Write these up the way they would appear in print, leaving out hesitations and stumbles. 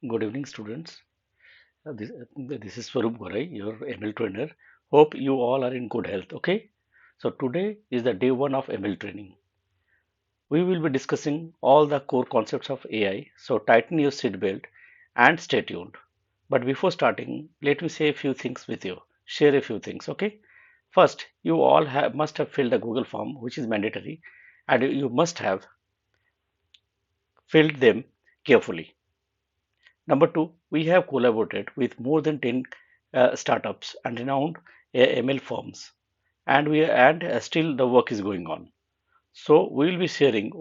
Good evening, students. This is Swarup Gorai, your ML trainer. Hope you all are in good health. Okay. So today is the day one of ML training. We will be discussing all the core concepts of AI. So tighten your seatbelt and stay tuned. But before starting, let me say a few things with you. Share a few things. Okay. First, you all must have filled a Google form, which is mandatory, and you must have filled them carefully. Number two, we have collaborated with more than 10 startups and renowned ML firms, and still the work is going on. So we will be sharing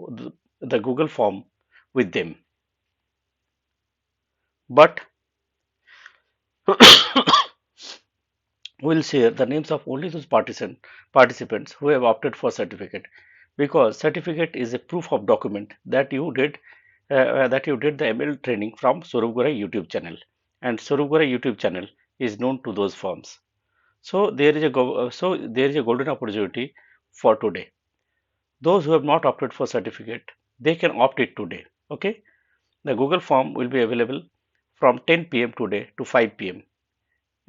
the Google form with them, but we will share the names of only those participants who have opted for certificate, because certificate is a proof of document that you did the ML training from Surugura YouTube channel, and Surugura YouTube channel is known to those firms. So there is a golden opportunity for today. Those who have not opted for certificate, they can opt it today. Okay, the Google form will be available from 10 p.m. today to 5 p.m.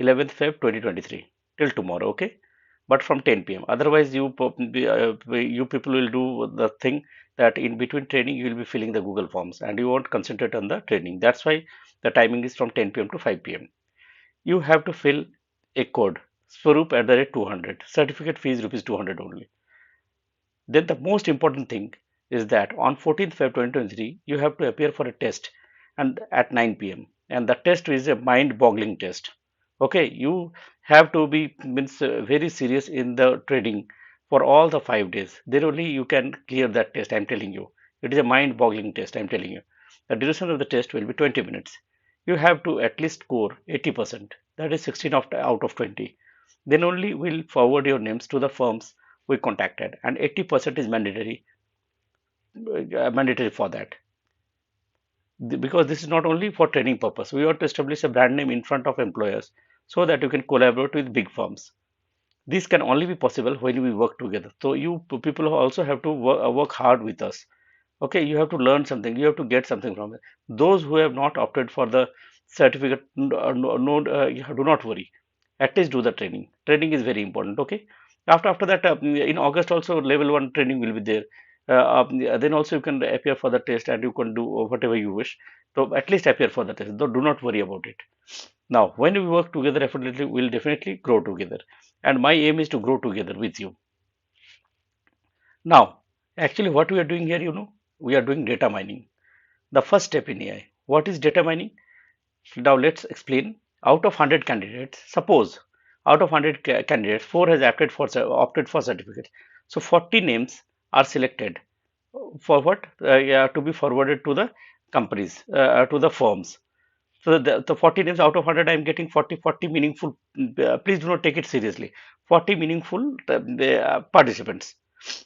11th Feb 2023 till tomorrow. Okay, but from 10 p.m. Otherwise, you people will do the thing that in between training you will be filling the Google forms and you won't concentrate on the training. That's why the timing is from 10 p.m. to 5 p.m. You have to fill a code Swaroop at the rate 200. Certificate fees rupees 200 only. Then the most important thing is that on 14th Feb 2023 you have to appear for a test and at 9 p.m. and the test is a mind-boggling test. Okay, you have to be very serious in the trading for all the 5 days. Then only you can clear that test. I'm telling you, it is a mind-boggling test. I'm telling you, the duration of the test will be 20 minutes. You have to at least score 80%. That is 16 out of 20. Then only we'll forward your names to the firms we contacted, and 80% is mandatory for that. Because this is not only for training purpose. We want to establish a brand name in front of employers so that you can collaborate with big firms. This can only be possible when we work together. So you people also have to work hard with us. Okay, you have to learn something. You have to get something from it. Those who have not opted for the certificate, do not worry. At least do the training. Training is very important. Okay. After that, in August also level one training will be there. Then also you can appear for the test and you can do whatever you wish. So at least appear for the test. Do not worry about it. Now, when we work together, definitely we'll definitely grow together. And my aim is to grow together with you. Now, actually, what we are doing here, we are doing data mining. The first step in AI. What is data mining? Now let's explain. Out of 100 candidates, suppose out of 100 candidates, 4 has opted for certificate. So 40 names are selected for what? Yeah, to be forwarded to the companies, to the firms. So the 40 names out of 100, I am getting 40 meaningful. Please do not take it seriously. 40 meaningful participants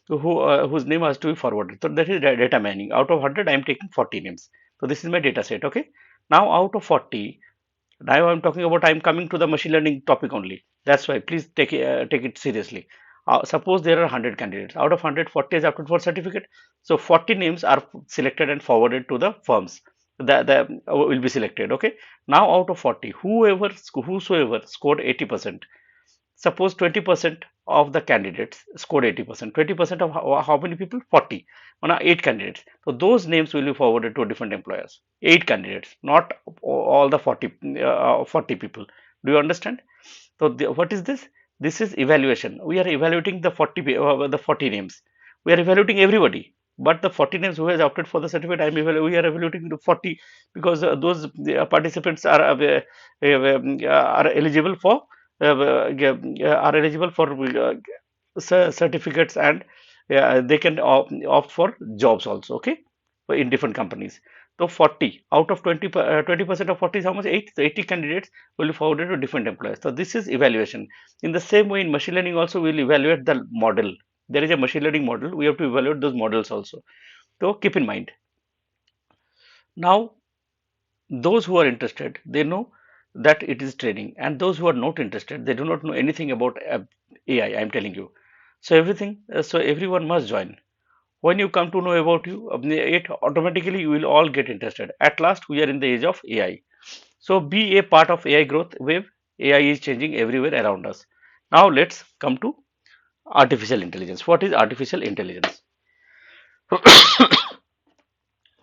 whose name has to be forwarded. So that is data mining. Out of 100, I am taking 40 names. So this is my data set. Okay. Now out of 40, now I'm talking about, I'm coming to the machine learning topic only. That's why please take it seriously. Suppose there are 100 candidates. Out of 100, 40 is applied for certificate. So 40 names are selected and forwarded to the firms that will be selected. Okay. Now out of 40, whosoever scored 80%. Suppose 20% of the candidates scored 80%. 20% of how many people? 40. On 8 candidates. So those names will be forwarded to different employers. 8 candidates, not all the 40 people. Do you understand? So what is this? This is evaluation. We are evaluating the 40 names. We are evaluating everybody. But the 40 names who has opted for the certificate, we are evaluating the 40 because those participants are eligible for certificates, and they can opt for jobs also. Okay, in different companies. So 40 out of 20% of 40 is how much? 8. So 80 candidates will be forwarded to different employers. So this is evaluation. In the same way, in machine learning also, we will evaluate the model. There is a machine learning model. We have to evaluate those models also. So keep in mind. Now, those who are interested, they know that it is training, and those who are not interested, they do not know anything about AI. I'm telling you. So everyone must join. When you come to know about you, it automatically you will all get interested. At last, we are in the age of AI. So be a part of AI growth wave. AI is changing everywhere around us. Now let's come to artificial intelligence. What is artificial intelligence?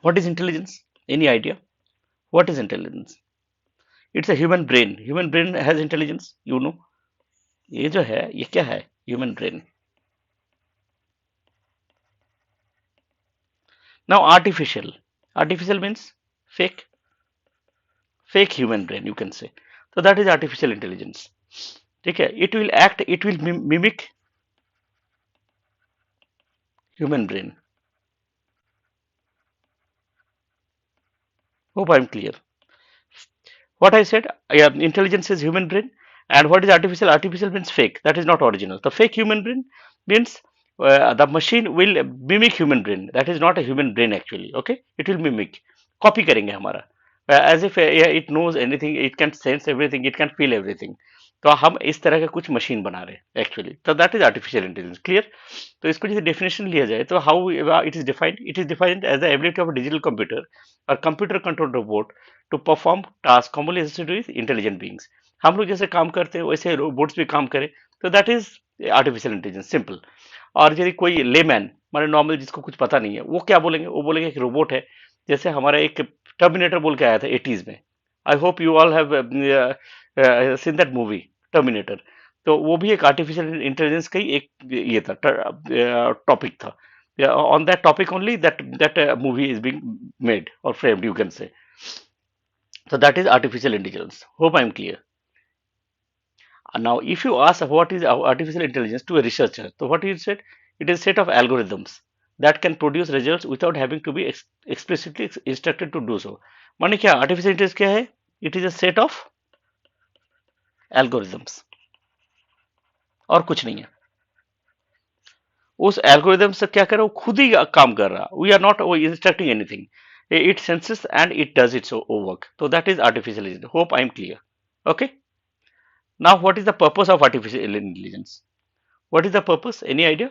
What is intelligence? Any idea? What is intelligence? It's a human brain. Human brain has intelligence. You know. ये जो है ये क्या है? Human brain. Now artificial. Artificial means fake. Fake human brain, you can say. So that is artificial intelligence. ठीक है? It will act. It will mimic human brain. Hope I am clear. What I said, yeah, intelligence is human brain, and what is artificial? Artificial means fake. That is not original. The fake human brain means the machine will mimic human brain. That is not a human brain actually. Okay, it will mimic. Copy करेंगे हमारा. As if it knows anything, it can sense everything, it can feel everything. तो हम इस तरह का कुछ machine बना रहे हैं एक्चुअली. तो that is artificial intelligence. Clear? तो इसको जैसे डेफिनेशन लिया जाए तो how it is defined as the ability of digital computer और computer control robot to perform task commonly associated with intelligent beings. हम लोग जैसे काम करते हैं वैसे रोबोट्स भी काम करें. तो that is artificial intelligence, simple. और यदि कोई लेमैन माने नॉर्मल जिसको कुछ पता नहीं है वो क्या बोलेंगे? वो बोलेंगे कि रोबोट है. जैसे हमारा एक टर्मिनेटर बोल के आया था 80s में. I hope you all have seen that movie terminator. तो वो भी एक आर्टिफिशियल इंटेलिजेंस का ही एक ये था, टॉपिक था. On that topic only that movie is being made or framed, you can say. So that is artificial intelligence. Hope I am clear. Now, if you ask what is artificial intelligence to a researcher, so what is it? It is a set of algorithms that can produce results without having to be explicitly instructed to do so. माने क्या artificial intelligence क्या है? It is a set of algorithms और कुछ नहीं है. उस algorithm से क्या कर रहा है? वो खुद ही काम कर रहा. We are not instructing anything. It senses and it does its work. तो that is artificial intelligence. Hope I am clear. Okay. Now what is the purpose of artificial intelligence? What is the purpose? Any idea?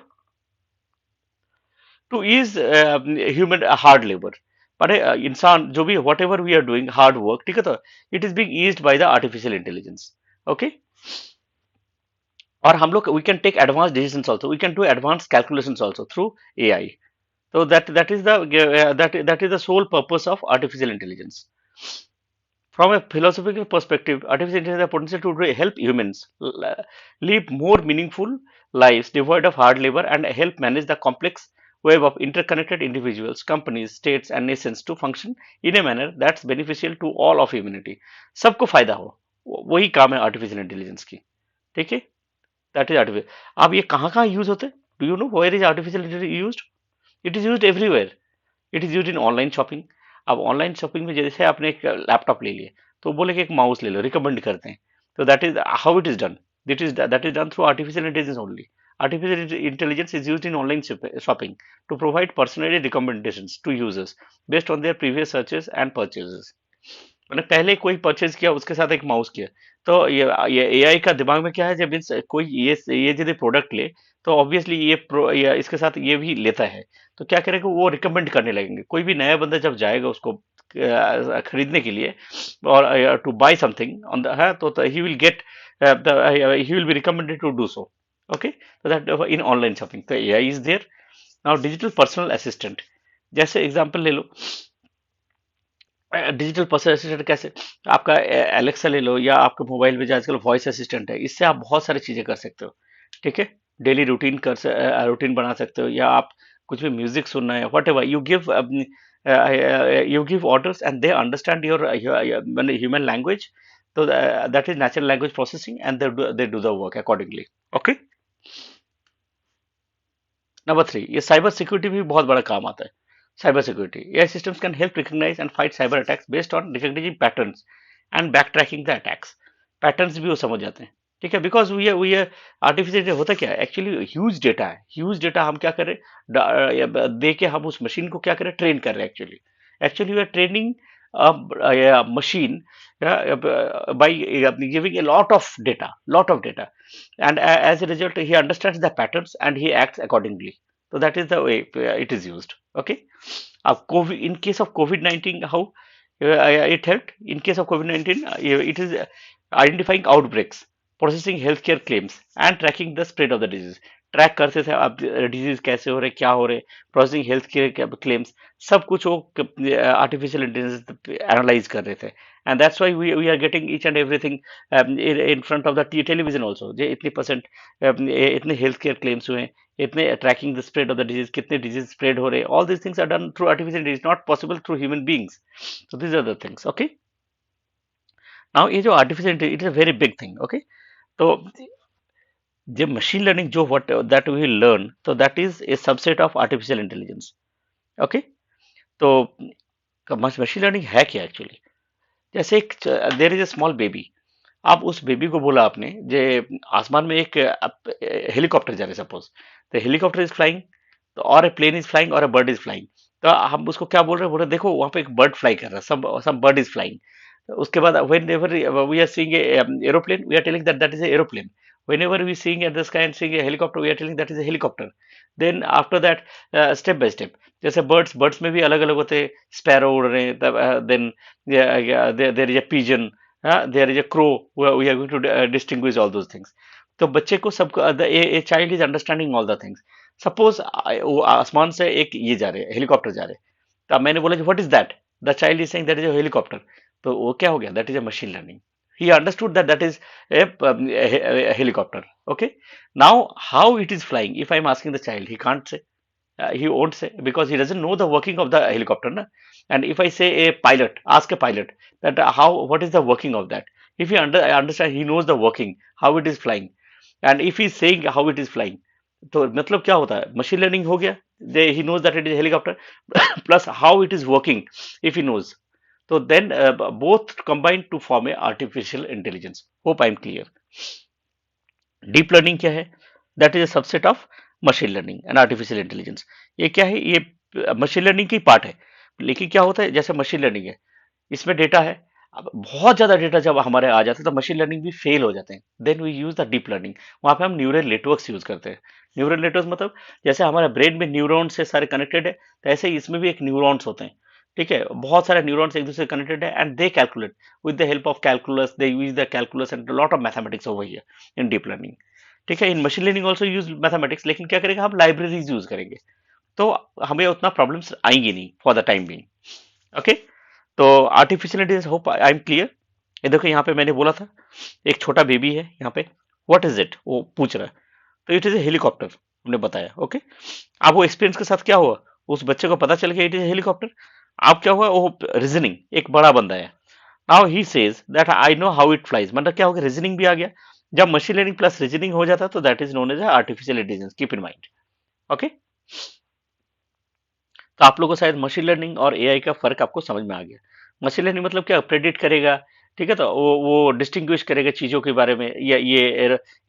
To ease human hard labour. पर इंसान जो भी whatever we are doing hard work, ठीक है, तो it is being eased by the artificial intelligence. Okay. और हम लोग we can take advance decisions also. We can do advance calculations also through AI. So that is the that is the sole purpose of artificial intelligence. From a philosophical perspective, artificial intelligence has the potential to help humans live more meaningful lives devoid of hard labor and help manage the complex web of interconnected individuals, companies, states, and nations to function in a manner that's beneficial to all of humanity. सबको फायदा हो, वही काम है artificial intelligence की. ठीक है? That is artificial. अब ये कहाँ कहाँ यूज होते हैं? Do you know where is artificial intelligence used? It is used everywhere. It is used in online shopping. अब ऑनलाइन शॉपिंग में जैसे आपने एक लैपटॉप ले लिया तो बोले कि एक माउस ले लो, रिकमेंड करते हैं. तो that is how it is done. That is done through artificial intelligence only. Artificial intelligence is used in online shopping to provide personalized recommendations to users based on their previous searches and purchases. मैंने पहले कोई purchase किया उसके साथ एक mouse किया. तो ये एआई का दिमाग में क्या है, जब कोई ये यदि प्रोडक्ट ले तो ऑब्वियसली ये इसके साथ ये भी लेता है. तो क्या करेगा, वो रिकमेंड करने लगेंगे. कोई भी नया बंदा जब जाएगा उसको खरीदने के लिए और to buy something on the है तो he will get he will be recommended to do so. Okay. तो दैट इन ऑनलाइन शॉपिंग. तो AI is there. Now digital personal assistant. जैसे एग्जांपल ले लो, डिजिटल पर्सनल असिस्टेंट कैसे? आपका Alexa ले लो या आपके मोबाइल में जो आजकल वॉइस असिस्टेंट है, इससे आप बहुत सारी चीजें कर सकते हो. ठीक है? डेली रूटीन बना सकते हो, या आप कुछ भी म्यूजिक सुनना है, whatever you give orders and they understand your human language. तो that is natural language processing and they do the work accordingly. Okay. Number 3, ये साइबर सिक्योरिटी भी बहुत बड़ा काम आता है. Cyber security. AI systems can help recognize and fight cyber attacks based on recognizing patterns and backtracking the attacks. Patterns भी वो समझ जाते हैं. ठीक है? Because we are artificial होता क्या है? Actually huge data है. Huge data हम क्या करें? दे के हम उस मशीन को क्या करें? ट्रेन कर रहे हैं actually. Actually we are training a machine by giving a lot of data, and as a result he understands the patterns and he acts accordingly. So that is the way it is used. Okay. COVID, in case of COVID-19, how it helped? In case of COVID-19, it is identifying outbreaks, processing healthcare claims, and tracking the spread of the disease. Track करते थे अब disease कैसे हो रहे, क्या हो रहे, processing health care claims, सब कुछ वो आर्टिफिशियल इंटेलिजेंस एनालाइज कर रहे थे. And that's why we are getting each and everything in front of the television also, जो इतनी परसेंट इतने हेल्थ केयर क्लेम्स हुए, इतने tracking the spread of the disease, कितने डिजीज स्प्रेड हो रहे, all these things are done through artificial intelligence, not possible through human beings. So these are the things. Okay. Now ये जो artificial intelligence, it is a very big thing. Okay. तो जब machine learning जो what that we learn, तो that is a subset of artificial intelligence. Okay. तो machine learning है क्या actually? जैसे एक there is a small baby, आप उस बेबी को बोला आपने जे आसमान में एक हेलीकॉप्टर जा रहा है, suppose the helicopter is flying, तो और ए प्लेन इज फ्लाइंग और ए बर्ड इज फ्लाइंग, तो हम उसको क्या बोल रहे हैं? बोल रहे हैं, देखो वहां पे एक बर्ड फ्लाई कर रहा है, सम बर्ड इज फ्लाइंग. उसके बाद whenever we are seeing aeroplane, we are telling that that is a aeroplane. whenever we seeing at the sky and seeing a helicopter, we are telling that is a helicopter. then after that, step by step, जैसे birds में भी अलग अलग होते हैं, sparrow उड़ रहे हैं, तब then there is a pigeon, there is a crow, we are going to distinguish all those things. तो बच्चे को सब, a child is understanding all the things. Suppose आसमान से एक ये जा रहे हैं, हेलीकॉप्टर जा रहे हैं, तो अब मैंने बोला what is that, the child is saying that is a helicopter, तो वो क्या हो गया? That is a machine learning. He understood that that is a helicopter. Okay. Now how it is flying, if I'm asking the child, he can't say, he won't say, because he doesn't know the working of the helicopter, na? And if I say a pilot, ask a pilot that how, what is the working of that, if he understand, he knows the working, how it is flying, and if he's saying how it is flying, तो मतलब क्या होता है? Machine learning हो गया. He knows that it is helicopter plus how it is working, if he knows. So then both combine to form a artificial intelligence. Hope I am clear. Deep learning क्या है? That is a subset of machine learning and artificial intelligence. ये क्या है? ये machine learning की part है. लेकिन क्या होता है, जैसे मशीन लर्निंग है, इसमें डेटा है. अब बहुत ज्यादा डेटा जब हमारे आ जाता है तो मशीन लर्निंग भी फेल हो जाते हैं. Then we use the deep learning. वहां पे हम न्यूरल नेटवर्क्स यूज करते हैं. न्यूरल नेटवर्क्स मतलब जैसे हमारे ब्रेन में न्यूरॉन से सारे कनेक्टेड है, तो ऐसे ही इसमें भी एक न्यूरॉन्स होते हैं. ठीक है, बहुत सारे न्यूरॉन्स एक दूसरे से कनेक्टेड है, and they calculate with the help of calculus, they use the calculus and lot of mathematics over here in deep learning. ठीक है, in machine learning also use mathematics, लेकिन क्या करेंगे, हम लाइब्रेरीज यूज करेंगे, तो हमें उतना प्रॉब्लम्स आएंगी नहीं for the time being. Okay. तो artificial intelligence, hope I am clear. ये देखो, यहाँ पे मैंने बोला था एक छोटा बेबी है, यहाँ पे व्हाट इज इट वो पूछ रहा है, तो इट इज ए हेलीकॉप्टर, हमने बताया. ओके. अब वो एक्सपीरियंस के साथ क्या हुआ, उस बच्चे को पता चल गया इट इज हेलीकॉप्टर. अब क्या हुआ, वो रीजनिंग, एक बड़ा बंदा है. Now he says that I know how it flies, मतलब क्या हो गया, रीजनिंग भी आ गया. जब मशीन लर्निंग प्लस रीजनिंग हो जाता है तो that is known as artificial intelligence. Keep in mind. Okay. तो आप लोगों को शायद मशीन लर्निंग और एआई का फर्क आपको समझ में आ गया. मशीन लर्निंग मतलब क्या, प्रेडिक्ट करेगा. ठीक है, तो वो डिस्टिंग्विश करेगा चीजों के बारे में, ये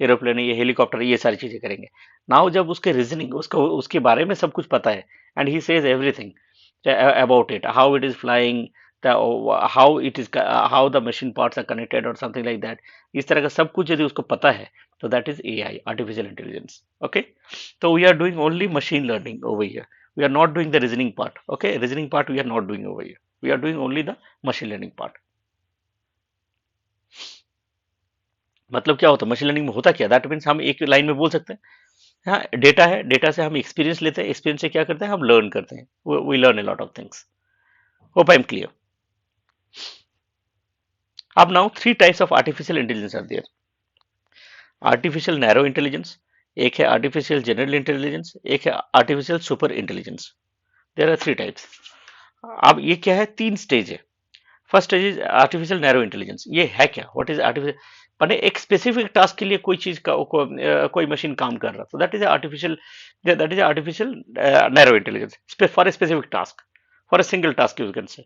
एरोप्लेन है, ये हेलीकॉप्टर है, ये सारी चीजें करेंगे. नाउ जब उसके रीजनिंग, उसको उसके बारे में सब कुछ पता है, and he says everything about it, how it is flying, how it is, how the machine parts are connected or something like that. इस तरह का सब कुछ यदि उसको पता है, तो that is AI, artificial intelligence. Okay. So we are doing only machine learning over here. We are not doing the reasoning part. Okay, reasoning part we are not doing over here. We are doing only the machine learning part. मतलब क्या होता है machine learning में, होता क्या, that means हम एक line में बोल सकते हैं, हाँ डेटा है, डेटा से हम एक्सपीरियंस लेते हैं, एक्सपीरियंस से क्या करते हैं, हम लर्न करते हैं, we learn a lot of things. Hope I am clear. अब now three types of artificial intelligence are there. Artificial narrow intelligence, एक है आर्टिफिशियल जनरल इंटेलिजेंस, एक है artificial super intelligence. There are three types. अब ये क्या है, तीन स्टेज है. First stage is artificial narrow intelligence. ये है क्या, व्हाट इज आर्टिफिशियल, माने एक स्पेसिफिक टास्क के लिए कोई चीज का कोई मशीन काम कर रहा, तो that is artificial narrow intelligence for a specific task, for a single task you can से.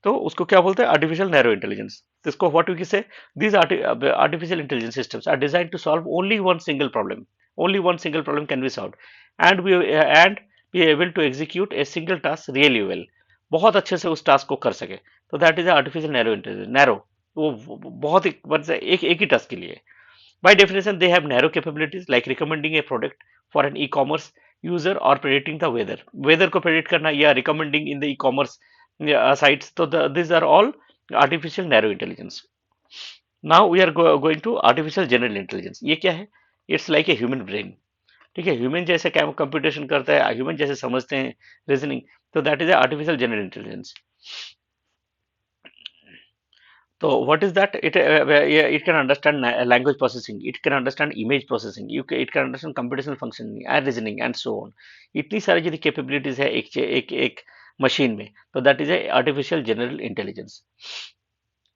तो उसको क्या बोलते हैं, आर्टिफिशियल नैरो इंटेलिजेंस. तो इसको व्हाट वी से, these artificial intelligence systems are designed to solve only one single problem. Only one single problem can be solved, and be able to execute a single task really well. बहुत अच्छे से उस task को कर सके, तो that is artificial narrow intelligence. Narrow, वो बहुत एक ही टास्क के लिए. By definition, they have narrow capabilities like recommending a product for an e-commerce, user or predicting the weather को predict करना या recommending in the e-commerce sites. तो these are all artificial narrow intelligence. Now we are going to artificial general intelligence. ये क्या है? It's like a human brain. ठीक है, human जैसे क्या कंप्यूटेशन करता है, ह्यूमन जैसे समझते हैं रीजनिंग, तो that is artificial general intelligence. तो what is that? It can understand language processing, it can understand image processing, it can understand computational functioning and reasoning and so on. इतनी सारी यदि कैपेबिलिटीज है एक मशीन में, तो that is a artificial general intelligence.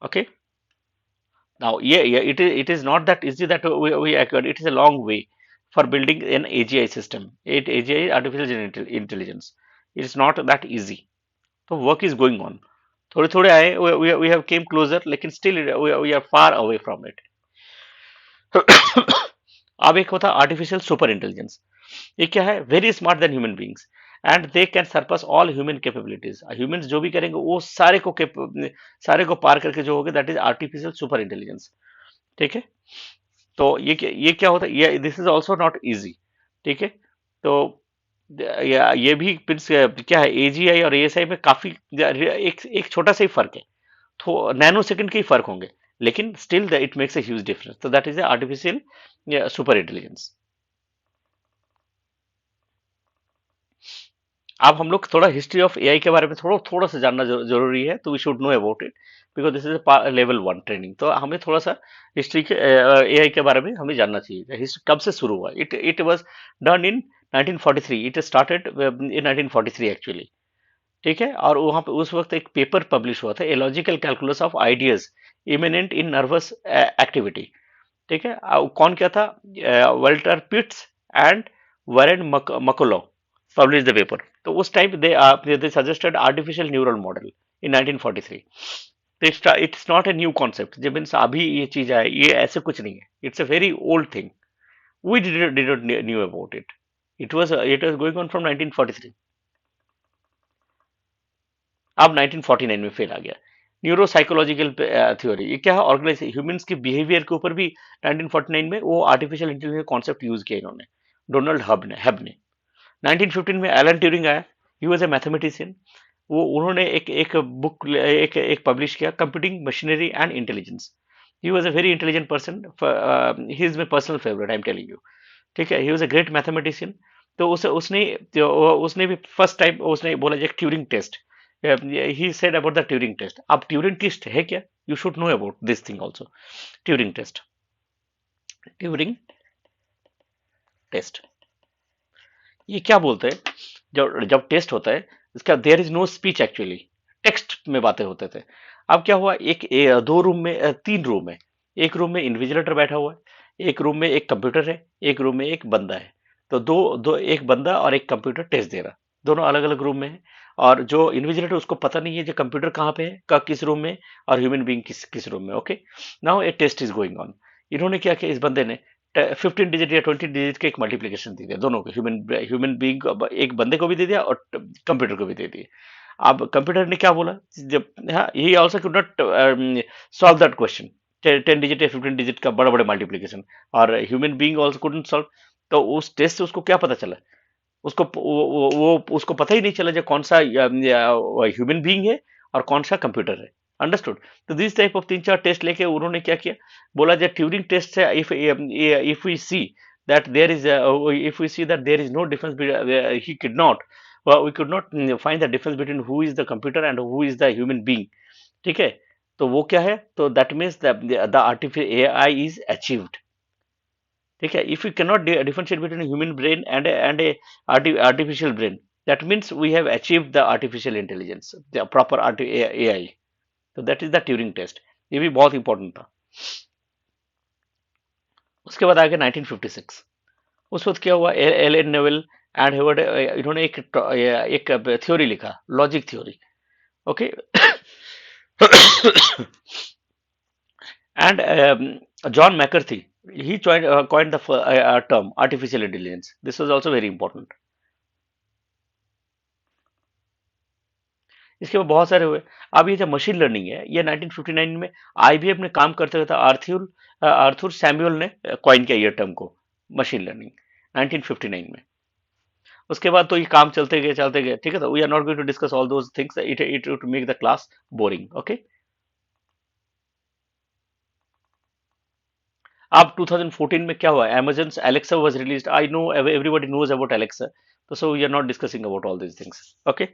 Okay. Now, yeah, it is not that easy that we acquired. It is a long way for building an AGI system. AGI, artificial general intelligence. It is not that easy. So work is going on. थोड़े थोड़े आए, we have came closer, लेकिन still we are far away from it. अब एक होता artificial super intelligence. ये क्या है? Very smart than human beings and they can Sarpass all human capabilities. Humans जो भी करेंगे वो सारे को पार करके जो होगा, that is artificial super intelligence. ठीक है. तो ये क्या होता है? ये this is also not easy. ठीक है. तो ये भी क्या है, एजीआई और एएसआई में काफी एक छोटा सा ही फर्क है. तो नैनो सेकंड के ही फर्क होंगे, लेकिन still it makes a huge difference. तो that is artificial super intelligence. अब हम लोग थोड़ा हिस्ट्री ऑफ एआई के बारे में थोड़ा सा जानना जरूरी है. तो we should know about it because this is level 1 training. तो हमें थोड़ा सा हिस्ट्री के एआई के बारे में हमें जानना चाहिए. हिस्ट्री कब से शुरू हुआ? It was done in 1943. It started in 1943 actually. ठीक है. और वहां पे उस वक्त एक पेपर पब्लिश हुआ था, a logical calculus of ideas immanent in nervous activity. ठीक है. कौन क्या था? Walter Pitts and Warren McCulloch published the paper. तो उस time they suggested artificial neural model in 1943. तो it's not a new concept. जब मीन्स अभी ये चीज आए, ये ऐसे कुछ नहीं है. It's a very old thing. We did not knew about it. It was going on from 1943. अब 1949 में फेल आ गया. Neuro psychological theory. ये क्या है? ऑर्गेनाइज ह्यूमंस के बिहेवियर के ऊपर भी 1949 में वो आर्टिफिशियल इंटेलिजेंस कॉन्सेप्ट यूज किया इन्होंने, डोनाल्ड हब ने. 1915 में एलन ट्यूरिंग आया. He was a mathematician. वो उन्होंने एक बुक एक पब्लिश किया, computing machinery and intelligence. He was a very intelligent person. He is my personal favourite, I am telling you. ठीक है. ही वाज अ ग्रेट मैथमेटिशियन. तो उसने भी फर्स्ट टाइम उसने बोला एक Turing test. He said about the Turing test. अब ट्यूरिंग टेस्ट है क्या? You should know about this thing also. Turing test. Turing test ये क्या बोलते हैं? जब टेस्ट होता है, इसका there is no speech actually, text में बातें होते थे. अब क्या हुआ? दो रूम में, तीन रूम है. एक रूम में इन्विजिलेटर बैठा हुआ है, एक रूम में एक कंप्यूटर है, एक रूम में एक बंदा है. तो दो दो एक बंदा और एक कंप्यूटर टेस्ट दे रहा. दोनों अलग अलग रूम में है. और जो इन्विजिलेटर उसको पता नहीं है जो कंप्यूटर कहाँ पे है, किस रूम में, और ह्यूमन बीइंग किस रूम में. Okay. Now a test is going on. इन्होंने क्या किया? इस बंदे ने 15 डिजिट या 20 डिजिट का एक मल्टीप्लिकेशन दे दिया दोनों को, ह्यूमन बीइंग को, एक बंदे को भी दे दिया और कंप्यूटर को भी दे दिया. अब कंप्यूटर ने क्या बोला? जब ही also could not solve that question, 10 digit या 15 डिजिट का बड़ा बड़े मल्टीप्लिकेशन, और human being also couldn't solve. तो उस टेस्ट से उसको क्या पता चला? वो उसको पता ही नहीं चला जो कौन सा ह्यूमन बीइंग है और कौन सा कंप्यूटर है. अंडरस्टूड. तो दिस टाइप ऑफ 3-4 टेस्ट लेके उन्होंने क्या किया? बोला जो ट्यूरिंग टेस्ट से if we see that there is if we see that there is no difference, he could not we could not find the difference between who is the computer and who is the human being. ठीक है. तो वो क्या है? तो that means the artificial AI is achieved. ठीक है. If you can not differentiate between human brain and a artificial brain, that means we have achieved the artificial intelligence, the proper AI. तो that is the Turing test. ये भी बहुत important था. उसके बाद आ गया 1956. उस वक्त क्या हुआ? एलन नेवेल एंड हेवर्ड, इन्होंने एक थ्योरी लिखा, logic theory. Okay. And John मैकर्थी, he coined the term artificial intelligence. This was also very important. इसके बाद बहुत सारे हुए. अब ये जो मशीन लर्निंग है, ये 1959 में आईबीएम ने काम करते हुए था. आर्थर सैमुअल ने कॉइन किया ये टर्म को, मशीन लर्निंग, 1959 में. उसके बाद तो ये काम चलते गए, ठीक है। तो we are not going to discuss all those things, it it to make the class boring, okay. अब 2014 में क्या हुआ, Amazon's Alexa was released. I know everybody knows about Alexa, so we are not discussing about all these things, okay।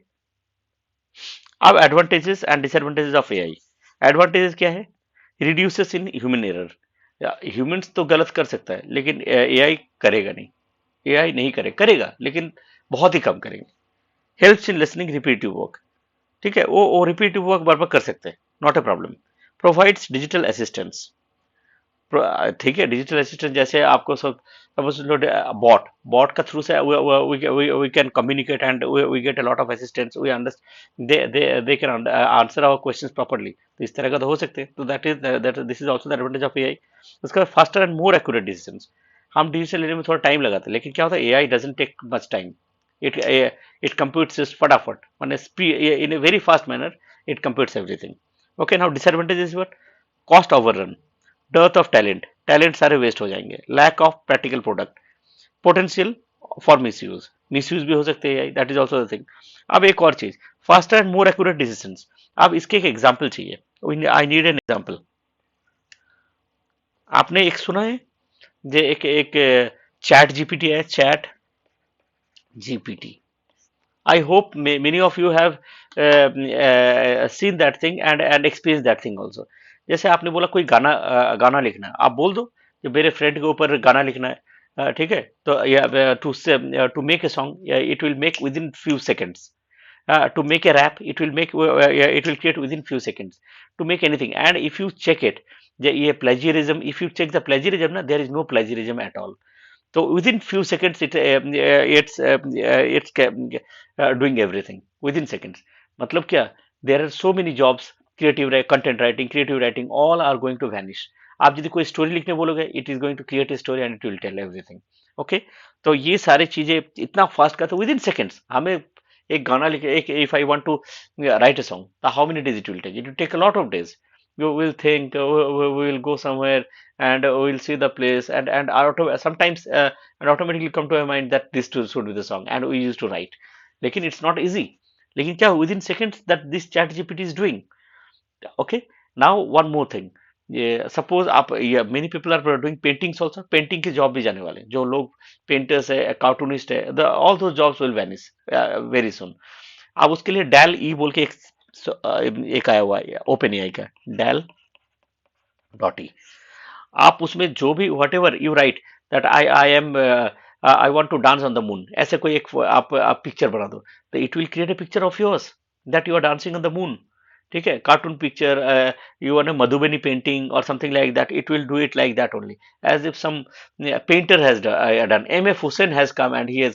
अब advantages and disadvantages of AI. Advantages क्या है, reduces in human error. Humans तो गलत कर सकता है लेकिन AI करेगा नहीं, एआई नहीं करेगा लेकिन बहुत ही कम करेंगे। Helps in listening repetitive work, ठीक है, वो रिपीटिव वर्क बार बार कर सकते हैं, not a problem. Provides digital assistance, ठीक है, डिजिटल असिस्टेंट जैसे आपको सब सपोज बॉट बॉट का थ्रू से we can communicate and we get a lot of assistants, we understand they can answer our questions properly. तो इस तरह का तो हो सकते हैं, तो that this is also the advantage of AI. उसका बाद faster and more accurate decisions. हम डिसीजन लेने में थोड़ा टाइम लगाते हैं लेकिन क्या होता है, AI doesn't take much time, it it computes फटाफट, माने in a very fast manner it computes everything, okay. Now disadvantage is what, cost overrun, dearth of talent, talent सारे वेस्ट हो जाएंगे, lack of practical product, potential for misuse, misuse भी हो सकते हैं, that is also the thing. अब एक और चीज, faster and more accurate decisions. अब इसके एक एग्जाम्पल चाहिए, आई नीड एन एग्जाम्पल। आपने एक सुना है, जो एक एक चैट जीपीटी है, chat GPT. I hope many of you have seen that thing and experienced that thing also। जैसे आपने बोला कोई गाना लिखना है, आप बोल दो कि मेरे फ्रेंड के ऊपर गाना लिखना है, ठीक है, तो या to make a song, it will make within few seconds. To make a rap, it will create within few seconds। To make anything, and if you check it, ये plagiarism, if you check the plagiarism ना, there is no plagiarism at all। तो within few seconds it's doing everything within seconds. मतलब क्या, there are so many jobs, creative content writing, creative writing, all are going to vanish. आप यदि कोई story लिखने बोलोगे, it is going to create a story and it will tell everything, okay. तो ये सारी चीजें इतना फास्ट करते विद इन सेकेंड्स। हमें एक गाना लिखे, एक if I want to write a song, how many days it will take a lot of days. you will think we will go somewhere and we will see the place and sometimes and automatically come to our mind that this too should be the song and we used to write, लेकिन it's not easy, लेकिन क्या within seconds that this chat gpt is doing, okay। now one more thing, ये suppose आप, ये many people are doing paintings also, painting के job भी जाने वाले हैं, जो लोग पेंटर्स है, कार्टूनिस्ट है, द ऑल दो jobs will vanish very soon. अब उसके लिए डैल ई बोल के एक आया हुआ है ओपन एआई का, डैल डॉट ई। आप उसमें जो भी whatever you write that I want to dance on the moon, ऐसे कोई एक आप पिक्चर बना दो, तो it will create a picture of yours that you are dancing on the moon, ठीक है। Cartoon picture, you want a Madhubani painting or something like that, it will do it like that only, as if some painter has done, MF Hussain has come and he has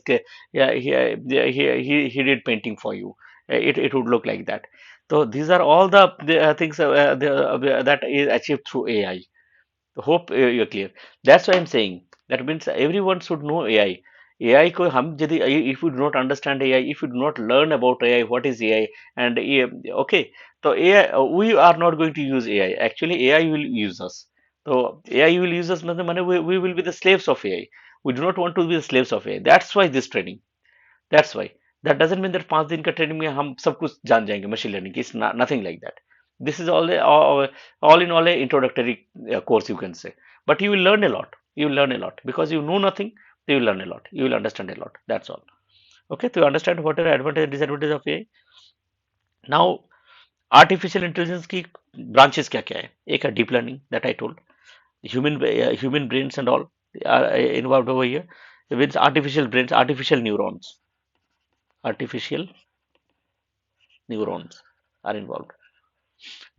yeah, he did painting for you, it would look like that। so these are all the things that is achieved through AI। hope you're clear, that's why I'm saying that means everyone should know AI को हम यदि, if you do not understand AI, if you do not learn about AI, what is AI, and okay, so AI, we are not going to use AI, actually AI will use us। so AI will use us मतलब माने we will be the slaves of AI, we do not want to be the slaves of AI, that's why this training, that's why, that doesn't mean that 5 दिन का training में हम सब कुछ जान जाएंगे मशीन लर्निंग की, nothing like that। this is all in all a introductory course you can say, but you will learn a lot, you will learn a lot because you know nothing, you will learn a lot, you will understand a lot, that's all, okay। to understand what are advantage and disadvantage of AI। now artificial intelligence की branches क्या क्या है, एक है deep learning that I told, human brains and all are involved over here, with artificial brains, artificial neurons are involved।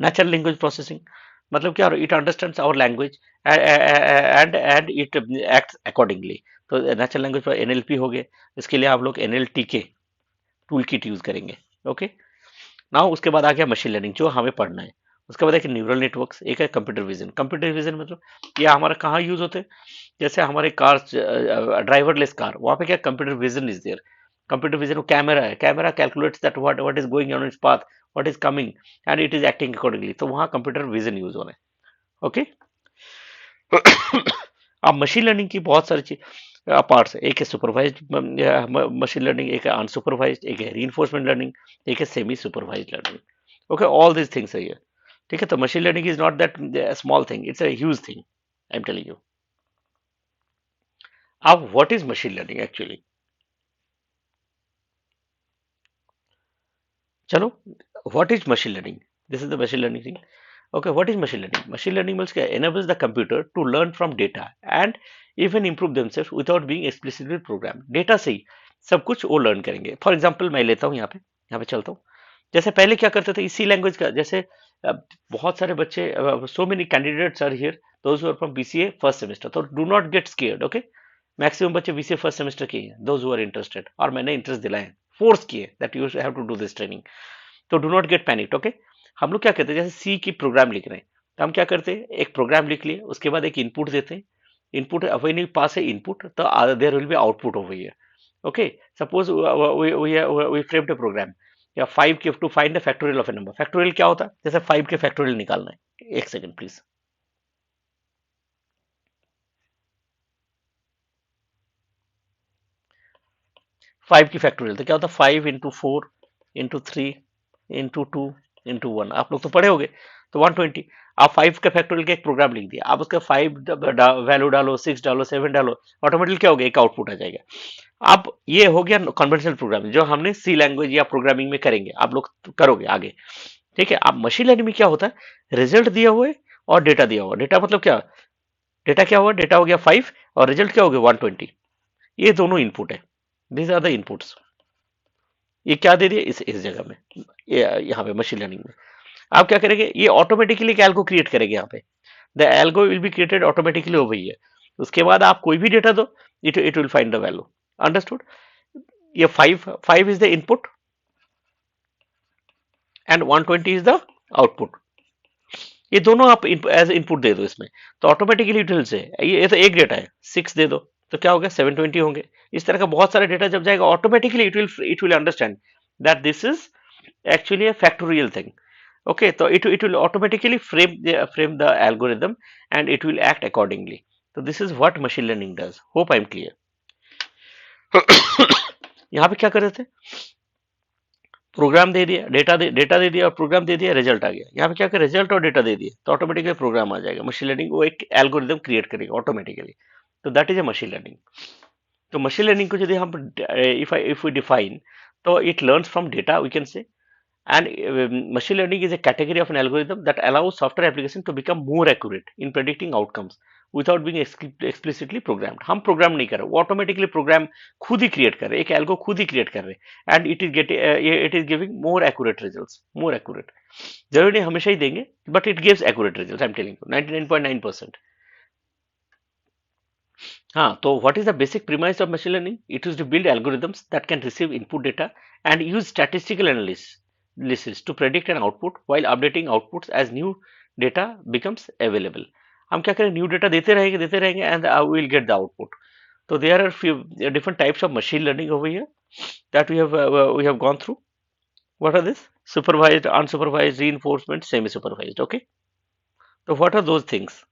natural language processing, मतलब क्या, it understands our language and it acts accordingly। तो natural language पर NLP हो गए, इसके लिए आप लोग एनएलटी के टूल किट यूज करेंगे, ओके। ना उसके बाद आ गया मशीन लर्निंग जो हमें पढ़ना है। उसके बाद एक न्यूरल नेटवर्क्स, एक है कंप्यूटर विजन। कंप्यूटर विजन मतलब ये हमारा कहाँ यूज होते हैं, जैसे हमारे कार, ड्राइवरलेस कार, वहाँ पे क्या computer vision is there. Computer vision वो कैमरा है, camera calculates that what is going on its path, what is coming and it is acting accordingly, तो वहाँ कंप्यूटर विजन यूज हो रहा है, ओके। अब मशीन लर्निंग की बहुत सारी चीज, पार्ट्स है, एक है सुपरवाइज्ड मशीन लर्निंग, एक है अनसुपरवाइज्ड, एक है रीइंफोर्समेंट लर्निंग, एक है semi supervised learning. Okay, all this things है ये. ठीक है, तो machine learning is not that small thing, it's a huge thing, I am telling you. अब what is machine learning actually? चलो, what is machine learning? This is the machine learning thing. Okay, what is machine learning? Machine learning means enables the computer to learn from data and even improve themselves without being explicitly programmed. Data से ही सब कुछ वो learn करेंगे. For example मैं लेता हूँ यहाँ पे चलता हूँ. जैसे पहले क्या करते थे इसी लैंग्वेज का, जैसे बहुत सारे बच्चे, so many candidates are here, those who are from BCA first semester, तो do not get scared. Okay, maximum बच्चे बीसीए फर्स्ट सेमेस्टर के हैं, दोज हु आर इंटरेस्टेड, और मैंने इंटरेस्ट दिलाए, फोर्स किए that you have to do this training. तो do not get panic. Okay, हम लोग क्या करते हैं, जैसे सी की प्रोग्राम लिख रहे हैं, तो हम क्या करते हैं, एक प्रोग्राम लिख लिए, उसके बाद एक इनपुट देते हैं. इनपुट व्हेन यू पास है इनपुट, तो there will be output over here. Okay, suppose we framed a program या 5 के to find the factorial of a number. Factorial क्या होता है, जैसे 5 के फैक्टोरियल निकालना है. एक सेकंड प्लीज. 5 की फैक्टोरियल तो क्या होता है, 5 इंटू 4 इंटू 3 इंटू 2 इंटू 1. आप लोग तो पढ़े होंगे. तो 120. आप 5 का फैक्टोरियल का एक प्रोग्राम लिख दिया, आप उसका 5 वैल्यू डालो, 6 डालो, 7 डालो, ऑटोमेटिकली क्या हो गया, एक आउटपुट आ जाएगा. अब ये हो गया कन्वेंशनल प्रोग्रामिंग, जो हमने सी लैंग्वेज या प्रोग्रामिंग में करेंगे, आप लोग करोगे आगे. ठीक है, अब मशीन लर्निंग में क्या होता है, रिजल्ट दिया हुआ है और डेटा दिया हुआ. डेटा मतलब क्या, डेटा क्या हुआ, डेटा हो गया 5 और रिजल्ट क्या हो गया 120. ये दोनों इनपुट है, दीज आर द इनपुट्स. ये क्या दे दिया इस जगह में, यहाँ पे मशीन लर्निंग में. आप क्या करेंगे, ये ऑटोमेटिकली एक एल्गो क्रिएट करेंगे यहाँ पे. The algo will be created automatically over here. उसके बाद आप कोई भी डेटा दो, it will find the value. Understood. ये 5 is the input and 120 is the output. ये दोनों आप एज इनपुट दे दो इसमें, तो ऑटोमेटिकली इट विल से, ये तो एक डेटा है, 6 दे दो तो क्या होगा, 720 होंगे. इस तरह का बहुत सारे डेटा जब जाएगा, automatically it will understand that this is actually a factorial thing. Okay, so it will automatically frame the algorithm and it will act accordingly. So this is what machine learning does. Hope I'm clear. यहाँ पे क्या कर रहे थे, programme दे दिया, data दे दिया और programme दे दिया, रिजल्ट आ गया. यहाँ पे क्या कर, रिजल्ट और डेटा दे दिए तो ऑटोमेटिकली प्रोग्राम आ जाएगा. मशीन लर्निंग वो एक एल्गोरिदम क्रिएट करेगा ऑटोमेटिकली. तो that is a machine learning. तो मशीन लर्निंग को यदि हम इफ वी डिफाइन, तो it learns from data we can say. And machine learning is a category of an algorithm that allows software application to become more accurate in predicting outcomes without being explicitly programmed. हम programme नहीं कर रहे, वो automatically programme खुद ही create कर रहे, एक algo खुद ही क्रिएट कर रहे, and it is giving more accurate results. More accurate जरूरी नहीं हमेशा ही देंगे, but it gives accurate results. I am telling you 99.9%. हाँ, तो what is the basic premise of machine learning? It is to build algorithms that can receive input data and use statistical analysis to predict an output while updating outputs as new data becomes available. हम क्या करें, new data देते रहेंगे and we will get the output. So there are few different types of machine learning over here that we have gone through. What are this? Supervised, unsupervised, reinforcement, semi-supervised. Okay. So what are those things?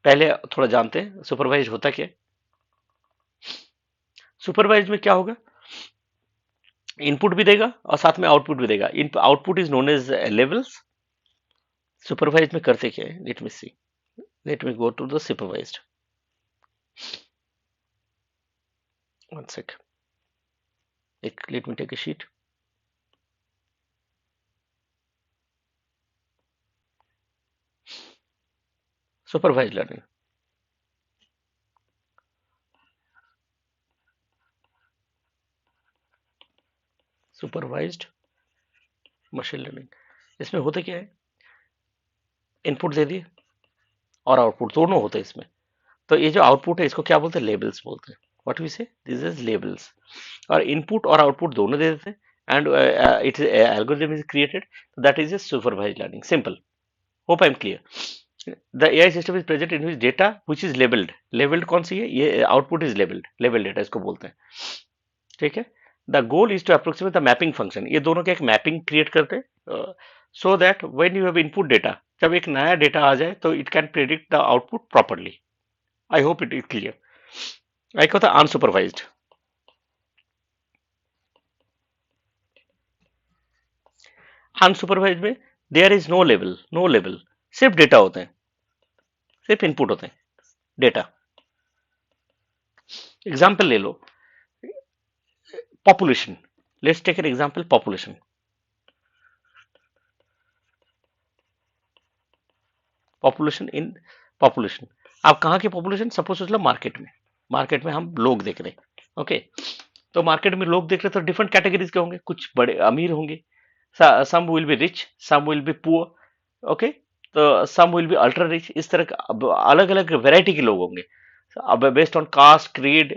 पहले थोड़ा जानते हैं supervise होता क्या. Supervise में क्या होगा, input भी देगा और साथ में आउटपुट भी देगा. Output is known as levels. Supervise में करते क्या है, let me see, let me go to the supervised. One sec, let me take a sheet. Supervise learning, supervised machine learning. इसमें होता क्या है, इनपुट दे दिए और आउटपुट दोनों होते हैं इसमें. तो ये जो आउटपुट है इसको क्या बोलते हैं, लेबल्स बोलते हैं. व्हाट वी से, दिस इज लेबल्स. और इनपुट और आउटपुट दोनों दे देते हैं and it algorithm is created. That is a supervised learning. Simple. Hope I'm clear. The AI system is present in which data which is labeled. Labeled कौन सी है, ये output is labelled, label data इसको बोलते हैं. ठीक है. The goal is to approximate the mapping function. ये दोनों के एक मैपिंग क्रिएट करते हैं so that when you have input data, जब एक नया डेटा आ जाए तो it can predict the output properly. I hope it is clear. एक होता है अनसुपरवाइज्ड। अनसुपरवाइज्ड में देयर इज नो लेवल, सिर्फ डेटा होते हैं, सिर्फ इनपुट होते हैं, डेटा। एग्जाम्पल ले लो, population, let's take an example, population. Population, आप कहाँ की पॉपुलेशन, सपोज सोच लो मार्केट में हम लोग देख रहे हैं, ओके। तो मार्केट में लोग देख रहे हैं तो डिफरेंट कैटेगरीज के होंगे, कुछ बड़े अमीर होंगे, some will be rich, some will be poor, okay. तो some will be ultra rich, इस तरह का अलग अलग वैरायटी के लोग होंगे, अब based on caste, creed,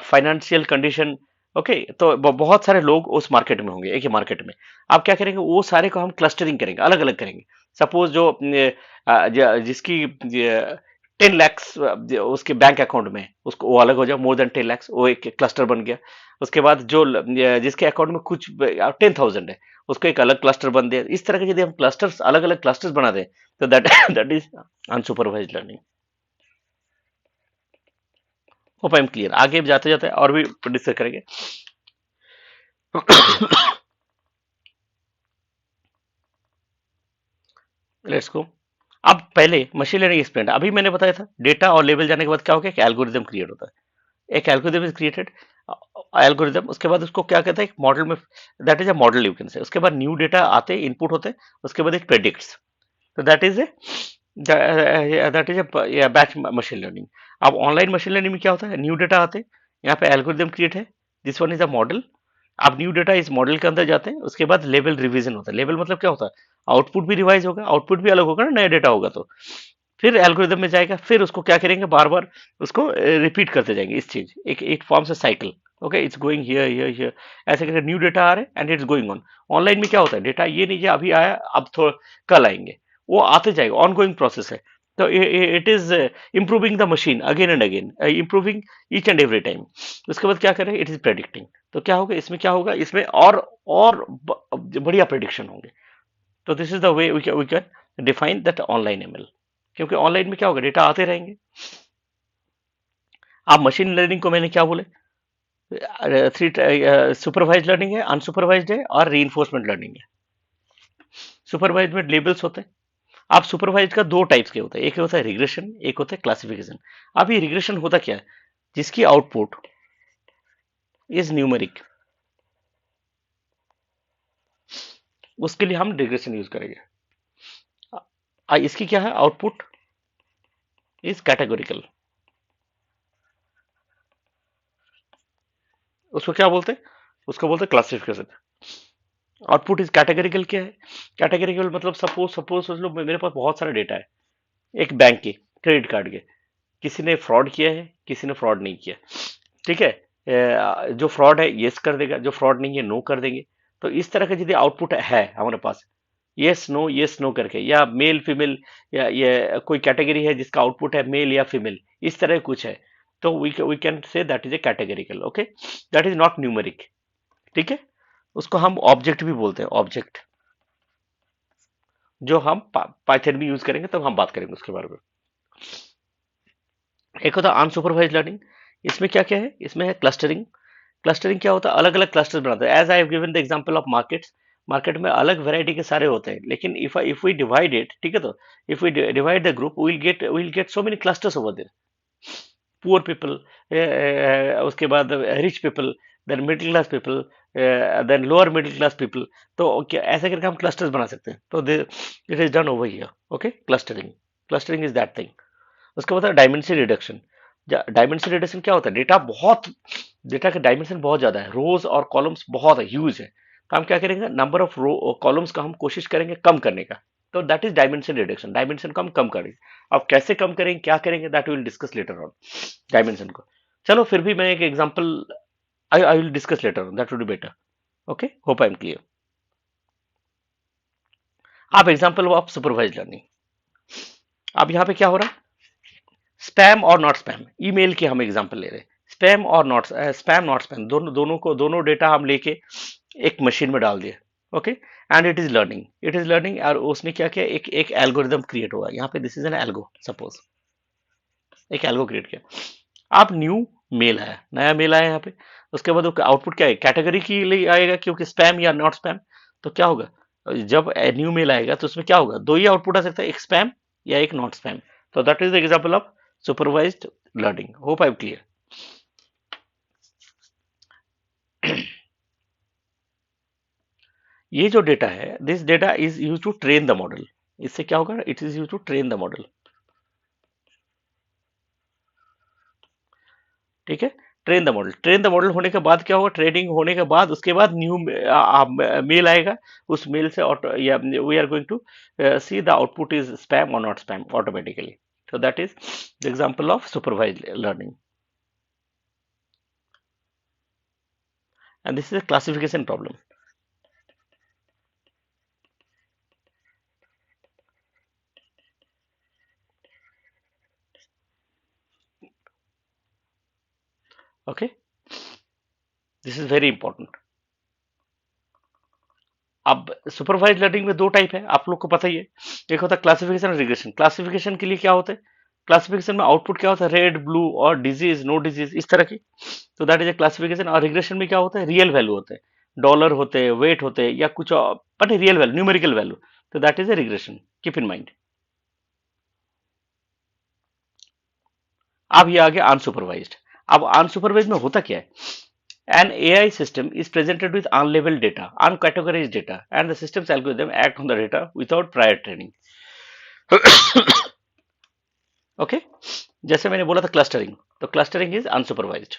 financial condition, okay. तो बहुत सारे लोग उस मार्केट में होंगे, एक ही मार्केट में। आप क्या करेंगे, वो सारे को हम क्लस्टरिंग करेंगे, अलग अलग करेंगे। सपोज जो जिसकी 10 lakhs उसके बैंक अकाउंट में, उसको वो अलग हो जाए, मोर देन 10 lakhs, वो एक क्लस्टर बन गया। उसके बाद जो जिसके अकाउंट में कुछ 10,000 है, उसको एक अलग क्लस्टर बन दिया। इस तरह के यदि हम क्लस्टर्स, अलग अलग क्लस्टर्स बना दें, तो that that is unsupervised learning. Hope I am clear. आगे जाते जाते और भी डिस्कस करेंगे। Let's go. अब पहले मशीन लर्निंग एक्सप्लेन, अभी मैंने बताया था डेटा और लेवल जाने के बाद क्या हो गया, एक एल्गोरिदम क्रिएट होता है, एक एल्गोरिदम इज क्रिएटेड, एल्गोरिदम। उसके बाद उसको क्या कहता है, एक मॉडल में, that is a model you can से। उसके बाद न्यू डेटा आते, इनपुट होते, उसके बाद एक प्रेडिक्ट्स, तो that is A batch machine learning. अब ऑनलाइन मशीन लर्निंग में क्या होता है, न्यू डेटा आते, यहाँ पे एल्गोरिदम क्रिएट है, this one is a model. आप न्यू डेटा इस मॉडल के अंदर जाते हैं, उसके बाद लेवल रिवीजन होता है। लेवल मतलब क्या होता है, आउटपुट भी रिवाइज होगा, आउटपुट भी अलग होगा ना, नया डेटा होगा तो फिर एल्गोरिदम में जाएगा, फिर उसको क्या करेंगे, बार बार उसको रिपीट करते जाएंगे, इस चीज एक एक फॉर्म से cycle, okay. It's going here here here, ऐसे करके न्यू डेटा आ रहे हैं and it's going on. Online में क्या होता है, डेटा ये नहीं है अभी आया, अब थोड़ा कल आएंगे, वो आते जाएगा, ऑन गोइंग प्रोसेस है। तो it is improving the machine again and again, improving each and every time. उसके बाद क्या करें, इट इज प्रेडिक्टिंग। तो क्या होगा इसमें, क्या होगा इसमें, और बढ़िया प्रेडिक्शन होंगे। तो this is the way we can define that online ML, क्योंकि ऑनलाइन में क्या होगा, डेटा आते रहेंगे। आप मशीन लर्निंग को मैंने क्या बोले, थ्री, सुपरवाइज लर्निंग है, अनसुपरवाइज्ड है, और रीइंफोर्समेंट लर्निंग है। सुपरवाइज में लेबल्स होते हैं। आप सुपरवाइज का दो टाइप्स के होते हैं, एक होता है रिग्रेशन, एक होता है क्लासिफिकेशन। अब ये रिग्रेशन होता क्या है, जिसकी आउटपुट इज न्यूमेरिक, उसके लिए हम रिग्रेशन यूज करेंगे। इसकी क्या है, आउटपुट इज कैटेगोरिकल, उसको क्या बोलते हैं, उसको बोलते हैं क्लासिफिकेशन। आउटपुट इज कैटेगरिकल, क्या है कैटेगरिकल, मतलब सपोज सपोज सोच लो मेरे पास बहुत सारा डेटा है, एक बैंक के क्रेडिट कार्ड के, किसी ने फ्रॉड किया है, किसी ने फ्रॉड नहीं किया, ठीक है। जो फ्रॉड है यस कर देगा, जो फ्रॉड नहीं है नो कर देंगे। तो इस तरह का यदि आउटपुट है हमारे पास, यस नो करके, या मेल फीमेल, या ये कोई कैटेगरी है जिसका आउटपुट है मेल या फीमेल, इस तरह कुछ है, तो we can say that is a categorical, okay. That is not numeric, ठीक है। उसको हम ऑब्जेक्ट भी बोलते हैं, ऑब्जेक्ट, जो हम पाइथन भी यूज करेंगे तब हम बात करेंगे उसके बारे में। एक होता है अनसुपरवाइज लर्निंग, इसमें क्या क्या है, इसमें है क्लस्टरिंग। क्लस्टरिंग क्या होता है, अलग अलग क्लस्टर्स बनाते हैं, as I have given the example of markets. Market में अलग वैरायटी के सारे होते हैं, लेकिन इफ वी डिवाइड इट, ठीक है, तो if we divide the group, will get so many clusters over there, poor people, उसके बाद rich people, then middle class people, then lower middle class people. तो क्या ऐसे करके हम क्लस्टर्स बना सकते हैं, तो it is done over here, okay. Clustering, clustering is that thing. उसके बाद डायमेंशन रिडक्शन। डायमेंशन रिडक्शन क्या होता है, डेटा का डायमेंशन बहुत ज्यादा है, रोज और कॉलम्स बहुत है, ह्यूज है, तो हम क्या करेंगे, नंबर ऑफ रो कॉलम्स का हम कोशिश करेंगे कम करने का। तो that is dimension reduction, dimension को हम कम करेंगे। अब कैसे कम करेंगे, क्या करेंगे, that will discuss later on, dimension को। चलो फिर भी मैं एक example, I will discuss later on, that would be better, okay. Hope I am clear. आप एग्जांपल ऑफ सुपरवाइज लर्निंग, अब यहाँ पे क्या हो रहा है, स्पैम और नॉट स्पैम, ईमेल की हम एग्जांपल ले रहे हैं। स्पैम नॉट स्पैम, दोनों डेटा हम लेके एक मशीन में डाल दिए, okay. And it is learning और उसने क्या किया, एक एक एल्गोरिदम क्रिएट हुआ, यहाँ पे this is N algo, suppose एक एल्गो क्रिएट किया, आप न्यू मेल आया, नया मेल आया यहाँ पे, उसके बाद आउटपुट क्या है, कैटेगरी के लिए आएगा क्योंकि स्पैम या नॉट स्पैम। तो क्या होगा, जब न्यू मेल आएगा तो उसमें क्या होगा, दो ही आउटपुट आ सकता है, एक स्पैम या एक नॉट स्पैम। तो that is the example of supervised learning. Hope I am clear. ये जो डेटा है, this data is use to train the model. इससे क्या होगा, it is use to train the model. ठीक है, train the model, train the model होने के बाद क्या होगा, ट्रेनिंग होने के बाद उसके बाद न्यू मेल आएगा, उस मेल से या we are going to see the output is spam और not spam automatically. so that is the example of supervised learning, and this is a classification problem. Okay, this is very important. अब supervise learning में दो type है, आप लोग को पता ही है। एक होता है क्लासिफिकेशन और रिग्रेशन। क्लासिफिकेशन के लिए क्या होता है, क्लासिफिकेशन में आउटपुट क्या होता है, रेड, ब्लू और डिजीज, नो डिजीज, इस तरह की। तो दैट इज ए क्लासिफिकेशन। और रिग्रेशन में क्या होता है, रियल वैल्यू होते हैं, डॉलर होते हैं, वेट होते हैं, या कुछ but real value, numerical value. तो that is a regression, keep in mind. अब ये आ गया अनसुपरवाइज्ड। अब अनसुपरवाइज्ड में होता क्या है, an AI system is presented with unlabeled data, uncategorized data, and the system's algorithm act on the data without prior training. Okay okay? जैसे मैंने बोला था क्लस्टरिंग, तो क्लस्टरिंग इज अनसुपरवाइज्ड।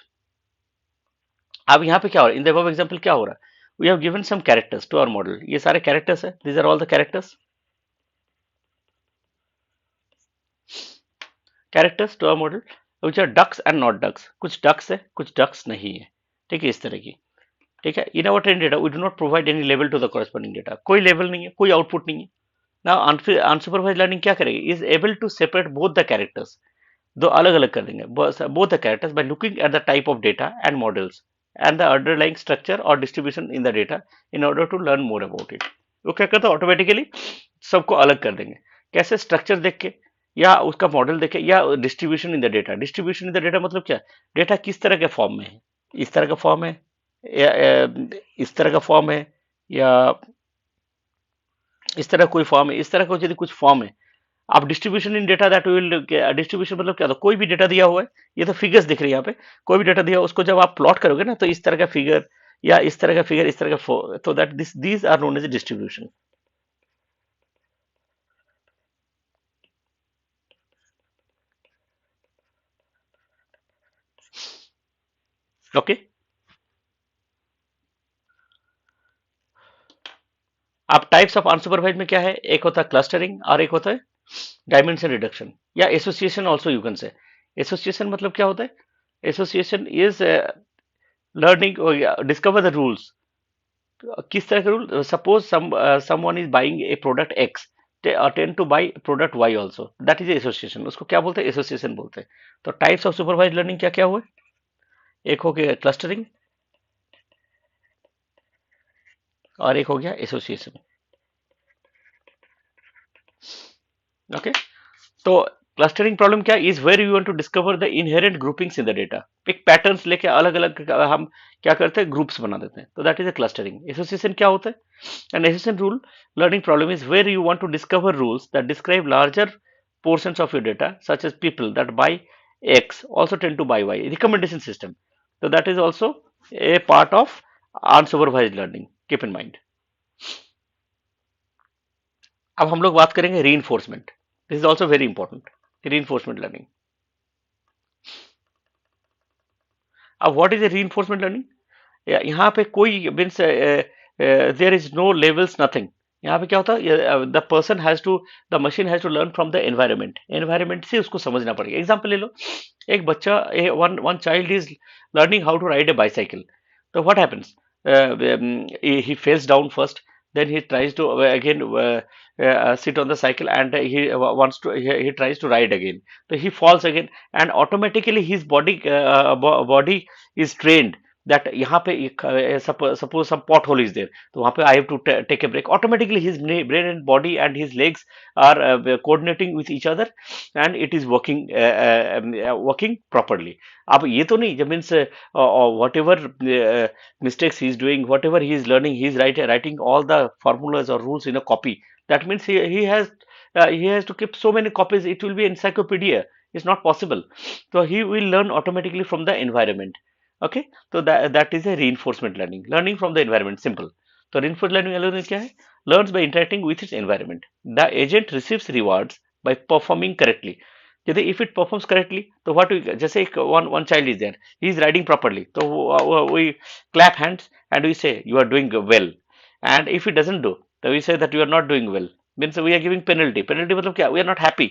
अब यहाँ पे क्या हो रहा है, इन द अबव एग्जांपल क्या हो रहा है, we have given some characters to our model. ये सारे कैरेक्टर्स है, these are all the characters, characters to our model which are ducks and not ducks. कुछ डक्स है, कुछ डक्स नहीं है। ठीक है, इस तरह की। ठीक है, in our train data we do not provide any level to the corresponding data. कोई लेवल नहीं है, कोई आउटपुट नहीं है। नाउ अनसुपरवाइज्ड लर्निंग क्या करेगी, is able to separate both the characters. दो अलग अलग कर देंगे both the characters by looking at the type of data and models and the underlying structure और distribution in the data in order to learn more about it. वो क्या करता है, ऑटोमेटिकली सबको अलग कर देंगे। कैसे, स्ट्रक्चर देख के, या उसका मॉडल देख के, या distribution in the data. Distribution in the data मतलब क्या, डेटा किस तरह के फॉर्म में है, इस तरह का फॉर्म है, या इस तरह का फॉर्म है, या इस तरह कोई फॉर्म है, इस तरह का यदि कुछ फॉर्म है। आप distribution in data that will, distribution मतलब क्या, तो कोई भी डेटा दिया हुआ है, ये तो फिगर्स दिख रही है यहाँ पे, कोई भी डेटा दिया हुआ उसको जब आप प्लॉट करोगे ना, तो इस तरह का फिगर, या इस तरह का फिगर, इस तरह का, तो that this these are known as distribution. Okay, आप टाइप्स ऑफ अनसुपरवाइज में क्या है, एक होता है क्लस्टरिंग और एक होता है डायमेंशन रिडक्शन, या association also you can say. Association मतलब क्या होता है, association is learning, discover the rules. किस तरह का rule, suppose someone is buying a product X, then to buy product Y also, that is association. उसको क्या बोलते हैं, एसोसिएशन बोलते हैं। तो टाइप्स ऑफ सुपरवाइज लर्निंग क्या क्या हुए, एक हो गया क्लस्टरिंग और एक हो गया एसोसिएशन। ओके, तो क्लस्टरिंग प्रॉब्लम क्या is where you want to discover the inherent groupings in the data. एक पैटर्न्स लेके अलग अलग हम क्या करते हैं, ग्रुप्स बना देते हैं, तो that is a clustering. Association क्या होता है, an association rule learning problem is where you want to discover rules that describe larger portions of your data such as people that buy X also tend to buy Y, recommendation system. So that is also a part of unsupervised learning, keep in mind. अब हम लोग बात करेंगे reinforcement. This is also very important, reinforcement learning. अब what is a reinforcement learning, यहाँ पे कोई means there is no labels nothing. यहाँ पे क्या होता है, the person has to, the machine has to learn from the environment, environment से उसको समझना पड़ेगा। एग्जांपल ले लो, एक बच्चा, one one child is learning how to ride a bicycle. तो what happens, he falls down first, then he tries to again sit on the cycle, and he tries to ride again. So he falls again, and automatically his body is trained that यहाँ पे suppose some pothole is there, तो वहाँ पे I have to take a break. Automatically his brain and body and his legs are coordinating with each other, and it is working properly. अब ये तो नहीं, means whatever mistakes he is doing, whatever he is learning, he is writing all the formulas or rules in a copy. That means he has to keep so many copies. It will be encyclopedia. It's not possible. So he will learn automatically from the environment. Okay, so that is a reinforcement learning from the environment. Simple. So reinforcement learning alone क्या है? Learns by interacting with its environment. The agent receives rewards by performing correctly. यदि if it performs correctly, तो what we, जैसे एक one child is there, he is riding properly, तो we clap hands and we say you are doing well. And if he doesn't do, तो we say that you are not doing well. Means we are giving penalty. Penalty मतलब क्या? We are not happy.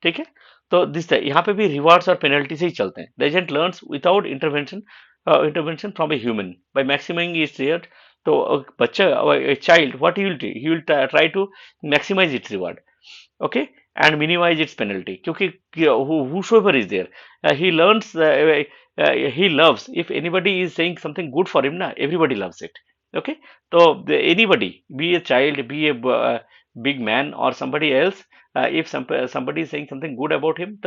ठीक है, तो this यहाँ पे भी rewards और पेनल्टी से ही चलते हैं. The agent learns without intervention from a human by maximizing its reward. तो बच्चा, child, what he will try to maximize its reward. Okay, and minimize its penalty, क्योंकि whosoever is there, he learns, he loves, if anybody is saying something good for him, na, everybody loves it. Okay, so anybody, be a child, be a big man or somebody else, if somebody is saying something good about him,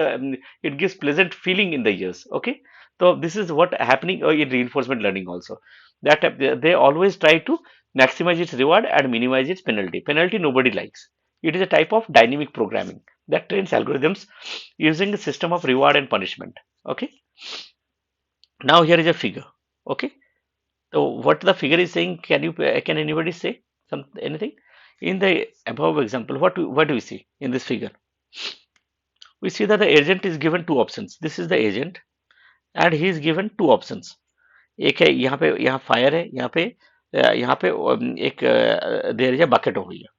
it gives pleasant feeling in the ears. Okay, so this is what happening in reinforcement learning also, that they always try to maximize its reward and minimize its penalty. Penalty nobody likes. It is a type of dynamic programming that trains algorithms using a system of reward and punishment. Okay. Now here is a figure. Okay. So what the figure is saying? Can anybody say anything? In the above example, what do we see in this figure? We see that the agent is given two options. This is the agent, and he is given two options. एक है यहाँ पे, यहाँ fire है, यहाँ पे एक there is a bucket over here.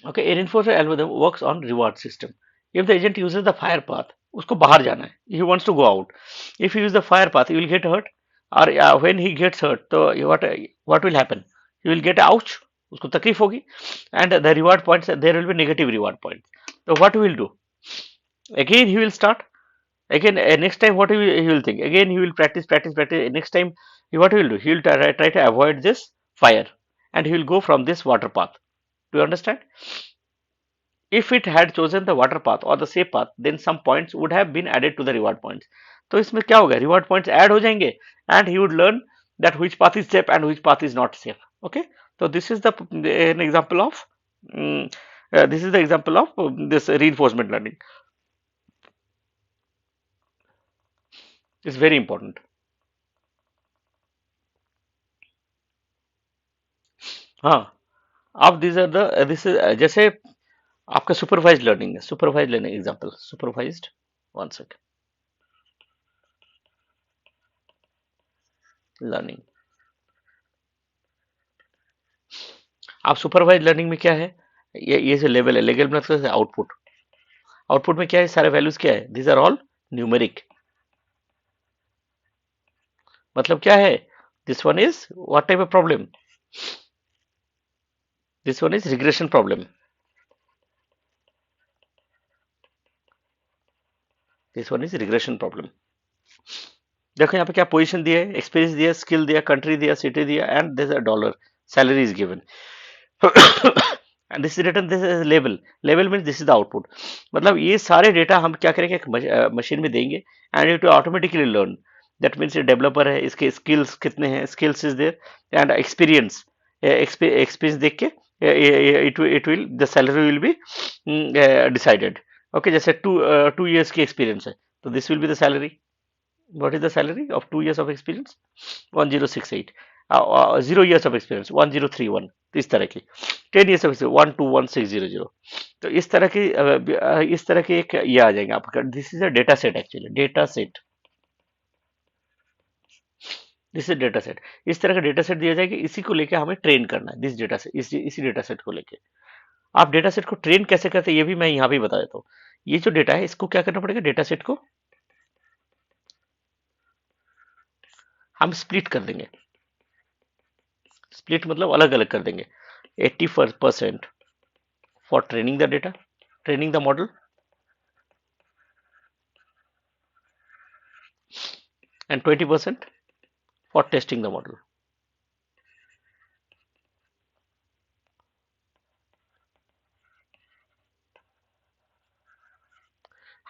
Okay, a reinforcer algorithm works on reward system. If the agent uses the fire path, उसको बाहर जाना है, he wants to go out. If he uses the fire path, he will get hurt, or when he gets hurt, so what will happen? He will get ouch, उसको तकलीफ होगी, and the reward points, there will be negative reward points. So what he will do? Again he will start. Again next time what he will think? Again he will practice. Next time what he will do? He will try to avoid this fire, and he will go from this water path. Do you understand? If it had chosen the water path or the safe path, then some points would have been added to the reward points. तो इसमें क्या होगा? Reward points add हो जाएंगे, and he would learn that which path is safe and which path is not safe. Okay, so this is an example of this reinforcement learning. It's very important. हाँ, अब this is जैसे आपका supervised learning है. Supervised learning example, supervised, one second, learning. आप supervised learning में क्या है? ये जो लेवल है, लेवल मतलब आउटपुट. आउटपुट में क्या है? सारे वैल्यूज क्या है? This are all numeric. मतलब क्या है? This one is what type of problem? This one is regression problem. This one is regression problem. देखो यहाँ पे क्या पोजीशन दिया है, एक्सपीरियंस दिया, स्किल दिया, कंट्री दिया, सिटी दिया, and this dollar salary is given. And this is written, this is level. Level means this is the output. मतलब ये सारे डेटा हम क्या करेंगे? एक मशीन में देंगे, and it automatically learn. That means ये डेवलपर है, इसके स्किल्स कितने हैं, skills is there, and experience देख के it will, the salary will be decided. Okay, जैसे 2 years की एक्सपीरियंस है, तो this will be the salary. What is the salary of 2 years of experience? 1068. 0 years of experience 1031. तो इस तरह की 10 years of experience 121600. तो इस तरह के एक ये आ जाएंगे आपका. This is a data set, actually data set. This is data set. इस तरह का डेटा सेट दिया जाएगा, इसी को लेके हमें ट्रेन करना है. दिस डेटा सेट, इसी डेटा सेट को लेके आप डेटा सेट को ट्रेन कैसे करते हैं, ये भी मैं यहाँ पे बता देता हूँ. ये जो डेटा है, इसको क्या करना पड़ेगा? डेटा सेट को हम स्प्लिट कर देंगे. स्प्लिट मतलब अलग अलग कर देंगे. 80% for training the data, training the model, and 20% for testing the model.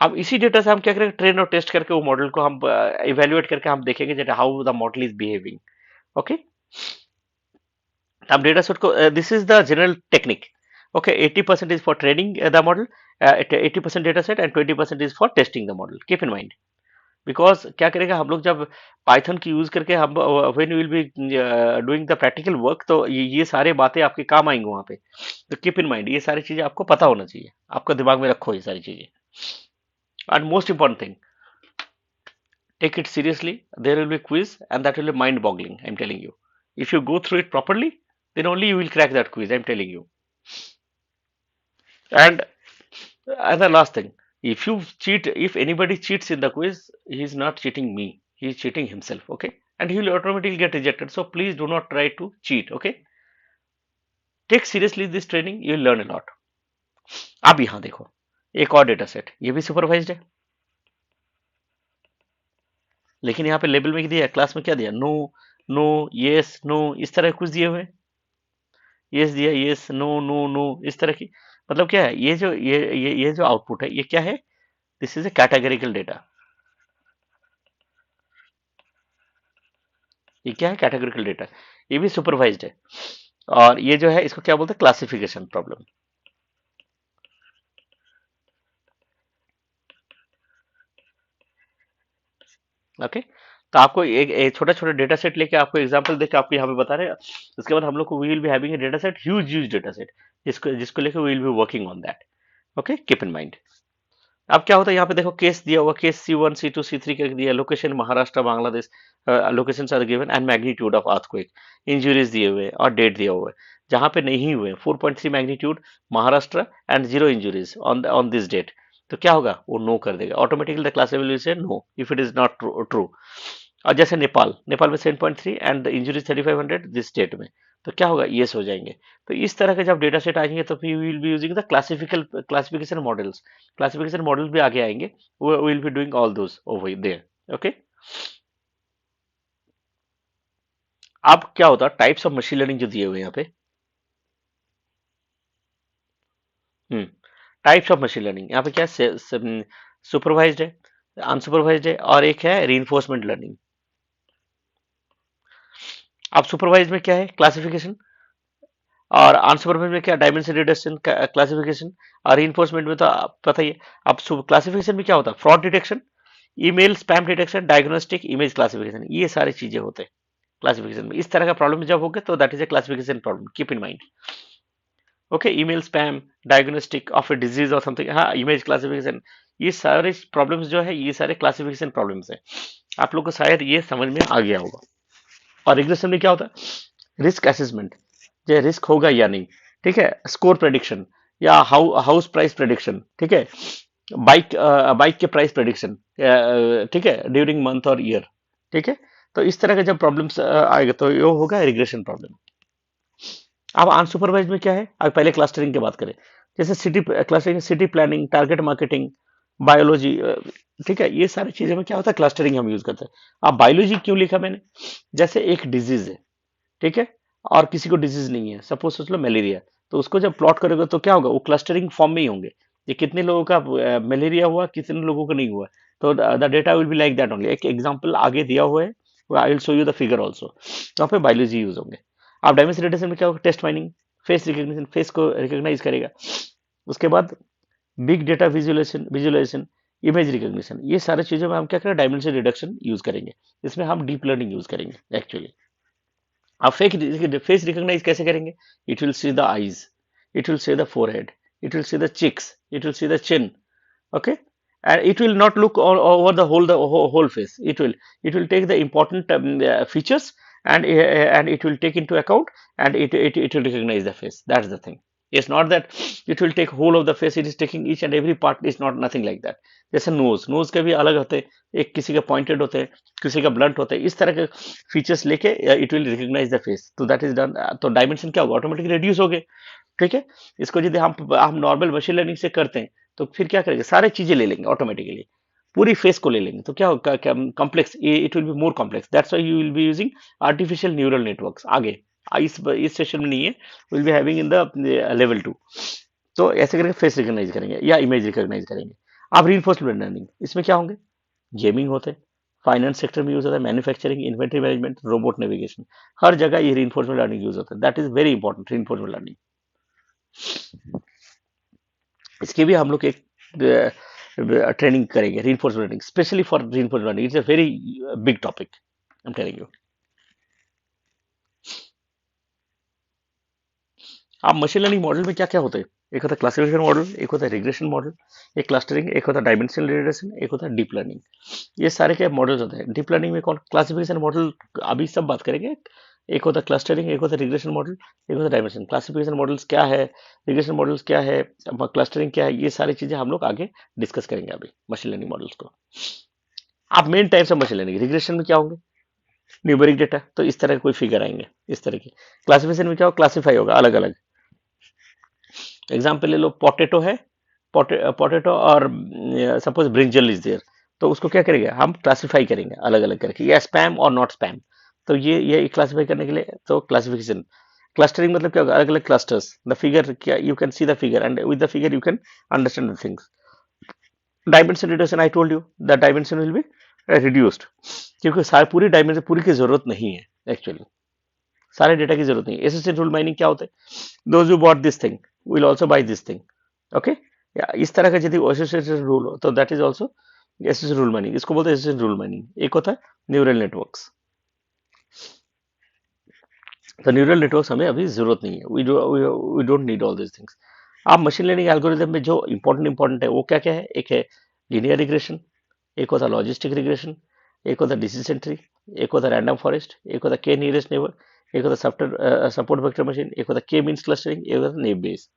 हम इसी डेटा से हम क्या करेंगे, ट्रेन और टेस्ट करके वो मॉडल को हम इवेल्युएट करके हम देखेंगे that how the model is behaving. Okay, हम डेटा सेट को, this is the general technique. Okay, 80% is for training the model, 80% data set and 20% is for testing the model. Keep in mind, because क्या करेगा हम लोग जब Python की use करके हम when will be doing the practical work, तो ये सारे बातें आपके काम आएंगे वहां पे. तो कीप इन माइंड, ये सारी चीजें आपको पता होना चाहिए, आपका दिमाग में रखो ये सारी चीजें. And most important thing, take it seriously. There will be a quiz, and that will be mind boggling. I'm telling you. If you go through it properly, then only you will crack that quiz. I'm telling you. And the last thing, if you cheat, if anybody cheats in the quiz, he is not cheating me. He is cheating himself. Okay. And he will automatically get rejected. So please do not try to cheat. Okay. Take seriously this training. You will learn a lot. अब यहाँ देखो, एक और data set, ये भी supervised है, लेकिन यहाँ पे लेबल में दिया, क्लास में क्या दिया, नो, नो, यस, नो, इस तरह कुछ दिए हुए. यस दिया, यस, नो, नो, नो, इस तरह की. मतलब क्या है, ये जो आउटपुट है, ये क्या है, this is a categorical data. ये क्या है, कैटेगरिकल डेटा. ये भी सुपरवाइज्ड है. और ये जो है, इसको क्या बोलते हैं, क्लासिफिकेशन प्रॉब्लम. ओके, तो आपको एक छोटा छोटा डेटा सेट लेके आपको एग्जांपल देके आपको यहाँ पे बता रहे हैं. उसके बाद हम लोग को we will be having a data set, huge data set, जिसको जिसको लेके we will be working on that. Okay, keep in mind. अब क्या होता है, यहाँ पे देखो केस दिया हुआ, केस C1, C2, C3 कर दिया, location Maharashtra Bangladesh, location are given and magnitude of earthquake, injuries दिए हुए और डेट दिया हुआ है. जहां पे नहीं हुए 4.3 magnitude Maharashtra and 0 injuries on this date, तो क्या होगा, वो नो कर देगा automatically, the class will say no if it is not true. और जैसे नेपाल, नेपाल में 7.3 एंड इंजुरीज 3500 दिस स्टेट में, तो क्या होगा, येस हो जाएंगे. तो इस तरह के जब डेटा सेट आएंगे तो we will be using the classification models. Classification model भी आगे आएंगे, we will be doing all those over there. Okay, अब क्या होता है, टाइप्स ऑफ मशीन लर्निंग जो दिए हुए हैं यहाँ पे. टाइप्स ऑफ मशीन लर्निंग यहाँ पे क्या है, सुपरवाइज्ड है, अनसुपरवाइज्ड है, और एक है रीइंफोर्समेंट लर्निंग. अब सुपरवाइज में क्या है, क्लासिफिकेशन, और अनसुपरवाइज्ड में क्या, डायमेंशन रिडक्शन क्लासिफिकेशन, और रीइंफोर्समेंट में तो पता ही है. अब क्लासिफिकेशन में क्या होता है, fraud detection, email spam detection, diagnostic, image classification, ये सारी चीजें होते हैं क्लासिफिकेशन में. इस तरह का प्रॉब्लम जब होगा तो that is A classification problem. Keep in mind. Okay, email spam, diagnostic of a disease और समथिंग, हाँ, इमेज क्लासिफिकेशन, ये सारे प्रॉब्लम्स जो है, ये सारे क्लासिफिकेशन प्रॉब्लम्स है. आप लोग को शायद ये समझ में आ गया होगा. और रिग्रेशन में क्या होता है, रिस्क असेसमेंट, जो रिस्क होगा या नहीं, ठीक है, स्कोर प्रेडिक्शन, या हाउस प्राइस प्रेडिक्शन, ठीक है, बाइक के प्राइस प्रेडिक्शन, ठीक है, ड्यूरिंग मंथ और ईयर, ठीक है. तो इस तरह का जब प्रॉब्लम्स आएगा तो ये होगा रिग्रेशन प्रॉब्लम. अब अनसुपरवाइज में क्या है, अब पहले क्लस्टरिंग की बात करें, जैसे city clustering, city planning, target marketing, biology, ठीक है, ये सारी चीजों में क्या होता है, क्लस्टरिंग हम यूज करते हैं. अब बायोलॉजी क्यों लिखा मैंने, जैसे एक डिजीज है, ठीक है, और किसी को डिजीज नहीं है, सपोज सोच लो मलेरिया, तो उसको जब प्लॉट करोगे तो क्या होगा, वो क्लस्टरिंग फॉर्म में ही होंगे, ये कितने लोगों का मलेरिया हुआ, कितने लोगों को नहीं हुआ. तो the data will be like that only. एक एग्जांपल आगे दिया हुआ है, I will show you the figure also, वहाँ पे बायोलॉजी यूज होंगे. आप डायमेंशन रिडक्शन में क्या होगा, test mining, face recognition, face को रिकॉग्नाइज करेगा. उसके बाद big data visualization, image recognition, ये सारी चीजों में हम क्या करें, डायमेंशन रिडक्शन यूज करेंगे. इसमें हम डीप लर्निंग यूज करेंगे एक्चुअली. आप फेस रिकॉग्नाइज कैसे करेंगे, it will see the eyes, it will see the forehead, it will see the cheeks, it will see the chin. Okay, and it will not look over the whole face. It will take the important features, and it will take into account, and it will recognize the face. That's the thing. It's not that it will take whole of the face. It is taking each and every part. It's not nothing like that. जैसे knows के भी अलग होते हैं, एक किसी का pointed होते हैं, किसी का ब्लंट होता है, इस तरह के फीचर्स लेके it will recognize the face. तो दैट इज डन. तो डायमेंशन क्या होगा, ऑटोमेटिकली रिड्यूस हो गए. ठीक है, इसको यदि हम नॉर्मल मशीन लर्निंग से करते हैं तो फिर क्या करेंगे, सारे चीजें ले लेंगे ऑटोमेटिकली. पूरी फेस को ले लेंगे तो क्या होगा, complex, it will be more complex, that's why you will be using artificial neural networks. आगे इस सेशन में नहीं है, will be having in the level 2। तो ऐसे करके फेस रिकॉग्नाइज करेंगे या इमेज रिकॉग्नाइज करेंगे। अब रीइंफोर्समेंट लर्निंग, इसमें क्या होंगे, गेमिंग होते हैं, फाइनेंस सेक्टर में यूज होता है, manufacturing, inventory management, robot navigation, हर जगह ये रीइंफोर्समेंट लर्निंग यूज होता है। That is very important, reinforcement learning. इसकी भी हम लोग एक ट्रेनिंग करेंगे, reinforcement learning, specially for reinforcement learning, it's a very big topic, I am telling you. आप मशीन लर्निंग मॉडल में क्या क्या होते हैं, एक होता है क्लासिफिकेशन मॉडल, एक होता है रिग्रेशन मॉडल, एक क्लस्टरिंग, एक होता है डायमेंशनल रिग्रेशन, एक होता है डीप लर्निंग। ये सारे क्या मॉडल्स होते हैं। डीप लर्निंग में कौन, क्लासिफिकेशन मॉडल अभी सब बात करेंगे। एक होता है क्लस्टरिंग, एक होता है रिग्रेशन मॉडल, एक होता है डायमेंशन। क्लासिफिकेशन मॉडल्स क्या है, रिग्रेशन मॉडल्स क्या है, क्लस्टरिंग क्या है, ये सारी चीजें हम लोग आगे डिस्कस करेंगे अभी मशीन लर्निंग मॉडल्स को। आप main types of machine learning, regression में क्या होंगे, न्यूमेरिक डेटा, तो इस तरह के कोई फिगर आएंगे इस तरह की। क्लासिफिकेशन में क्या होगा, क्लासिफाई होगा अलग अलग। एग्जाम्पल ले लो, पोटैटो है, पोटैटो और सपोज ब्रिंजल इज देयर, तो उसको क्या करेंगे हम, क्लासिफाई करेंगे अलग अलग करके, या स्पैम और नॉट स्पैम। तो ये क्लासिफाई करने के लिए तो क्लासिफिकेशन। क्लस्टरिंग मतलब क्या होगा, अलग अलग क्लस्टर्स, द फिगर, क्या you can see the figure and with the figure you can understand the things. Dimension reduction, I told you the dimension will be reduced, क्योंकि सारी पूरी डायमेंशन पूरी की जरूरत नहीं है एक्चुअली, सारे डेटा की जरूरत नहीं है। एसोसिएट रूल माइनिंग क्या होता है, those who bought this thing will also buy this thing, okay. या इस तरह का यदि एसोसिएटेड रूल हो तो that is also associated rule mining, इसको बोलते हैं एसोसिएटेड रूल माइनिंग। एक होता है न्यूरल नेटवर्क्स, तो न्यूरल नेटवर्क्स हमें अभी जरूरत नहीं है, we don't need all this things. आप मशीन लर्निंग एल्गोरिथम में जो इंपॉर्टेंट है वो क्या क्या है, एक है लीनियर रिग्रेशन, एक होता है लॉजिस्टिक रिग्रेशन, एक होता है डिसीजन ट्री, एक होता है रैंडम फॉरेस्ट, एक होता है के नियरेस्ट नेबर, एक होता है सपोर्ट वेक्टर मशीन, एक होता है के मीन्स क्लस्टरिंग, एक होता है नेब बेस।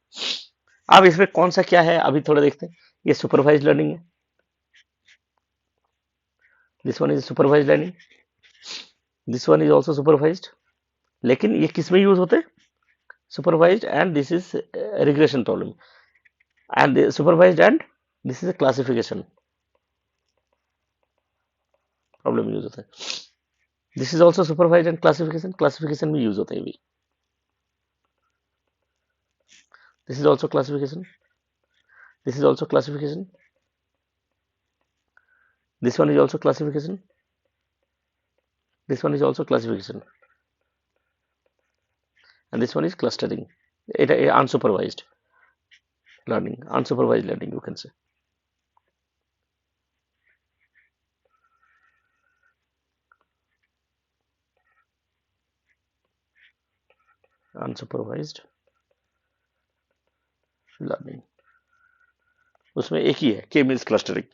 अब इसमें कौन सा क्या है अभी थोड़ा देखते हैं। ये सुपरवाइज लर्निंग है, this one is supervise learning, this one is also supervised. लेकिन ये किस में यूज होते हैं, supervised, and this is regression problem, and supervised, and this is a classification problem use होता है। This is also supervise and classification, classification में use होता है भी। This is also classification, this is also classification, this one is also classification, this one is also classification, and this one is clustering, it unsupervised learning you can say। Unsupervised learning, उसमें एक ही है के means clustering.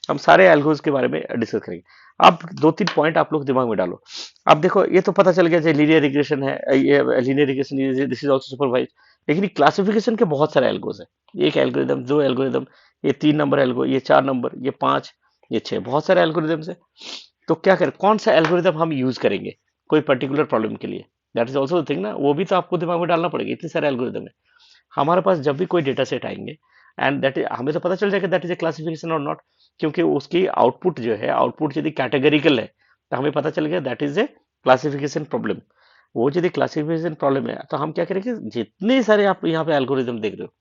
हम सारे algorithms के बारे में discuss करेंगे। अब दो तीन पॉइंट आप लोग दिमाग में डालो। अब देखो ये तो पता चल गया जो लीनियर रिग्रेशन है, ये linear regression, this is also supervise. लेकिन क्लासिफिकेशन के बहुत सारे एल्गोस है, एक एल्गोरिदम, दो एल्गोरिदम, ये 3 नंबर एल्गो, ये 4 नंबर, ये 5, ये 6, बहुत सारे एल्गोरिदम्स है। तो क्या करें, कौन सा एल्गोरिदम हम यूज करेंगे कोई पर्टिकुलर प्रॉब्लम के लिए, दैट इज ऑल्सो थिंग ना, वो भी तो आपको दिमाग में डालना पड़ेगा। इतने सारे एल्गोरिदम है हमारे पास, जब भी कोई डेटा सेट आएंगे एंड दैट हमें तो पता चल जाएगा दैट इज ए क्लासिफिकेशन और नॉट, क्योंकि उसकी आउटपुट जो है, आउटपुट यदि कैटेगरिकल है तो हमें पता चल गया that is A classification problem. वो यदि क्लासिफिकेशन प्रॉब्लम है तो हम क्या करेंगे, जितने सारे आप यहाँ पे एल्गोरिदम देख रहे हो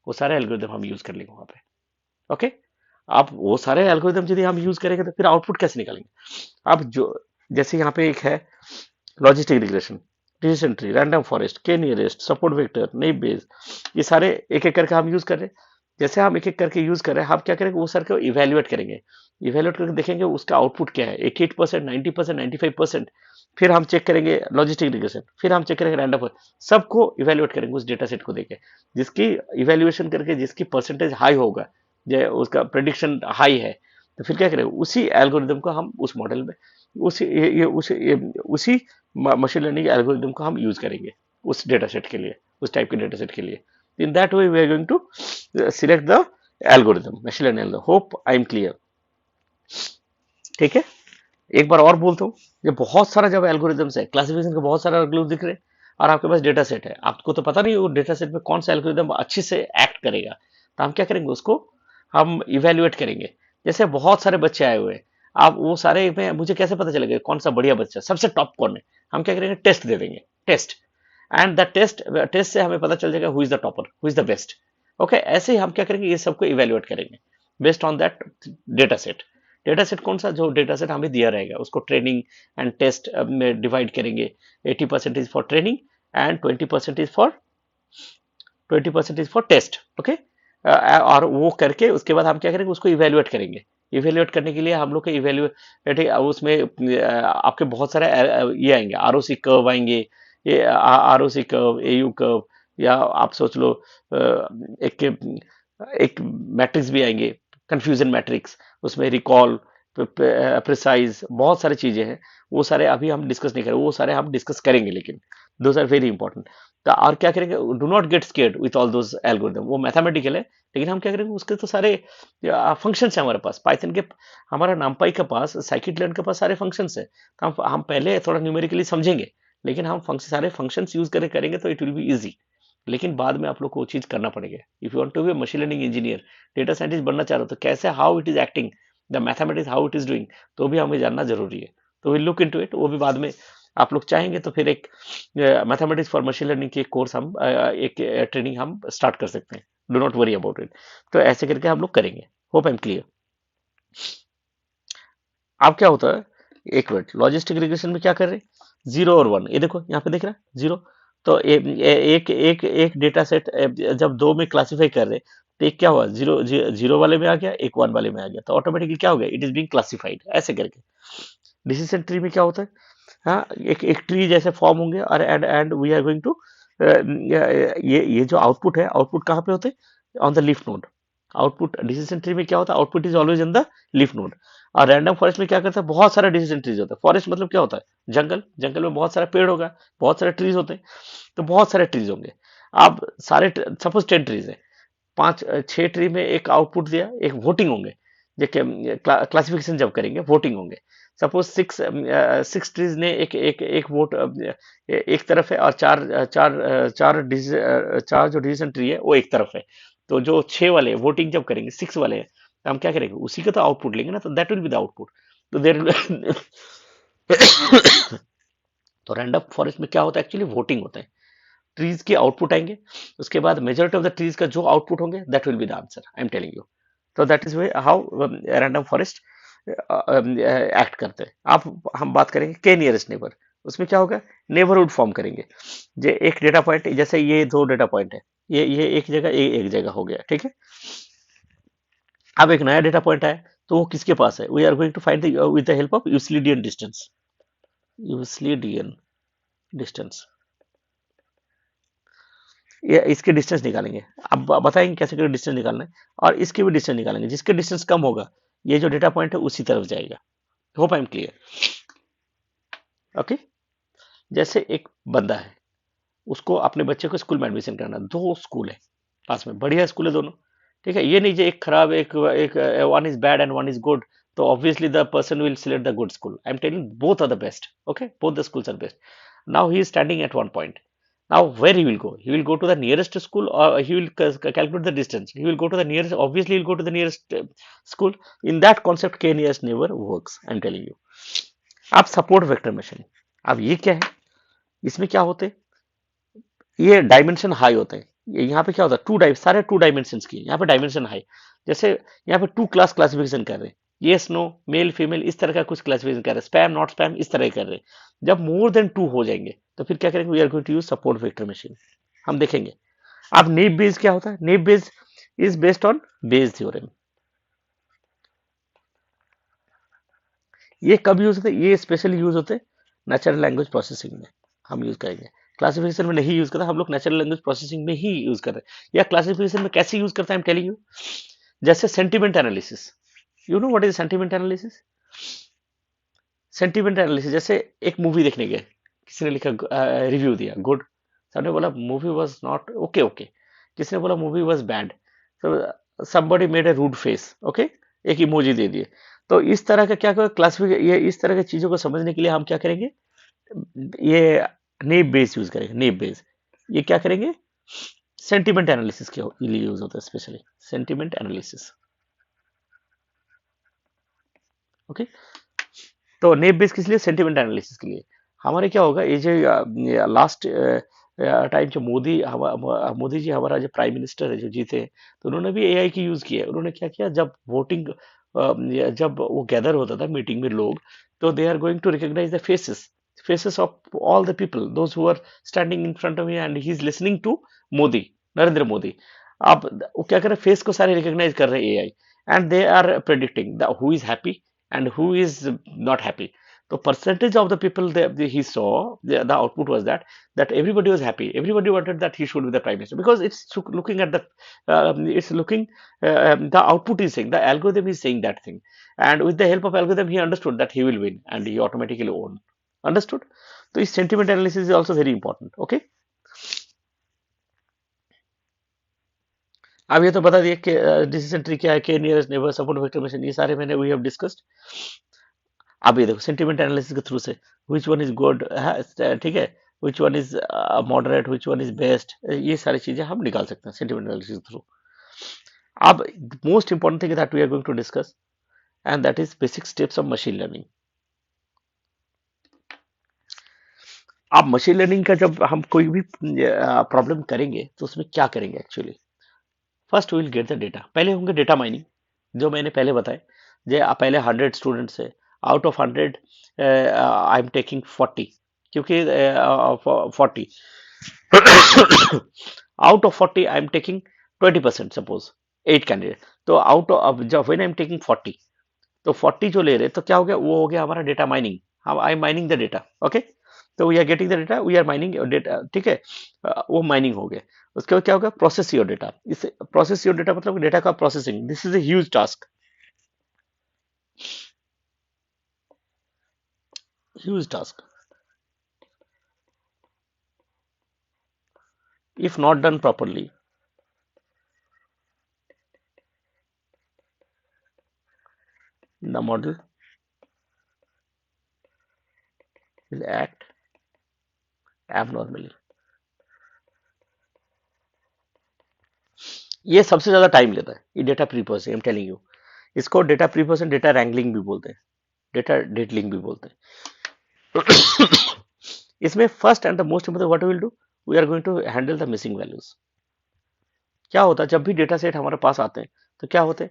वो सारे एल्गोरिदम हम यूज कर लेंगे वहां पे, ओके। आप वो सारे एल्गोरिदम यदि हम यूज करेंगे तो फिर आउटपुट कैसे निकालेंगे। अब जो जैसे यहाँ पे एक है logistic regression, decision tree, random forest, के नियरेस्ट, सपोर्ट वेक्टर, नेब बेस, ये सारे एक एक करके हम यूज कर रहे हैं। जैसे हम एक एक करके यूज कर रहे हैं, हम क्या करेंगे, वो सर को इवेल्युएट करेंगे, इवेल्युएट करके देखेंगे उसका आउटपुट क्या है, 88%, 90%, 95%। फिर हम चेक करेंगे लॉजिस्टिक रिग्रेशन, फिर हम चेक करेंगे रैंडम फॉरेस्ट, सबको इवेल्युएट करेंगे उस डेटा सेट को देके, जिसकी इवेल्युएशन करके जिसकी परसेंटेज हाई होगा, जो उसका प्रेडिक्शन हाई है, तो फिर क्या करेंगे, उसी एल्गोरिदम को हम उस मॉडल में, उसी मशीन लर्निंग एल्गोरिदम को हम यूज करेंगे उस डेटा सेट के लिए, उस टाइप के डेटा सेट के लिए। In that way we are going to select the algorithm, machine learning algorithm. Hope I am clear, ठीक है। एक बार और बोलता हूँ, ये बहुत सारा जब एल्गोरिदम्स है, क्लासिफिकेशन का बहुत सारा एल्गोरिदम दिख रहे हैं, और आपके पास डेटा सेट है, आपको तो पता नहीं वो डेटा सेट में कौन सा एल्गोरिदम अच्छे से एक्ट करेगा, तो हम क्या करेंगे, उसको हम इवेल्युएट करेंगे। जैसे बहुत सारे बच्चे आए हुए हैं, आप वो सारे में मुझे कैसे पता चलेगा कौन सा बढ़िया बच्चा सबसे टॉप कौन है? हम क्या करेंगे, टेस्ट दे देंगे, test. And the test test से हमें पता चल जाएगा who is the topper, who is the best. Okay, ऐसे ही हम क्या करेंगे, ये सबको इवेल्युएट करेंगे based on that data set. Data set कौन सा, जो डेटा सेट हमें दिया रहेगा उसको ट्रेनिंग एंड टेस्ट में डिवाइड करेंगे। 80% is for training and 20% is for test. Okay, और वो करके उसके बाद हम क्या करेंगे, उसको इवेल्युएट करेंगे। इवेल्युएट करने के लिए हम लोग के इवेल्युएट उसमें आपके बहुत सारे ये आएंगे, आरओसी कर्व आएंगे, ये आरओसी कर्व, एयू कर्व, या आप सोच लो एक एक मैट्रिक्स भी आएंगे, कंफ्यूजन मैट्रिक्स, उसमें रिकॉल, प्रिसाइज, बहुत सारी चीजें हैं। वो सारे अभी हम डिस्कस नहीं करेंगे, वो सारे हम डिस्कस करेंगे, लेकिन दोज आर वेरी इंपॉर्टेंट। तो और क्या करेंगे, do not get scared with all those algorithm, वो मैथमेटिकल है, लेकिन हम क्या करेंगे, उसके तो सारे फंक्शंस है हमारे पास, पाइथन के, हमारा नामपाई के पास, साइकिट लर्न के पास सारे फंक्शंस है। तो हम पहले थोड़ा न्यूमेरिकली समझेंगे, लेकिन हम सारे फंक्शंस यूज करेंगे तो इट विल बी इजी। लेकिन बाद में आप लोग को वो चीज करना पड़ेगा। If you want to be machine learning engineer, data scientist बनना चाह रहे हो, तो कैसे, how it is acting, the mathematics how it is doing, तो भी हमें जानना जरूरी है। तो विल लुक इनटू इट, वो भी बाद में आप लोग चाहेंगे तो फिर एक मैथमेटिक्स फॉर मशीन लर्निंग की एक कोर्स हम एक ट्रेनिंग हम स्टार्ट कर सकते हैं। Do not worry about it. तो ऐसे करके हम लोग करेंगे। Hope I am clear. अब क्या होता है, एक मिनट, लॉजिस्टिक रिग्रेशन में क्या कर रहे हैं, 0 और 1, ये देखो यहाँ पे दिख रहा है 0। तो एक एक एक डेटा सेट जब दो में क्लासिफाई कर रहे हैं, तो एक क्या हुआ, जीरो जीरो वाले में आ गया, एक 1 वाले में आ गया, तो ऑटोमेटिकली क्या हो गया, इट इज बीइंग क्लासिफाइड, ऐसे करके। डिसीजन ट्री में क्या होता है, हाँ, एक एक ट्री जैसे फॉर्म होंगे, और and we are going to, ये जो आउटपुट है, आउटपुट कहाँ पे होते हैं, on the leaf node. Output decision tree में क्या होता है, output is always in the leaf node. और रैंडम फॉरेस्ट में क्या करता है, बहुत सारा डिसीजन ट्रीज होता है। फॉरेस्ट मतलब क्या होता है, जंगल, जंगल में बहुत सारा पेड़ होगा, बहुत सारे ट्रीज होते हैं, तो बहुत सारे ट्रीज होंगे। अब सारे, सपोज 10 ट्रीज है, 5 6 ट्री में एक आउटपुट दिया, एक वोटिंग होंगे, जो क्लासिफिकेशन जब करेंगे वोटिंग होंगे। सपोज 6 ट्रीज ने एक एक एक वोट एक तरफ है, और चार जो डिसीजन ट्री है वो एक तरफ है। तो जो 6 वाले वोटिंग जब करेंगे, 6 वाले हैं, तो हम क्या करेंगे, उसी का तो आउटपुट लेंगे ना, तो that will be the output. तो देर तो रैंडम फॉरेस्ट में क्या होता है, एक्चुअली वोटिंग होता है, ट्रीज के आउटपुट आएंगे, उसके बाद मेजॉरिटी ऑफ द ट्रीज का जो आउटपुट होंगे, that will be the answer, I am telling you. तो that is way how random forest act करते हैं। आप, हम बात करेंगे के नियरेस्ट नेबर, उसमें क्या होगा, नेबरहुड फॉर्म करेंगे। जो एक डेटा पॉइंट, जैसे ये 2 डेटा पॉइंट है, ये एक जगह, एक जगह हो गया, ठीक है। अब एक नया डेटा पॉइंट आया, तो वो किसके पास है, we are going to find with the help of Euclidean distance. Euclidean distance, ये इसके डिस्टेंस निकालेंगे। अब बताएंगे कैसे करके डिस्टेंस निकालना है, और इसके भी डिस्टेंस निकालेंगे, जिसके डिस्टेंस कम होगा, ये जो डेटा पॉइंट है उसी तरफ जाएगा। Hope I am clear. Okay, जैसे एक बंदा है, उसको अपने बच्चे को स्कूल में एडमिशन करना, 2 स्कूल है पास में, बढ़िया स्कूल है दोनों, ठीक है। ये नहीं, जो एक खराब, एक एक one is bad and one is good, तो obviously the person will select the good school. I am telling both are the best, okay, both the schools are best. Now he is standing at one point. Now where he will go, he will go to the nearest school, or he will calculate the distance, he will go to the nearest, obviously he will go to the nearest school. In that concept, k nearest neighbor works, I am telling you. अब support vector machine, अब ये क्या है, इसमें क्या होते हैं, ये डायमेंशन हाई होते हैं। ये यहाँ पे क्या होता है, सारे 2 डायमेंशन की, यहाँ पे डायमेंशन हाई। जैसे यहाँ पे 2 क्लास क्लासिफिकेशन कर रहे हैं, येस नो, मेल फीमेल, इस तरह का कुछ क्लासिफिकेशन कर रहे हैं, स्पैम नॉट स्पैम, इस तरह कर रहे हैं। जब मोर देन 2 हो जाएंगे, तो फिर क्या करेंगे, we are going to use support vector machine, हम देखेंगे। अब नेब बेस क्या होता है, naive Bayes is based on Bayes theorem. ये कब यूज होते हैं, ये स्पेशली यूज होते हैं नेचुरल लैंग्वेज प्रोसेसिंग में, हम यूज करेंगे। क्लासिफिकेशन में नहीं यूज करता, हम लोग नेचुरल लैंग्वेज प्रोसेसिंग में ही यूज कर रहे हैं। या क्लासिफिकेशन में कैसे यूज करता है, आई एम टेलिंग यू। जैसे sentiment analysis, you know what is sentiment analysis. Sentiment analysis, जैसे एक मूवी देखने गए, किसी ने लिखा, रिव्यू दिया गुड, सबने बोला movie was not okay okay, किसी ने बोला मूवी वाज बैड, तो somebody made a rude face, okay, एक इमोजी दे दिए। तो इस तरह का क्या क्लासिफिक, ये इस तरह की चीजों को समझने के लिए हम क्या करेंगे, ये नेब बेस यूज करेंगे, नेब बेस। ये क्या करेंगे, सेंटिमेंट एनालिसिस के लिए यूज होता है, स्पेशली सेंटिमेंट एनालिसिस। ओके, तो नेप बेस किस लिए, सेंटिमेंट एनालिसिस के लिए। हमारे क्या होगा, ये जो लास्ट टाइम जो मोदी जी हमारा जो प्राइम मिनिस्टर है जो जीते हैं, तो उन्होंने भी एआई की यूज किया है। उन्होंने क्या किया, जब वोटिंग जब वो गैदर होता था मीटिंग में लोग, तो they are going to recognize the faces of all the people those who are standing in front of me and he is listening to Modi, Narendra Modi. अब वो क्या कर रहे हैं, फेस को सारे रिकॉग्नाइज कर रहे हैं AI, and they are predicting the who is happy and who is not happy. The percentage of the people that he saw, the output was that everybody was happy. Everybody wanted that he should be the prime minister because it's looking at the it's looking the output is saying, the algorithm is saying that thing, and with the help of algorithm he understood that he will win and he automatically won. Understood? So his sentiment analysis is also very important. Okay. अब ये तो बता दिए कि decision tree क्या है, के nearest neighbour, support vector machine, ये सारे मैंने वी हैव डिस्कस्ड। अब ये देखो सेंटिमेंट एनालिसिस के थ्रू से विच वन इज गुड, ठीक है, which one is moderate, which one is best, ये सारी चीजें हम निकाल सकते हैं सेंटिमेंट एनालिसिस के थ्रू। अब most important thing that we are going to discuss and that is basic steps of machine learning. अब मशीन लर्निंग का जब हम कोई भी प्रॉब्लम करेंगे तो उसमें क्या करेंगे actually, first will get the data, पहले होंगे डेटा माइनिंग, जो मैंने पहले बताया। जो पहले 100 स्टूडेंट्स है, out of 100 I am taking 40, क्योंकि 40 out of 40 I am taking 20%, suppose 8 candidate, तो आउट ऑफ जब व्हेन आई एम टेकिंग 40, तो 40 जो ले रहे तो क्या हो गया, वो हो गया हमारा डेटा माइनिंग। हम I am mining the data. Okay, तो we are getting the data, we are mining data, ठीक है। वो माइनिंग हो गया। उसके बाद क्या होगा, प्रोसेस योर डेटा। इस प्रोसेस योर डेटा मतलब डेटा का processing, this is a huge task, huge task. if not done properly, the model will act abnormally। ये सबसे ज्यादा टाइम लेता है, ये data preprocessing, I am telling you. इसको डेटा प्रीप्रोसेसिंग, डेटा रैंगलिंग भी बोलते हैं, डेटा डिडलिंग भी बोलते हैं। इसमें first and the most important what we will do, we are going to handle the missing values. क्या होता है, जब भी डेटा सेट हमारे पास आते हैं तो क्या होते हैं,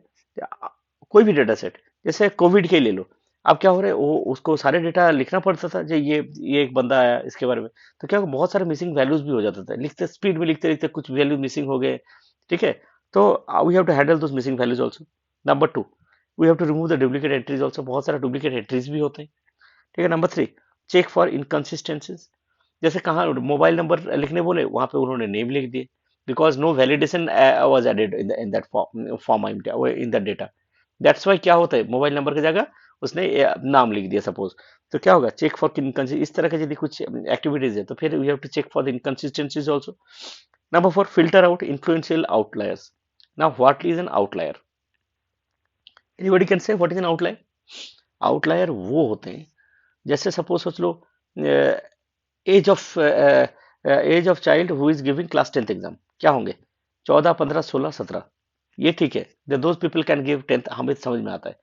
कोई भी डेटा सेट, जैसे कोविड के ले लो। अब क्या हो रहा है, वो उसको सारे डेटा लिखना पड़ता था, जो ये एक बंदा आया इसके बारे में, तो क्या बहुत सारे मिसिंग वैल्यूज भी हो जाता था, लिखते स्पीड में लिखते लिखते कुछ वैल्यू मिसिंग हो गए, ठीक है। तो we have to handle those missing values also. Number 2, we have to remove the duplicate entries also, बहुत सारा डुप्लीकेट एंट्रीज भी होते हैं, ठीक है। नंबर 3, चेक फॉर इनकंसिस्टेंसीज, जैसे कहाँ मोबाइल नंबर लिखने बोले, वहां पे उन्होंने नेम लिख दिए, because no validation was added in that form in the data, that's why क्या होता है, मोबाइल नंबर की जगह उसने नाम लिख दिया सपोज, तो क्या होगा, चेक फॉर इनकंसिस्टेंसी, इस तरह के यदि कुछ एक्टिविटीज है तो फिर we have to check for the inconsistencies also. Number 4, filter out influential outliers. Now what is an outlier, anybody can say what is an outlier. Outlier वो होते हैं, जैसे सपोज सोच लो, age of child who is giving class 10th exam, क्या होंगे, 14, 15, 16, 17, ये ठीक है, those people can give 10th, हमें समझ में आता है।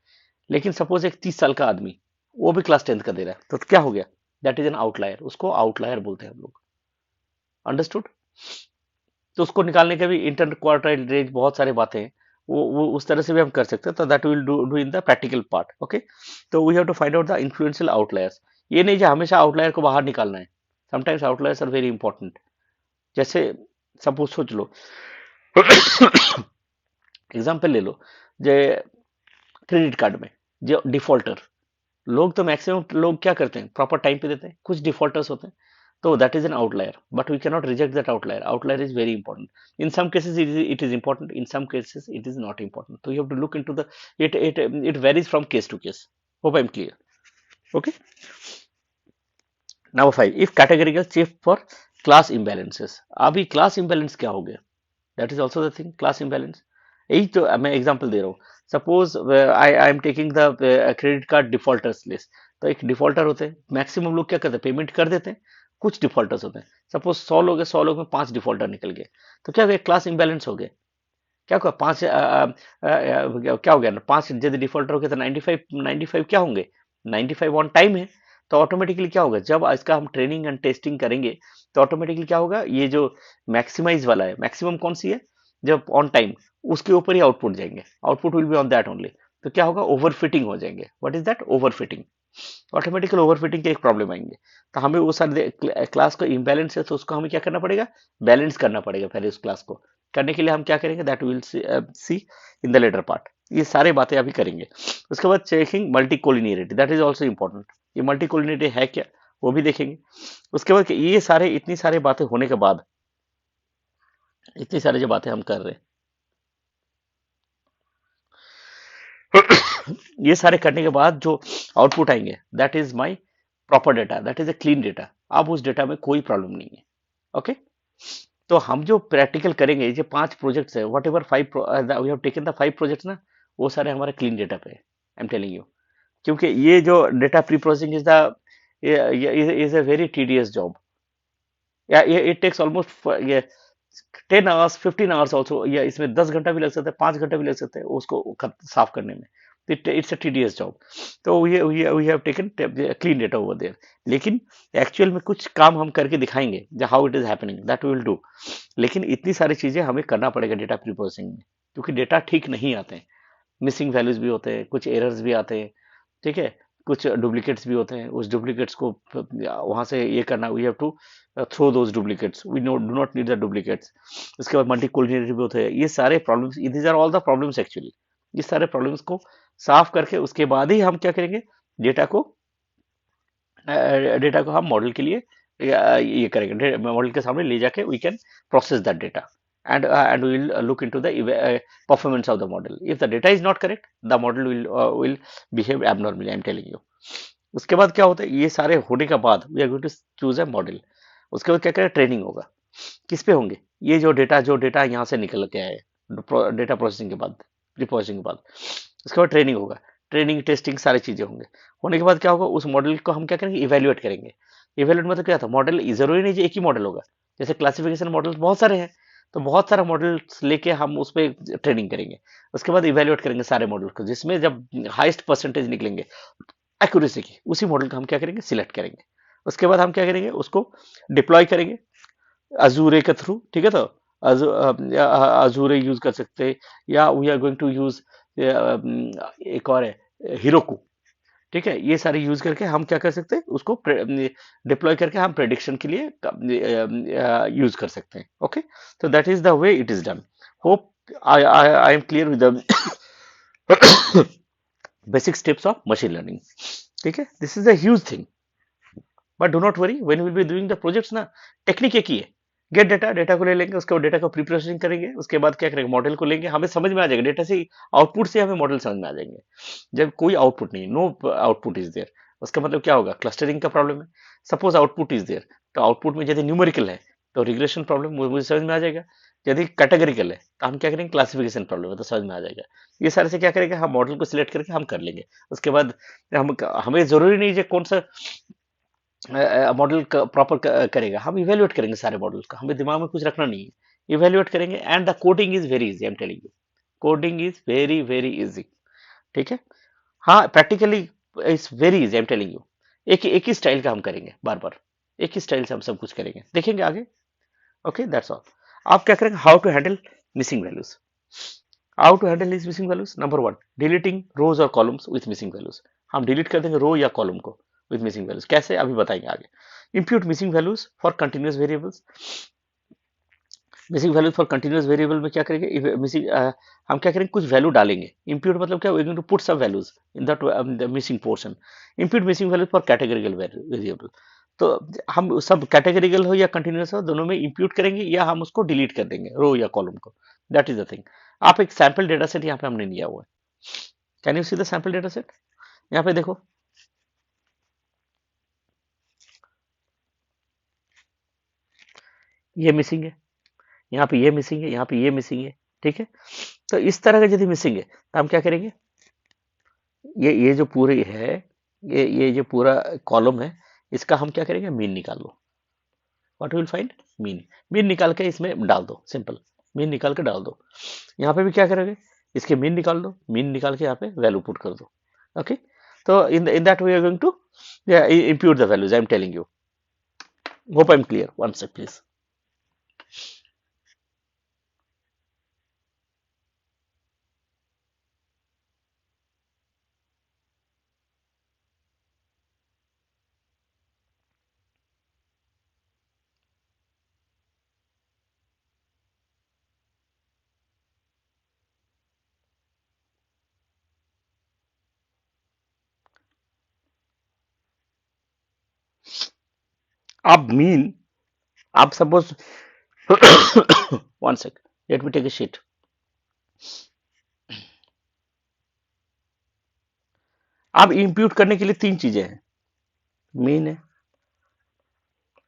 लेकिन सपोज एक 30 साल का आदमी, वो भी क्लास 10th का दे रहा है, तो क्या हो गया, दैट इज एन आउटलायर, उसको आउटलायर बोलते हैं हम लोग। अंडरस्टूड? तो उसको निकालने के भी इंटर क्वार्टाइल रेंज, बहुत सारी बातें हैं, वो उस तरह से भी हम कर सकते हैं, तो that will do in the practical part. Okay, तो we have to find out the influential outliers. ये नहीं कि हमेशा आउटलायर को बाहर निकालना है, sometimes outliers are very important. जैसे सपोज सोच लो, एग्जाम्पल ले लो, जो क्रेडिट कार्ड में जो डिफॉल्टर लोग, तो मैक्सिमम लोग क्या करते हैं, प्रॉपर टाइम पे देते हैं, कुछ डिफॉल्टर्स होते हैं, तो that is an outlier, but we can not reject that outlier. Outlier is very important, in some cases it is important, in some cases it is not important, तो you have to look into the it varies from case to case. Hope I am clear. Okay, number 5, if categorical check for class imbalances. अभी class imbalance क्या हो गया, that is also the thing, class imbalance. यही तो मैं example दे रहा हूँ, suppose I am taking the credit card defaulters list, तो एक डिफॉल्टर होते हैं, मैक्सिमम लोग क्या करते हैं, पेमेंट कर देते हैं, कुछ डिफॉल्टर्स होते हैं, सपोज 100 लोग हैं, 100 लोग में 5 डिफॉल्टर निकल गए, तो क्या हो गया, क्लास इम्बैलेंस हो गए। क्या होगा, 5 क्या हो गया ना, 5 यदि डिफॉल्टर हो गया तो 95 क्या होंगे, 95 ऑन टाइम है। तो ऑटोमेटिकली क्या होगा, जब इसका हम ट्रेनिंग एंड टेस्टिंग करेंगे तो ऑटोमेटिकली क्या होगा, ये जो मैक्सिमाइज वाला है, मैक्सिमम कौन सी है, जब ऑन टाइम, उसके ऊपर ही आउटपुट जाएंगे, output will be on that only. तो क्या होगा, ओवरफिटिंग हो जाएंगे। What is that, overfitting. Automatically overfitting के एक प्रॉब्लम आएंगे। तो हमें वो सारे क्लास का इम्बैलेंस है, तो उसको हमें क्या करना पड़ेगा, बैलेंस करना पड़ेगा पहले उस क्लास को। करने के लिए हम क्या करेंगे, that will see in the later part. ये सारे बातें अभी करेंगे। उसके बाद checking multi collinearity, that is also important. ये मल्टी कोलिनियरिटी है क्या, वो भी देखेंगे। उसके बाद ये सारे, इतनी सारी बातें होने के बाद, इतनी सारी जो बातें हम कर रहे हैं, ये सारे करने के बाद जो आउटपुट आएंगे, that is my proper data, that is a clean data. अब उस डेटा में कोई प्रॉब्लम नहीं है। ओके, तो हम जो प्रैक्टिकल करेंगे, ये 5 प्रोजेक्ट्स है, whatever 5 we have taken the 5 projects ना, वो सारे हमारे क्लीन डेटा पे है। आई एम टेलिंग यू, क्योंकि ये जो data pre processing is the, is a very tedious job. या इट टेक्स ऑलमोस्ट ये 10 आवर्स 15 आवर्स ऑल्सो, या इसमें 10 घंटा भी लग सकता है, 5 घंटा भी लग सकता है उसको साफ करने में। It's a tedious job. तो we have taken clean data over there. लेकिन एक्चुअल में कुछ काम हम करके दिखाएंगे, how it is happening, that will do. लेकिन इतनी सारी चीजें हमें करना पड़ेगा डेटा प्री प्रोसेसिंग में, क्योंकि डेटा ठीक नहीं आते हैं, मिसिंग वैल्यूज भी होते हैं, कुछ एरर्स भी आते हैं, ठीक है, कुछ डुप्लीकेट्स भी होते हैं। उस डुप्लीकेट्स को वहां से ये करना, we have to throw those duplicates, we no do not need the duplicates. उसके बाद मल्टी कोलिनियरिटी भी होते हैं। ये सारे problems, these are all the problems actually. ये सारे प्रॉब्लम्स को साफ करके उसके बाद ही हम क्या करेंगे, डेटा को डेटा को हम मॉडल के लिए ये करेंगे, मॉडल के सामने ले जाके we can process that data, and we will look into the performance of the model. If the data is not correct, the model will behave abnormally, I am telling you. उसके बाद क्या होता है, ये सारे होने के बाद we are going to choose a model. उसके बाद क्या करें, ट्रेनिंग होगा। किस पे होंगे, ये जो डेटा यहाँ से निकल के आए, डेटा प्रोसेसिंग के बाद, प्री प्रोसेसिंग के बाद, उसके बाद ट्रेनिंग होगा। ट्रेनिंग टेस्टिंग सारी चीजें होंगे। होने के बाद क्या होगा, उस मॉडल को हम क्या करेंगे, इवेल्युएट करेंगे। इवेल्युएट मतलब क्या था, मॉडल जरूरी नहीं एक ही मॉडल होगा, जैसे क्लासिफिकेशन मॉडल्स बहुत सारे हैं, तो बहुत सारा मॉडल्स लेके हम उस पर ट्रेनिंग करेंगे। उसके बाद इवेल्युएट करेंगे सारे मॉडल को, जिसमें जब हाईएस्ट परसेंटेज निकलेंगे एक्यूरेसी की, उसी मॉडल को हम क्या करेंगे, सिलेक्ट करेंगे। उसके बाद हम क्या करेंगे, उसको डिप्लॉय करेंगे अजूरे के थ्रू, ठीक है। तो अजूरे यूज कर सकते हैं, या we are going to use एक और है हिरोकू, ठीक है। ये सारे यूज करके हम क्या कर सकते हैं, उसको डिप्लॉय करके हम प्रेडिक्शन के लिए यूज कर सकते हैं। ओके, तो that is the way it is done. Hope I am clear with the basic steps of machine learning, ठीक है। This is a huge thing, but do not worry, when will be doing the projects ना, technique एक ही है। Gate data, data को ले लेंगे, उसके बाद डेटा को प्री प्रोसेसिंग करेंगे, उसके बाद क्या करेंगे, मॉडल को लेंगे, हमें समझ में आ जाएगा डेटा से, आउटपुट से हमें मॉडल समझ में आ जाएंगे। जब कोई आउटपुट नहीं, नो आउटपुट इज देयर, उसका मतलब क्या होगा, क्लस्टरिंग का प्रॉब्लम है। सपोज आउटपुट इज देयर, तो आउटपुट में यदि न्यूमेरिकल है तो रिग्रेशन प्रॉब्लम मुझे समझ में आ जाएगा। यदि कैटेगरिकल है तो हम क्या करेंगे, क्लासिफिकेशन प्रॉब्लम है, तो समझ में आ जाएगा। ये सारे से क्या करेंगे, हम मॉडल को सिलेक्ट करके हम कर लेंगे। उसके बाद हम, हमें जरूरी नहीं है कौन सा मॉडल प्रॉपर करेगा, हम इवेल्युएट करेंगे सारे मॉडल का, हमें दिमाग में कुछ रखना नहीं है, इवेल्युएट करेंगे। And the coding is very easy, I am telling you, coding is very very easy, ठीक है। हाँ, practically it's very easy, I am telling you. एक ही स्टाइल का हम करेंगे, बार बार एक ही स्टाइल से हम सब कुछ करेंगे, देखेंगे आगे। Okay, that's all. आप क्या करेंगे, how to handle missing values. How to handle is missing values, number 1, deleting rows और कॉलम्स विथ मिसिंग वैल्यूज। हम डिलीट कर देंगे रो या कॉलम को विथ मिसिंग वैल्यूज, कैसे अभी बताएंगे आगे। Input missing values for continuous variables. Missing values for continuous variable में क्या करेंगे, मिसिंग हम क्या करेंगे, कुछ वैल्यू डालेंगे। इंप्यूट मतलब क्या, we going to put some values in the missing portion. Impute missing values for categorical variable, तो हम सब कैटेगरिकल हो या कंटिन्यूअस हो, दोनों में इंप्यूट करेंगे, या हम उसको डिलीट कर देंगे रो या कॉलम को। That is the thing. आप एक सैंपल डेटा सेट यहाँ पे हमने लिया हुआ है, can you see the sample data set, यहाँ पे देखो, ये मिसिंग है, यहाँ पे ये मिसिंग है, यहाँ पे ये मिसिंग है, ठीक है। तो इस तरह का यदि मिसिंग है तो हम क्या करेंगे, ये जो पूरी है, ये जो पूरा कॉलम है, इसका हम क्या करेंगे, मीन निकाल लो। What will find, mean. Mean निकाल के इसमें डाल दो, सिंपल। मीन निकाल के डाल दो। यहाँ पे भी क्या करोगे, इसके मीन निकाल दो, मीन निकाल के यहाँ पे वैल्यू पुट कर दो। ओके, तो in that we are going to impute the values, I am telling you. Hope I'm clear. One sec please. अब मीन, आप suppose one sec, let me take a sheet. अब इंप्यूट करने के लिए तीन चीजें हैं, मीन है,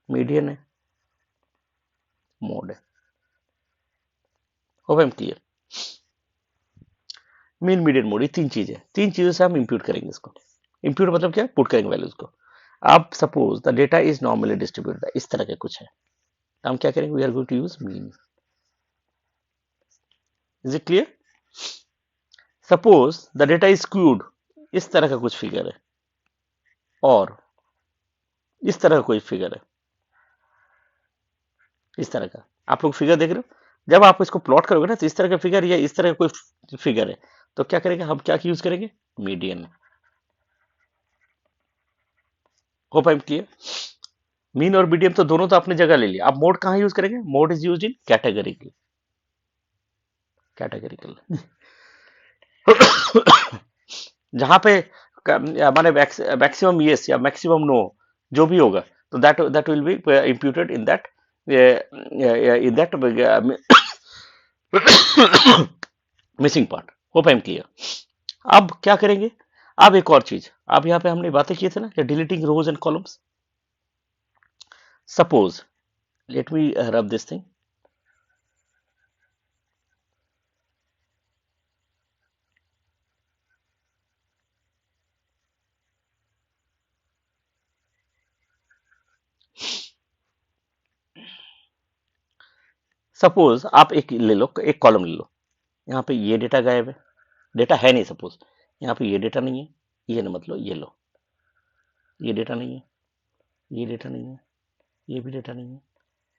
मीडियन है, मोड है। Hope I am clear. Mean, median, mode, ये तीन चीजें, तीन चीजों से हम इंप्यूट करेंगे इसको। इंप्यूट मतलब क्या, पुट करेंगे वैल्यूज को। अब suppose the data is normally distributed, इस तरह के कुछ है, तो हम क्या करेंगे, we are going to use mean. Is it clear? Suppose the data is skewed, इस तरह का कुछ फिगर है, और इस तरह का कोई फिगर है, इस तरह का आप लोग फिगर देख रहे हो। जब आप इसको प्लॉट करोगे ना, तो इस तरह का फिगर या इस तरह का कोई फिगर है, तो क्या करेंगे हम, क्या यूज करेंगे, median. Hope I am clear. Mean और मीडियम तो दोनों तो अपनी जगह ले लिया, अब मोड कहाँ यूज करेंगे, mode is use in categorical. Categorical जहां पे माने मैक्सिमम यस या मैक्सिमम नो जो भी होगा, तो that will B imputed in that missing part. Hope I am clear. अब क्या करेंगे, अब एक और चीज, अब यहाँ पे हमने बातें किए थे ना कि deleting rows and columns. Suppose let me rub this thing. Suppose आप एक ले लो, एक कॉलम ले लो, यहाँ पे ये डेटा गायब है, डेटा है नहीं, सपोज यहाँ पे ये डेटा नहीं है, ये ना मतलब ये लो, ये डेटा नहीं है, ये डेटा नहीं है, ये भी डेटा नहीं है,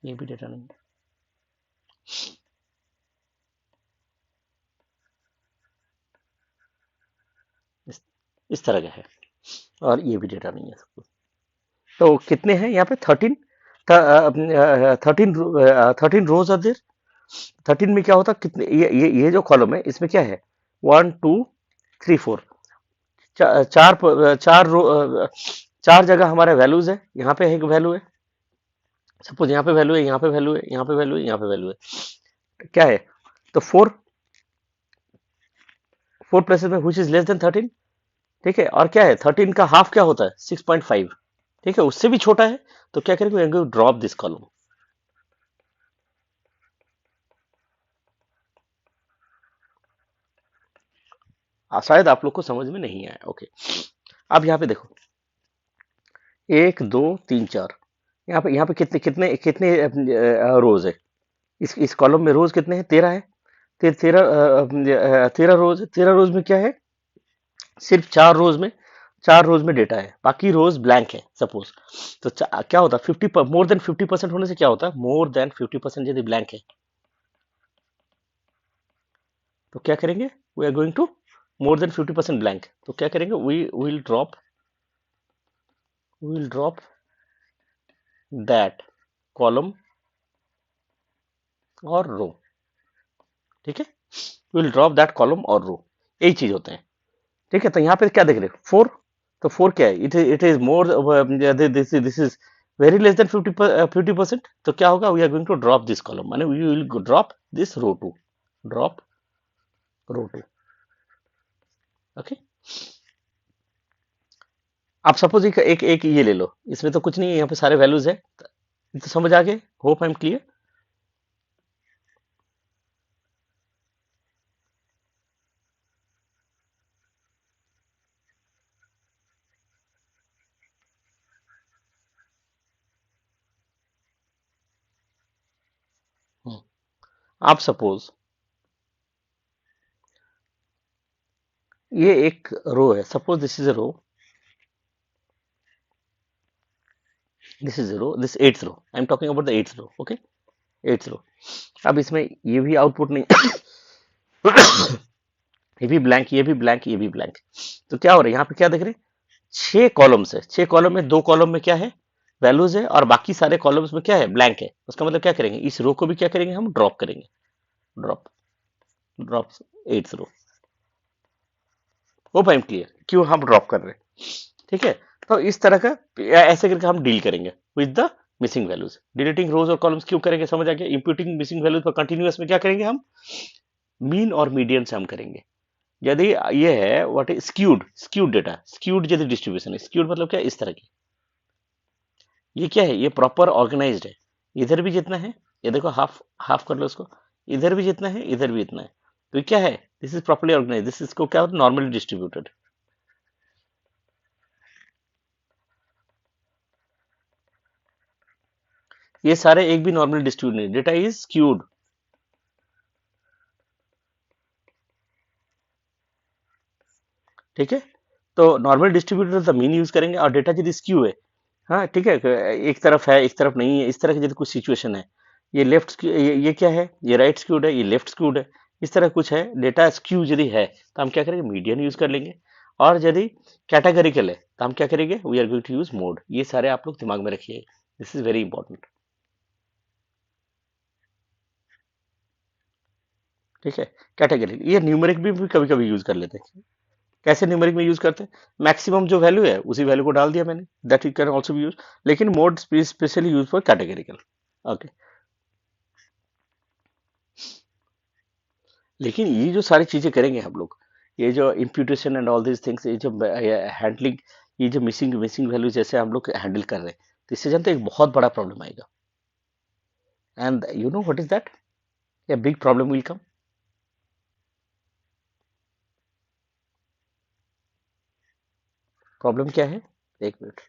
ये भी डेटा नहीं है, इस तरह का है, और ये भी डेटा नहीं है सपोज। तो कितने हैं यहाँ पे, 13, 13 रोज आर देयर। 13 में क्या होता, कितने, ये जो कॉलम है इसमें क्या है, 1 2 3 4, चार रो, चार जगह हमारे वैल्यूज है, यहाँ पे एक वैल्यू है, सपोज यहाँ पे वैल्यू है, यहाँ पे वैल्यू है, यहाँ पे वैल्यू है, यहाँ पे वैल्यू है, क्या है, तो फोर प्लेसेस में व्हिच इज लेस देन 13। ठीक है, और क्या है, 13 का हाफ क्या होता है, 6.5। ठीक है, उससे भी छोटा है, तो क्या करेंगे, ड्रॉप दिस कॉलम। शायद आप लोग को समझ में नहीं आया। ओके, अब यहाँ पे देखो, 1 2 3 4, यहाँ पे कितने कितने कितने रोज है, इस कॉलम में रोज कितने हैं, 13 है। 13 रोज, 13 रोज में क्या है, सिर्फ 4 रोज में डेटा है, बाकी रोज ब्लैंक है सपोज। तो क्या होता है, 50, मोर देन 50% होने से क्या होता है, मोर देन 50% यदि ब्लैंक है, तो क्या करेंगे, we are going to, more than 50% blank, तो क्या करेंगे, we will drop that column और रो। ठीक है, विल ड्रॉप दैट कॉलम और रो, यही चीज होते हैं। ठीक है, तो यहाँ पे क्या देख रहे हैं, 4, तो 4 क्या है, it is more, this is very less than 50%, तो क्या होगा, we are going to drop this column, माने we will drop this row two, drop row two. Okay, आप सपोज एक ये ले लो, इसमें तो कुछ नहीं है, यहाँ पे सारे वैल्यूज है, तो समझ आ गए, होप आई एम क्लियर। आप सपोज ये एक रो है, suppose this is a row, this is a row, this eighth row, I am talking about the eighth row, okay, eighth row. अब इसमें ये भी आउटपुट नहीं, ये भी ब्लैंक, ये भी ब्लैंक, ये भी ब्लैंक। तो क्या हो रहा है यहाँ पे, क्या देख रहे हैं, 6 कॉलम्स है, 6 कॉलम में 2 कॉलम में क्या है, वैल्यूज है, और बाकी सारे कॉलम्स में क्या है, ब्लैंक है। उसका मतलब क्या करेंगे, इस रो को भी क्या करेंगे, हम ड्रॉप करेंगे, drop, drop eighth row. Hope I am clear, क्यों हम ड्रॉप कर रहे हैं, ठीक है। तो इस तरह का ऐसे करके हम डील करेंगे with the missing values. Deleting rows और कॉलम्स क्यों करेंगे, समझ आ गया। इंप्यूटिंग मिसिंग वैल्यूज पर कंटिन्यूअस में क्या करेंगे हम, मीन और मीडियन से हम करेंगे। यदि ये है what is skewed, skewed data, skewed यदि डिस्ट्रीब्यूशन है, स्क्यूड मतलब क्या, इस तरह की, ये क्या है, ये प्रॉपर ऑर्गेनाइज्ड है। इधर भी जितना है, ये देखो हाफ हाफ कर लो उसको, इधर भी जितना है, इधर भी इतना है। तो ये क्या है, this is properly organize, this इसको क्या होता है, नॉर्मली डिस्ट्रीब्यूटेड। ये सारे एक भी नॉर्मली डिस्ट्रीब्यूटेड नहीं, डेटा इज स्क्यूड, ठीक है। तो normal distributor the mean use करेंगे, और डेटा यदि स्क्यू है, हाँ ठीक है, एक तरफ है एक तरफ नहीं है, इस तरह की यदि कुछ सिचुएशन है, ये लेफ्ट, ये क्या है, ये राइट स्क्यूड है, ये लेफ्ट स्क्यूड है, इस तरह कुछ है, डेटा स्क्यू यदि है तो हम क्या करेंगे, मीडियन यूज कर लेंगे। और यदि कैटेगरिकल है तो हम क्या करेंगे, we are going to use mode. ये सारे आप लोग दिमाग में रखिए, दिस इज वेरी इंपॉर्टेंट, ठीक है। कैटेगरी, ये न्यूमेरिक भी कभी कभी यूज कर लेते हैं। कैसे न्यूमेरिक में यूज करते हैं, मैक्सिमम जो वैल्यू है उसी वैल्यू को डाल दिया मैंने, that it can also be use, लेकिन mode specially use for categorical, okay. लेकिन ये जो सारी चीजें करेंगे हम लोग, ये जो imputation and all this things, ये जो हैंडलिंग, ये जो मिसिंग मिसिंग वैल्यू जैसे हम लोग हैंडल कर रहे हैं, तो इससे जानते हैं एक बहुत बड़ा प्रॉब्लम आएगा। And you know what is that, a big problem will come. Problem क्या है, एक मिनट,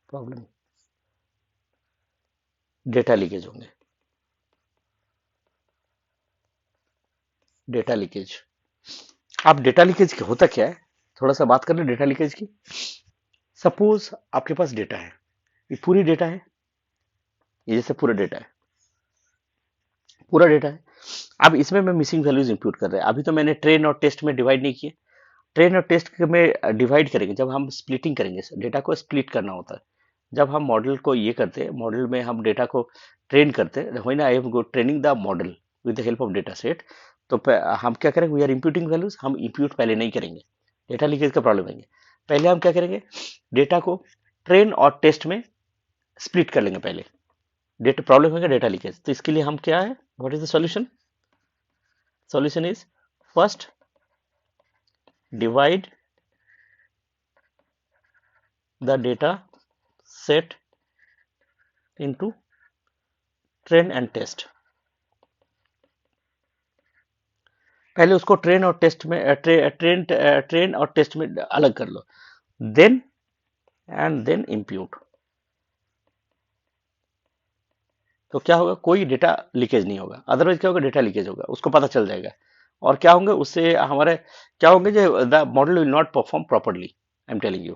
प्रॉब्लम, डेटा लीकेज होंगे, डेटा लीकेज। अब डेटा लीकेज होता क्या है, थोड़ा सा बात कर ले डेटा लीकेज की। सपोज आपके पास डेटा है, ये पूरी डेटा है, ये जैसे पूरा डेटा है, पूरा डेटा है। अब इसमें मैं मिसिंग वैल्यूज इंप्यूट कर रहे हैं, अभी तो मैंने ट्रेन और टेस्ट में डिवाइड नहीं किए। ट्रेन और टेस्ट में डिवाइड करेंगे जब हम स्प्लिटिंग करेंगे, डेटा को स्प्लिट करना होता है। जब हम मॉडल को ये करते हैं, मॉडल में हम डेटा को ट्रेन करते हैं, when I M go training the model with the help of data set, तो हम क्या करेंगे, वी आर इंप्यूटिंग वैल्यूज, हम इंप्यूट पहले नहीं करेंगे, डेटा लीकेज का प्रॉब्लम आएंगे। पहले हम क्या करेंगे, डेटा को ट्रेन और टेस्ट में स्प्लिट कर लेंगे पहले, डेटा प्रॉब्लम होगा डेटा लीकेज। तो इसके लिए हम क्या है, what is the solution, solution is first divide the data set into train and test। पहले उसको ट्रेन और टेस्ट में ट्रेन और टेस्ट में अलग कर लो, देन एंड देन इंप्यूट। तो क्या होगा, कोई डेटा लीकेज नहीं होगा, अदरवाइज क्या होगा, डेटा लीकेज होगा, उसको पता चल जाएगा। और क्या होंगे उससे हमारे, क्या होंगे, जो the model will not perform properly, I am telling you.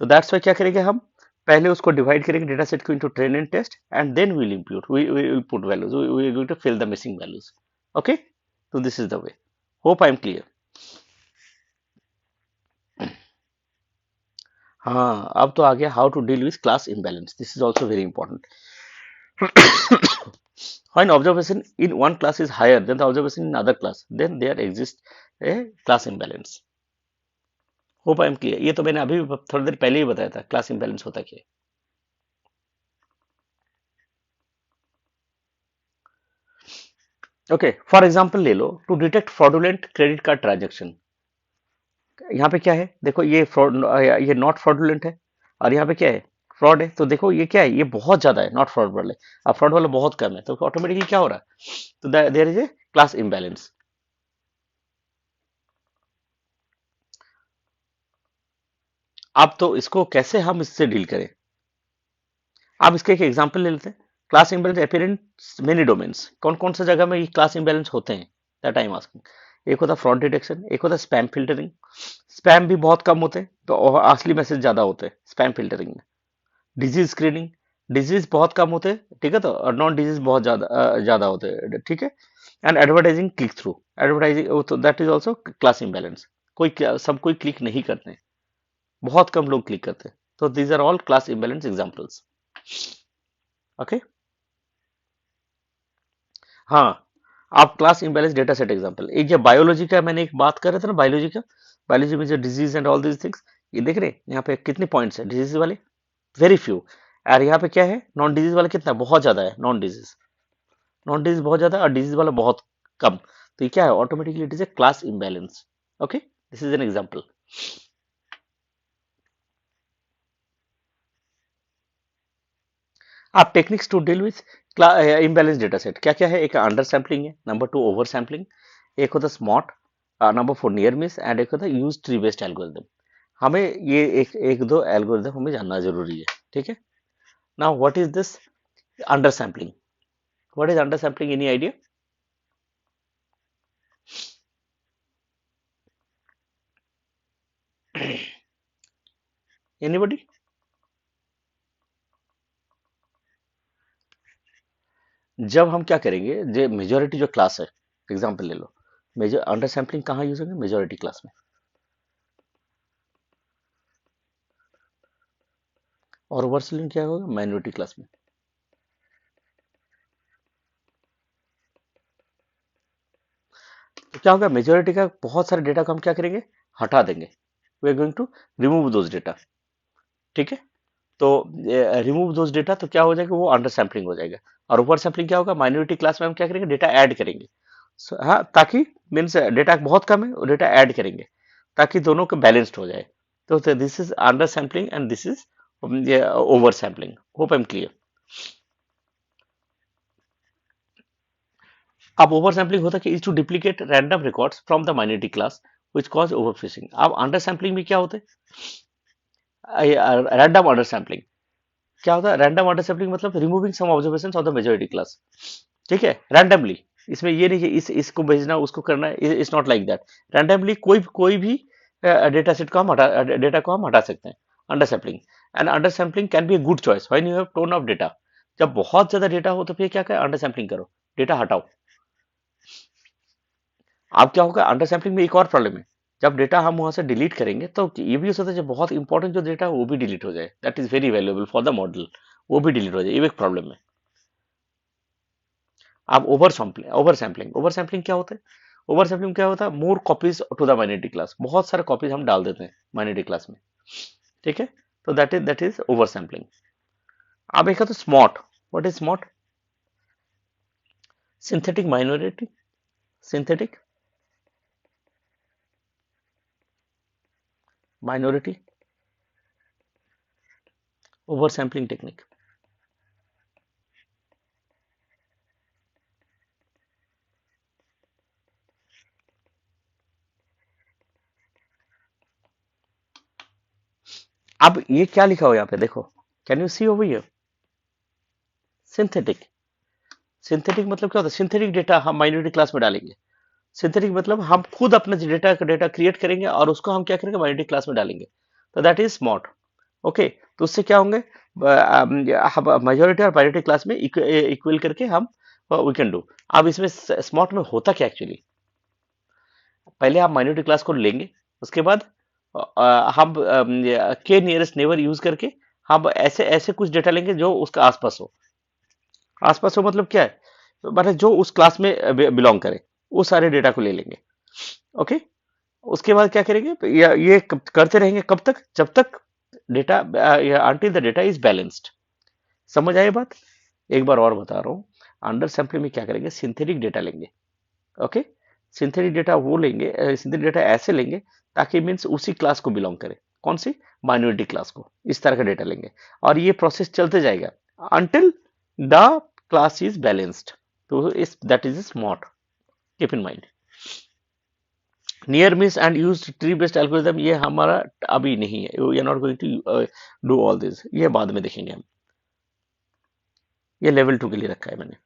तो दैट्स वाई क्या करेंगे हम, पहले उसको डिवाइड करेंगे डेटा सेट को into train and test, and then we will impute, we will put values, we are going to fill the missing values, okay. तो this is the way, hope I am clear. हाँ, अब तो आ गया how to deal with class imbalance, this is also very important. When observation in one class is higher than the observation in other class, then there exists a class imbalance। Hope I am clear, ये तो मैंने अभी थोड़ी देर पहले ही बताया था class imbalance होता क्या है। ओके, फॉर एग्जाम्पल ले लो, to detect fraudulent credit card transaction, यहाँ पे क्या है, देखो ये फ्रॉड, ये नॉट फ्रॉडुलेंट है, और यहाँ पे क्या है, फ्रॉड है। तो देखो ये क्या है, ये बहुत ज्यादा है नॉट फ्रॉड वाले, अब फ्रॉड वाला बहुत कम है, तो ऑटोमेटिकली क्या हो रहा है, तो there is a class imbalance। अब तो इसको कैसे हम इससे डील करें, अब इसका एक एग्जांपल ले लेते हैं। Class imbalance appear in many domains, कौन कौन सा जगह में ये क्लास इम्बैलेंस होते हैं, दैट आई एम आस्किंग। एक होता फ्रॉड डिटेक्शन, एक होता स्पैम फिल्टरिंग। स्पैम भी बहुत कम होते हैं तो और असली मैसेज ज्यादा होते हैं स्पैम फिल्टरिंग में। डिजीज स्क्रीनिंग, डिजीज बहुत कम होते हैं, ठीक है, तो और नॉन डिजीज बहुत ज्यादा होते हैं, ठीक है। And advertising click through, advertising तो that is also class imbalance. सब कोई क्लिक नहीं करते हैं, बहुत कम लोग क्लिक करते हैं। तो these are all class imbalance examples. Okay, हाँ, आप class imbalance data set example, एक जो बायोलॉजी का मैंने एक बात कर रहा था ना, बायोलॉजी का, बायोलॉजी में जो disease and all these things, ये देख रहे हैं यहाँ पे कितने पॉइंट्स है डिजीज वाले, वेरी फ्यू। और यहाँ पे क्या है, नॉन डिजीज वाले कितना बहुत ज्यादा है, नॉन डिजीज, नॉन डिजीज बहुत ज्यादा और डिजीज वाला बहुत कम। तो ये क्या है, automatically it is a class imbalance. Okay, this is an example. आप techniques to deal with imbalance data set क्या क्या है, एक अंडर सैम्पलिंग है, नंबर टू ओवर सैम्पलिंग, एक होता SMOTE, number four near miss, and एक होता यूज ट्री बेस्ड एल्गोरिदम। हमें ये एक दो एल्गोरिदम हमें जानना जरूरी है, ठीक है। Now what is this under sampling, what is under sampling, any idea, anybody. जब हम क्या करेंगे, जो मेजोरिटी जो क्लास है, एग्जांपल ले लो, मेजर अंडर सैम्पलिंग कहाँ यूज होंगे, मेजोरिटी क्लास में, और ओवर सैम्पलिंग क्या होगा, माइनॉरिटी क्लास में। तो क्या होगा, मेजोरिटी का बहुत सारे डेटा को हम क्या करेंगे, हटा देंगे, we are going to remove those data, ठीक है। तो रिमूव दोज डेटा, तो क्या हो जाएगा, वो अंडर सैम्पलिंग हो जाएगा। और ओवर सैम्पलिंग क्या होगा, माइनॉरिटी क्लास में हम क्या करेंगे, डेटा ऐड करेंगे। हाँ, ताकि मीन्स डेटा बहुत कम है और डेटा ऐड करेंगे ताकि दोनों को बैलेंस्ड हो जाए। तो this is under sampling and this is over sampling, hope I am clear. अब ओवर सैम्पलिंग होता है कि is to duplicate random records from the minority class which cause overfishing. अब अंडर सैम्पलिंग में क्या होता है, रैंडम अंडर सैम्पलिंग, क्या होता है, रैंडम अंडर सैम्पलिंग मतलब removing some observation of the majority class, ठीक है, रैंडमली। इसमें ये नहीं कि इसको भेजना उसको करना है, it's not like that. Randomly कोई भी डेटा सेट को हम हटा, डेटा को हम हटा सकते हैं, under sampling. And under sampling can be a good choice when you have tone of data. जब बहुत ज्यादा डेटा हो तो फिर क्या करें, अंडर सैम्पलिंग करो, डेटा हटाओ। अब क्या होगा, अंडर सैम्पलिंग में एक और प्रॉब्लम है, जब डेटा हम वहां से डिलीट करेंगे तो ये भी हो सकता है, जो बहुत इंपॉर्टेंट जो डेटा है वो भी डिलीट हो जाए, that is very valuable for the model, वो भी डिलीट हो जाए, ये भी एक प्रॉब्लम है। अब ओवर सैम्पलिंग क्या होता है, ओवर सैम्पलिंग क्या होता है, more copies to the minority class, बहुत सारे कॉपीज हम डाल देते हैं माइनॉरिटी क्लास में, ठीक है। तो दैट इज ओवर सैम्पलिंग। अब एक है तो SMOTE, what is SMOTE, synthetic minority, synthetic minority over sampling technique. अब ये क्या लिखा हो यहाँ पे देखो, can you see over here, synthetic. Synthetic मतलब क्या होता है, सिंथेटिक डेटा हम माइनॉरिटी क्लास में डालेंगे। सिंथेटिक मतलब हम खुद अपना डेटा क्रिएट करेंगे और उसको हम क्या करेंगे, माइनॉरिटी क्लास में डालेंगे। तो दैट इज स्मॉट। ओके, तो उससे क्या होंगे, मेजोरिटी और माइनॉरिटी क्लास में इक्वल करके हम वी कैन डू। अब इसमें स्मॉट में होता क्या एक्चुअली, पहले आप माइनॉरिटी क्लास को लेंगे, उसके बाद हम के नियरेस्ट नेबर यूज करके हम ऐसे ऐसे कुछ डेटा लेंगे जो उसका आसपास हो। आसपास हो मतलब क्या है, मतलब जो उस क्लास में बिलोंग करे, वो सारे डेटा को ले लेंगे। ओके, उसके बाद क्या करेंगे, ये करते रहेंगे कब तक, जब तक data, until the data is balanced. समझ आए बात, एक बार और बता रहा हूँ। अंडर सैम्पलिंग में क्या करेंगे, सिंथेटिक डेटा लेंगे। ओके, सिंथेटिक डेटा वो लेंगे, सिंथेटिक डेटा ऐसे लेंगे ताकि मीन्स उसी क्लास को बिलोंग करे, कौन सी, माइनॉरिटी क्लास को, इस तरह का डेटा लेंगे। और ये प्रोसेस चलते जाएगा until the class is balanced. तो इस that is SMOTE, keep in mind. Near miss and use tree based algorithm, ये हमारा अभी नहीं है, we are not going to do all this, ये बाद में देखेंगे हम। ये लेवल 2 के लिए रखा है मैंने।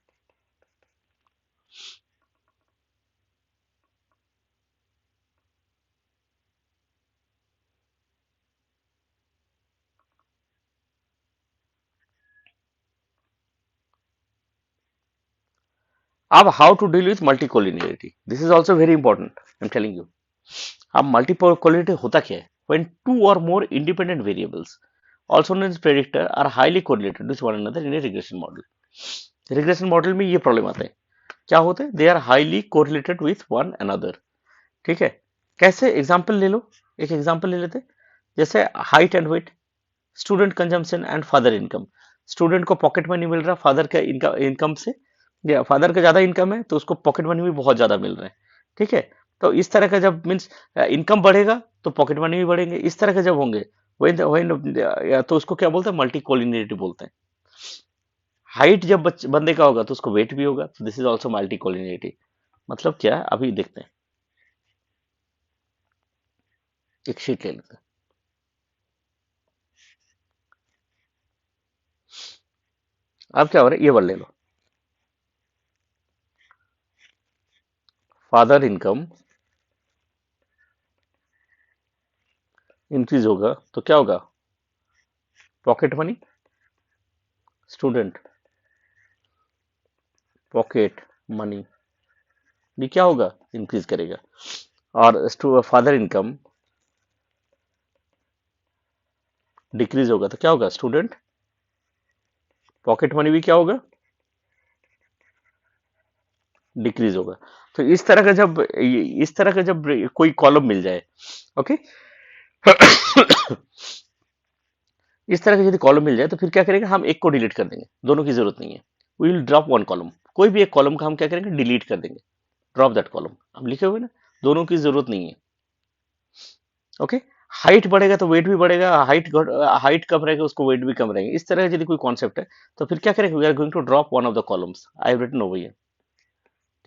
अब how to deal with multicollinearity, this is also very important, I am telling you. अब मल्टीकोलिनियरिटी होता क्या है? व्हेन टू और more independent variables also known as predictor are highly correlated with one another in a regression model. Regression model में ये problem आता है, क्या होते हैं? They are highly correlated with one another. ठीक है, कैसे? एग्जाम्पल ले लो, एक एग्जाम्पल ले लेते हैं, जैसे height and weight, student consumption and father income. Student को पॉकेट मनी मिल रहा है फादर का इनकम से, या फादर का ज्यादा इनकम है तो उसको पॉकेट मनी भी बहुत ज्यादा मिल रहा है। ठीक है, तो इस तरह का जब मीन्स इनकम बढ़ेगा तो पॉकेट मनी भी बढ़ेंगे, इस तरह के जब होंगे वही तो उसको क्या बोलते हैं? मल्टी कोलिनियरिटी बोलते हैं। हाइट जब बंदे का होगा तो उसको वेट भी होगा, तो this is also multi collinearity. मतलब क्या है, अभी देखते हैं, एक शीट ले लेते हैं। अब क्या हो रहा है, ये वर्ड ले लो, फादर इनकम इंक्रीज होगा तो क्या होगा? Pocket money, student pocket money भी क्या होगा? इंक्रीज करेगा। और फादर इनकम डिक्रीज होगा तो क्या होगा? स्टूडेंट पॉकेट मनी भी क्या होगा? डिक्रीज होगा। तो इस तरह का जब कोई कॉलम मिल जाए, ओके, इस तरह का यदि कॉलम मिल जाए तो फिर क्या करेंगे? हम एक को डिलीट कर देंगे, दोनों की जरूरत नहीं है। We will drop one column, कोई भी एक कॉलम का हम क्या करेंगे? डिलीट कर देंगे, ड्रॉप दैट कॉलम। हम लिखे हुए ना, दोनों की जरूरत नहीं है। ओके, हाइट बढ़ेगा तो वेट भी बढ़ेगा, हाइट कम रहेगा उसको वेट भी कम रहेंगे, इस तरह का यदि कोई कॉन्सेप्ट है तो फिर क्या करेंगे? We are going to drop one of the columns I have written over here.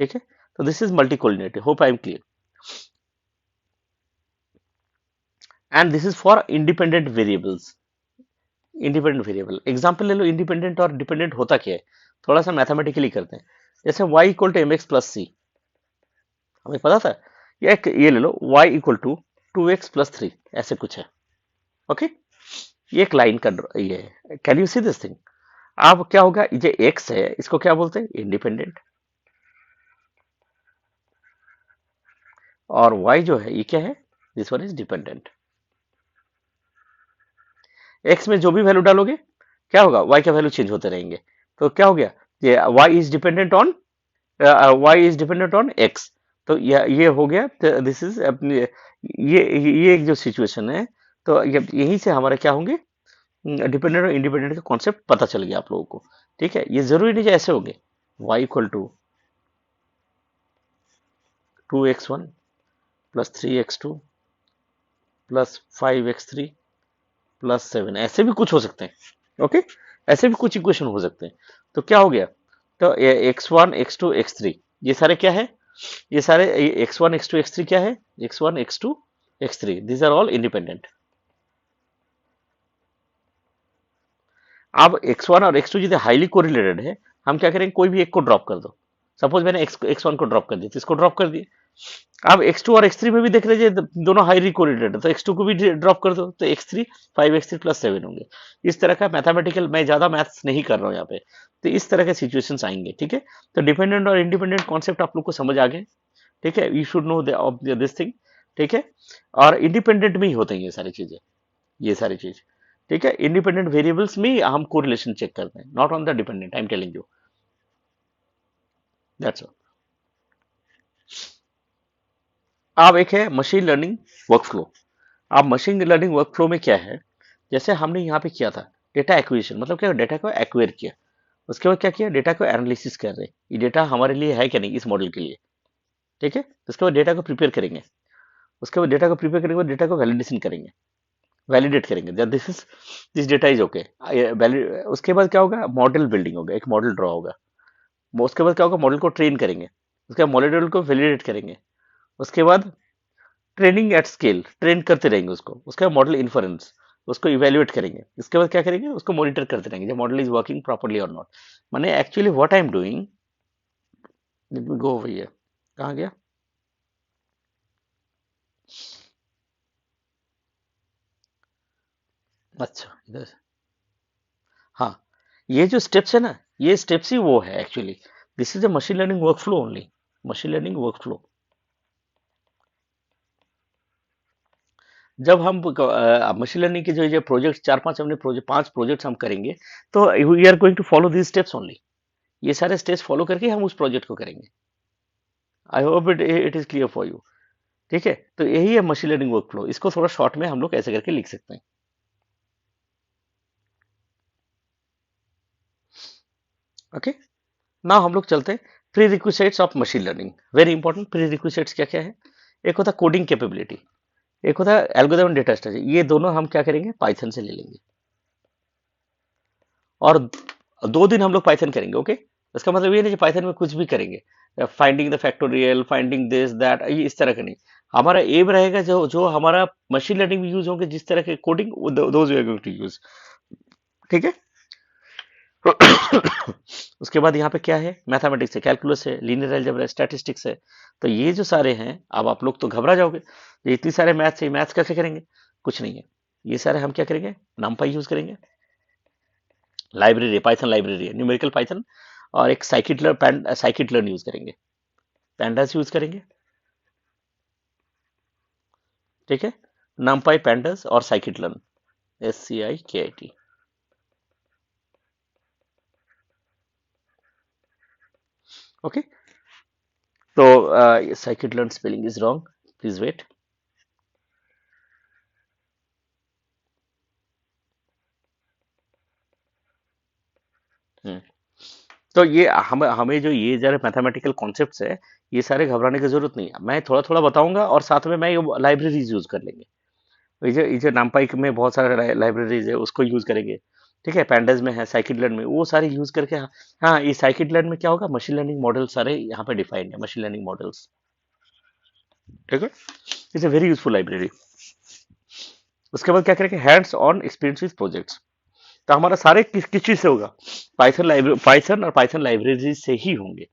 ठीक है, तो this is multi collinearity, hope I am clear. And this is for independent variables. Independent variable example ले लो। Independent और dependent होता क्या है, थोड़ा सा मैथमेटिकली करते हैं। जैसे y equal to m x plus c, हमें पता था। ये ले लो y इक्वल टू 2x+3, ऐसे कुछ है। ओके, ये एक लाइन का ये है, can you see this thing? अब क्या होगा, ये x है, इसको क्या बोलते हैं? इंडिपेंडेंट। और y जो है ये क्या है? This one is dependent. x में जो भी वैल्यू डालोगे क्या होगा? y का वैल्यू चेंज होते रहेंगे। तो क्या हो गया? ये y is dependent on x। तो ये हो गया, दिस इज अपनी ये एक जो सिचुएशन है, तो यहीं से हमारे क्या होंगे? डिपेंडेंट और इंडिपेंडेंट का कॉन्सेप्ट पता चल गया आप लोगों को। ठीक है, ये जरूरी नहीं कि ऐसे होंगे। y equal to 2x1 plus 3x2 plus 5x3 plus 7, ऐसे भी कुछ हो सकते हैं। ओके, ऐसे भी कुछ इक्वेशन हो सकते हैं। तो क्या हो गया? तो x1 x2 x3 ये सारे क्या है? ये सारे x1 x2 x3 क्या है? x1 x2 x3 these are all independent. अब x1 और x2 यदि हाईली कोरिलेटेड है, हम क्या करेंगे? कोई भी एक को ड्रॉप कर दो। सपोज मैंने x1 को ड्रॉप कर दिया तो इसको ड्रॉप कर दिए। अब x2 और x3 में भी देख लीजिए, दोनों हाईली कोरिलेटेड है, तो x2 को भी ड्रॉप कर दो, तो x3 5x3 प्लस 7 होंगे। इस तरह का मैथमेटिकल, मैं ज्यादा मैथ्स नहीं कर रहा हूँ यहाँ पे, तो इस तरह के सिचुएशंस आएंगे। ठीक है, तो डिपेंडेंट और इंडिपेंडेंट कॉन्सेप्ट आप लोग को समझ आ गए। ठीक है, you should no this thing. ठीक है, और इंडिपेंडेंट में ही होते हैं ये सारी चीजें, ये सारी चीज। ठीक है, इंडिपेंडेंट वेरिएबल्स में ही हम कोरिलेशन चेक करते हैं, not on the dependent, I am telling you, that's all. अब एक है मशीन लर्निंग वर्कफ्लो। अब मशीन लर्निंग वर्कफ्लो में क्या है? जैसे हमने यहाँ पे किया था डेटा एक्विजिशन, मतलब क्या? डेटा को एक्वायर किया, उसके बाद क्या किया? डेटा को एनालिसिस कर रहे हैं, ये डेटा हमारे लिए है क्या नहीं इस मॉडल के लिए। ठीक है, उसके बाद डेटा को प्रिपेयर करेंगे, उसके बाद डेटा को प्रिपेयर करने के बाद डेटा को वैलिडेशन करेंगे, वैलिडेट करेंगे दिस डेटा इज ओके। उसके बाद क्या होगा? मॉडल बिल्डिंग होगा, एक मॉडल ड्रॉ होगा। उसके बाद क्या होगा? मॉडल को ट्रेन करेंगे, उसके बाद मॉडल को वैलिडेट करेंगे, उसके बाद ट्रेनिंग एट स्केल, ट्रेन करते रहेंगे उसको, उसके बाद मॉडल इन्फरेंस, उसको इवेल्युएट करेंगे, इसके बाद क्या करेंगे, उसको मॉनिटर करते रहेंगे जब मॉडल इज वर्किंग प्रॉपरली और नॉट। माने actually what I am doing, go भैया, कहाँ गया, अच्छा इधर, हाँ, ये जो स्टेप्स है ना, ये स्टेप्स ही वो है actually, this is a machine learning work flow only, machine learning work flow. जब हम मशीन लर्निंग के जो ये प्रोजेक्ट, चार पांच हमने प्रोजेक्ट, पांच प्रोजेक्ट्स हम करेंगे, तो we are going to follow these steps only, ये सारे स्टेप्स फॉलो करके हम उस प्रोजेक्ट को करेंगे। आई hope it is clear for you. ठीक है, तो यही है मशीन लर्निंग वर्क फ्लो, इसको थोड़ा शॉर्ट में हम लोग ऐसे करके लिख सकते हैं। ओके, ना हम लोग चलते हैं pre requisites of machine learning, very important. Pre requisites क्या क्या है, एक होता है कोडिंग कैपेबिलिटी, एक होता है एल्गोरिथम डेटा स्ट्रक्चर, ये दोनों हम क्या करेंगे, पाइथन से ले लेंगे, और 2 दिन हम लोग पाइथन करेंगे। ओके, इसका मतलब ये नहीं कि पाइथन में कुछ भी करेंगे, finding the factorial, finding this that, ये इस तरह का नहीं। हमारा एम रहेगा जो जो हमारा मशीन लर्निंग में यूज होंगे जिस तरह के coding, those we are going to use. ठीक है। उसके बाद यहाँ पे क्या है, मैथमेटिक्स है, कैलकुलस है, लीनियर अलजेब्रा है, स्टैटिस्टिक्स है। तो ये जो सारे हैं, अब आप लोग तो घबरा जाओगे, ये इतनी सारे मैथ्स है, मैथ्स कैसे करेंगे, कुछ नहीं है, ये सारे हम क्या करेंगे, नमपाई यूज करेंगे, लाइब्रेरी, पाइथन लाइब्रेरी है, न्यूमेरिकल पाइथन, और एक साइकिट लर्न यूज करेंगे, पैंडास यूज करेंगे। ठीक है, नमपाई, पैंडास और साइकिट लर्न, SCIKIT। ओके, तो scikit learn spelling is wrong, please wait. तो ये हमें जो ये जरा मैथमेटिकल कॉन्सेप्ट्स है, ये सारे घबराने की जरूरत नहीं है, मैं थोड़ा थोड़ा बताऊंगा, और साथ में मैं लाइब्रेरीज यूज कर लेंगे। ये जो नामपाई में बहुत सारे लाइब्रेरीज है, उसको यूज करेंगे। ठीक है, पैंडास में है, साइकिट लर्न में, वो सारे यूज करके, हाँ, ये साइकिट लर्न में क्या होगा, मशीन लर्निंग मॉडल सारे यहाँ पे डिफाइंड है, मशीन लर्निंग मॉडल्स। ठीक है, it's a very useful library. उसके बाद क्या करेंगे, hands on experience with projects. तो हमारा सारे किस चीज से होगा, पाइथन लाइब्रेरी, पाइथन और पाइथन लाइब्रेरी से ही होंगे।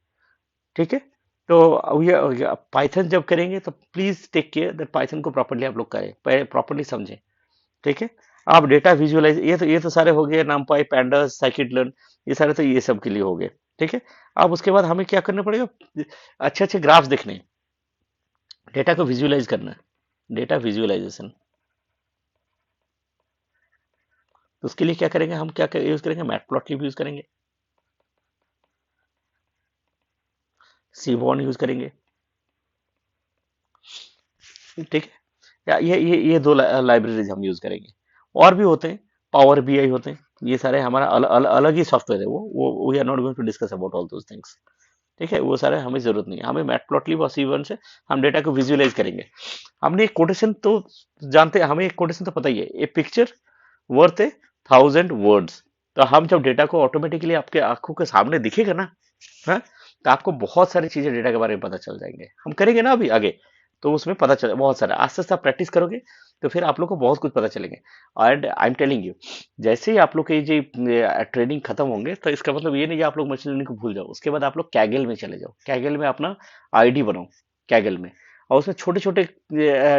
ठीक है, तो ये पाइथन जब करेंगे तो please take care that Python को प्रॉपरली आप लोग करें, प्रॉपरली समझें। ठीक है, आप डेटा विजुअलाइज, ये तो सारे हो गए, नामपाई, पैंडास, साइकिट लर्न, ये सारे तो ये सब के लिए हो गए। ठीक है, अब उसके बाद हमें क्या करना पड़ेगा, अच्छे अच्छे ग्राफ्स देखने हैं, डेटा को विजुअलाइज करना है, डेटा विजुअलाइजेशन। तो उसके लिए क्या करेंगे, हम क्या यूज करेंगे, मैटप्लॉटलिब यूज करेंगे, सीबॉन यूज करेंगे। ठीक है, ये दो लाइब्रेरीज हम यूज करेंगे, और भी होते हैं, पावर BI होते हैं, ये सारे हमारा अलग ही सॉफ्टवेयर है, वो we are not going to discuss about all those things. ठीक है, वो सारे हमें जरूरत नहीं है, हमें मैटप्लॉटलिब और सीवन से हम डेटा को विजुअलाइज करेंगे। हमने एक कोटेशन तो जानते हैं, हमें एक कोटेशन तो पता ही है, ए पिक्चर वर्थ 1,000 वर्ड्स। तो हम जब डेटा को ऑटोमेटिकली आपके आंखों के सामने दिखेगा ना, हाँ, तो आपको बहुत सारी चीजें डेटा के बारे में पता चल जाएंगे, हम करेंगे ना अभी आगे, तो उसमें पता चले बहुत सारा, आस्ते आस्ते आप प्रैक्टिस करोगे तो फिर आप लोग को बहुत कुछ पता चलेंगे। And I am telling you, जैसे ही आप लोग के ये ट्रेनिंग खत्म होंगे, तो इसका मतलब ये नहीं कि आप लोग मशीन लर्निंग को भूल जाओ, उसके बाद आप लोग कैगल में चले जाओ, कैगल में अपना ID बनाओ, कैगल में, और उसमें छोटे छोटे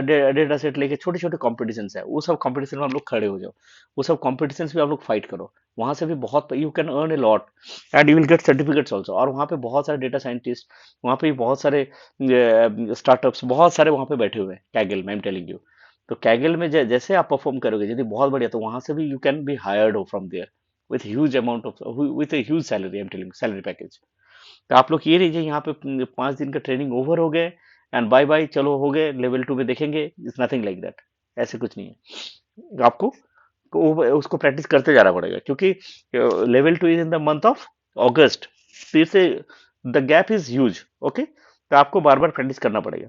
डेटा सेट लेके छोटे छोटे कॉम्पिटिशन है, वो सब कॉम्पिटिशन में आप लोग खड़े हो जाओ, वो सब कॉम्पिटिशन में आप लोग फाइट करो, वहां से भी बहुत you can earn a lot, and you will get certificates also. और वहाँ पे बहुत सारे डेटा साइंटिस्ट, वहाँ पे बहुत सारे स्टार्टअप्स, बहुत सारे वहाँ पे बैठे हुए हैं कैगल में, आई एम टेलिंग यू। तो कैगल में जैसे आप परफॉर्म करोगे यदि बहुत बढ़िया, तो वहां से भी यू कैन बी हायर्ड हो from there with huge amount of, with a huge salary, I am telling, salary package. तो आप लोग ये लीजिए, यहाँ पे 5 दिन का ट्रेनिंग ओवर हो गए, एंड बाय बाय, चलो हो गए, लेवल 2 में देखेंगे, इट्स नथिंग लाइक दैट, ऐसे कुछ नहीं है। आपको उसको प्रैक्टिस करते जाना पड़ेगा, क्योंकि level 2 is in the month of अगस्त, फिर से the gap is huge. Okay, तो आपको बार बार प्रैक्टिस करना पड़ेगा,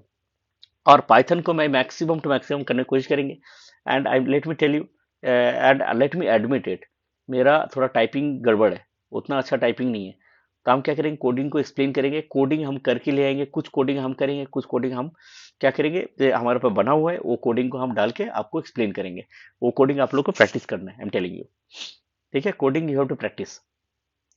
और पाइथन को मैं मैक्सिमम टू मैक्सिमम करने की कोशिश करेंगे। And I let me tell you, and let me admit it, मेरा थोड़ा टाइपिंग गड़बड़ है, उतना अच्छा टाइपिंग नहीं है, तो हम क्या करेंगे, कोडिंग को एक्सप्लेन करेंगे, कोडिंग हम करके ले आएंगे, कुछ कोडिंग हम करेंगे, कुछ कोडिंग हम क्या करेंगे, जो हमारे पास बना हुआ है वो कोडिंग को हम डाल के आपको एक्सप्लेन करेंगे। वो कोडिंग आप लोग को प्रैक्टिस करना है, आई एम टेलिंग यू। ठीक है, coding you have to practice.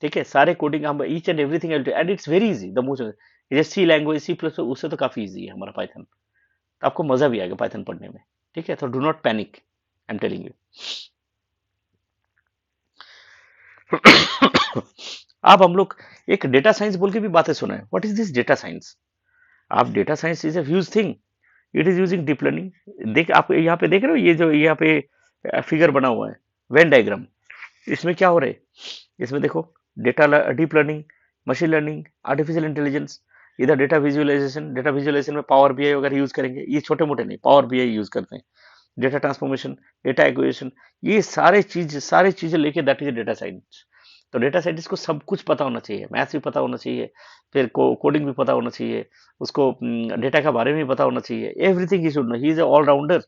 ठीक है, सारे कोडिंग हम each and everything and it's very easy, the most. ये सी लैंग्वेज, सी प्लस, उससे तो काफी इजी है हमारा पाइथन। तो आपको मजा भी आएगा पाइथन पढ़ने में। ठीक है, तो do not panic, I am telling you. आप हम लोग एक डेटा साइंस बोल के भी बातें सुना है। What is this data science? आप data science is a huge thing, it is using deep learning. देख, आप यहाँ पे देख रहे हो, ये जो यहाँ पे फिगर बना हुआ है, वेन डायग्राम, इसमें क्या हो रहा है? इसमें देखो, data, deep learning, machine learning, artificial intelligence, इधर डेटा विजुअलाइजेशन। डेटा विजुअलाइजेशन में पावर बीआई वगैरह यूज करेंगे, ये छोटे मोटे नहीं, पावर बीआई यूज करते हैं। डेटा ट्रांसफॉर्मेशन, डेटा एक्विजिशन, ये सारे चीजें लेके दैट इज डेटा साइंस। तो डेटा साइंटिस्ट को सब कुछ पता होना चाहिए, मैथ्स भी पता होना चाहिए, फिर कोडिंग भी पता होना चाहिए, उसको डेटा के बारे में भी पता होना चाहिए, everything he should know, he is allrounder.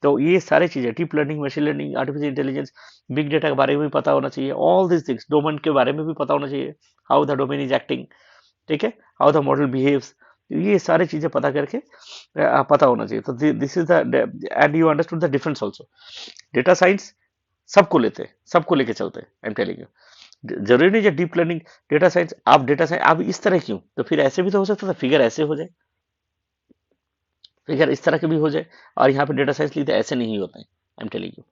तो ये सारी चीजें, deep learning, machine learning, artificial intelligence, big data के बारे में भी पता होना चाहिए, ऑल दिस थिंग्स, डोमेन के बारे में भी पता होना चाहिए, how the domain is acting. ठीक है, हाउ द मॉडल बिहेव्स, ये सारी चीजें पता करके पता होना चाहिए। तो this is the, and you understood the difference also. Data science सबको लेते हैं, सबको लेके चलते हैं, आई एम टेलिंग यू। जरूरी नहीं है डीप लर्निंग, डेटा साइंस, आप डेटा साइंस आप इस तरह क्यों, तो फिर ऐसे भी तो हो सकता था, फिगर ऐसे हो जाए, फिगर इस तरह के भी हो जाए, और यहाँ पे डेटा साइंस लिखते ऐसे नहीं होते हैं, आई एम टेलिंग यू।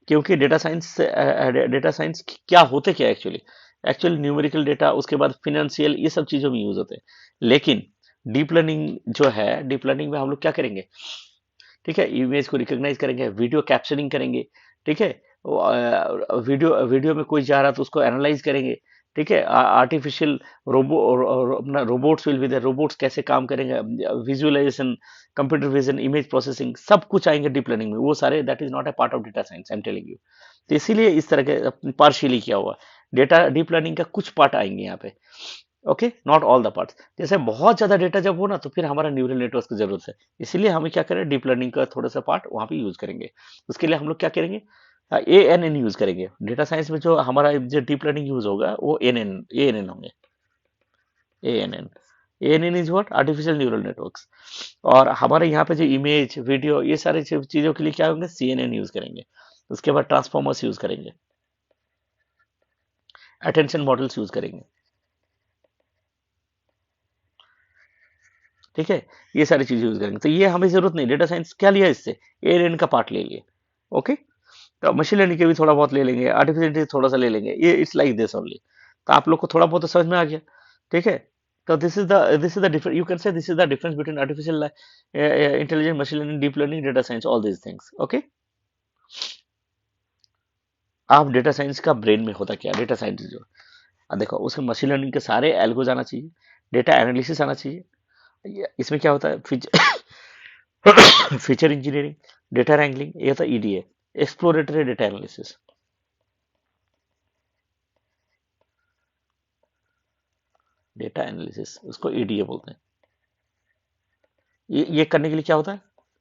क्योंकि डेटा साइंस क्या होते, क्या एक्चुअली, एक्चुअली न्यूमेरिकल डेटा, उसके बाद फिनेंशियल, ये सब चीजों में यूज होते हैं। लेकिन डीप लर्निंग जो है, डीप लर्निंग में हम लोग क्या करेंगे? ठीक है, इमेज को रिकॉग्नाइज करेंगे, वीडियो कैप्चरिंग करेंगे। ठीक है, वीडियो वीडियो में कोई जा रहा तो उसको एनालाइज करेंगे। ठीक है, आर्टिफिशियल अपना robots will be there, robots कैसे काम करेंगे, visualisation, computer vision, image processing, सब कुछ आएंगे डीप लर्निंग में। वो सारे that is not a part of data science, I am telling you. तो इसीलिए इस तरह के पार्शियली किया हुआ, डेटा डीप लर्निंग का कुछ पार्ट आएंगे यहाँ पे। Okay, not all the parts. जैसे बहुत ज्यादा डेटा जब हो ना, तो फिर हमारा न्यूरल नेटवर्क की जरूरत है, इसीलिए हमें क्या करें, डीप लर्निंग का थोड़ा सा पार्ट वहां पे यूज करेंगे। उसके लिए हम लोग क्या करेंगे, ए एन एन यूज करेंगे। डेटा साइंस में जो हमारा जो डीप लर्निंग यूज होगा वो एन एन होंगे, A N N. A N N is what, artificial neural networks. और हमारे यहाँ पे जो इमेज, वीडियो, ये सारी चीजों के लिए क्या होंगे, सी एन एन यूज करेंगे। उसके बाद ट्रांसफॉर्मर्स यूज करेंगे, अटेंशन मॉडल्स यूज करेंगे। ठीक है, ये सारी चीजें यूज करेंगे। तो ये हमें जरूरत नहीं, डेटा साइंस क्या लिया इससे, ए एन का पार्ट ले लिए। ओके, तो मशीन लर्निंग के भी थोड़ा बहुत ले लेंगे, आर्टिफिशियल इंटेलिजेंस थोड़ा सा ले लेंगे, ये इट्स लाइक दिस ओनली। तो आप लोग को थोड़ा बहुत तो समझ में आ गया। ठीक है, तो this is the difference, you can से this is the difference between artificial intelligence, machine learning, deep learning, data science, all these things. Okay, आप डेटा साइंस का ब्रेन में होता क्या, डेटा साइंटिस्ट जो, अब देखो, उसके मशीन लर्निंग के सारे एल्गोज आना चाहिए, डेटा एनालिसिस आना चाहिए। इसमें क्या होता है, फीचर इंजीनियरिंग, डेटा रैंगलिंग, ये तो ईडी है, exploratory data analysis, data analysis, उसको ईडीए बोलते हैं। ये करने के लिए क्या होता है,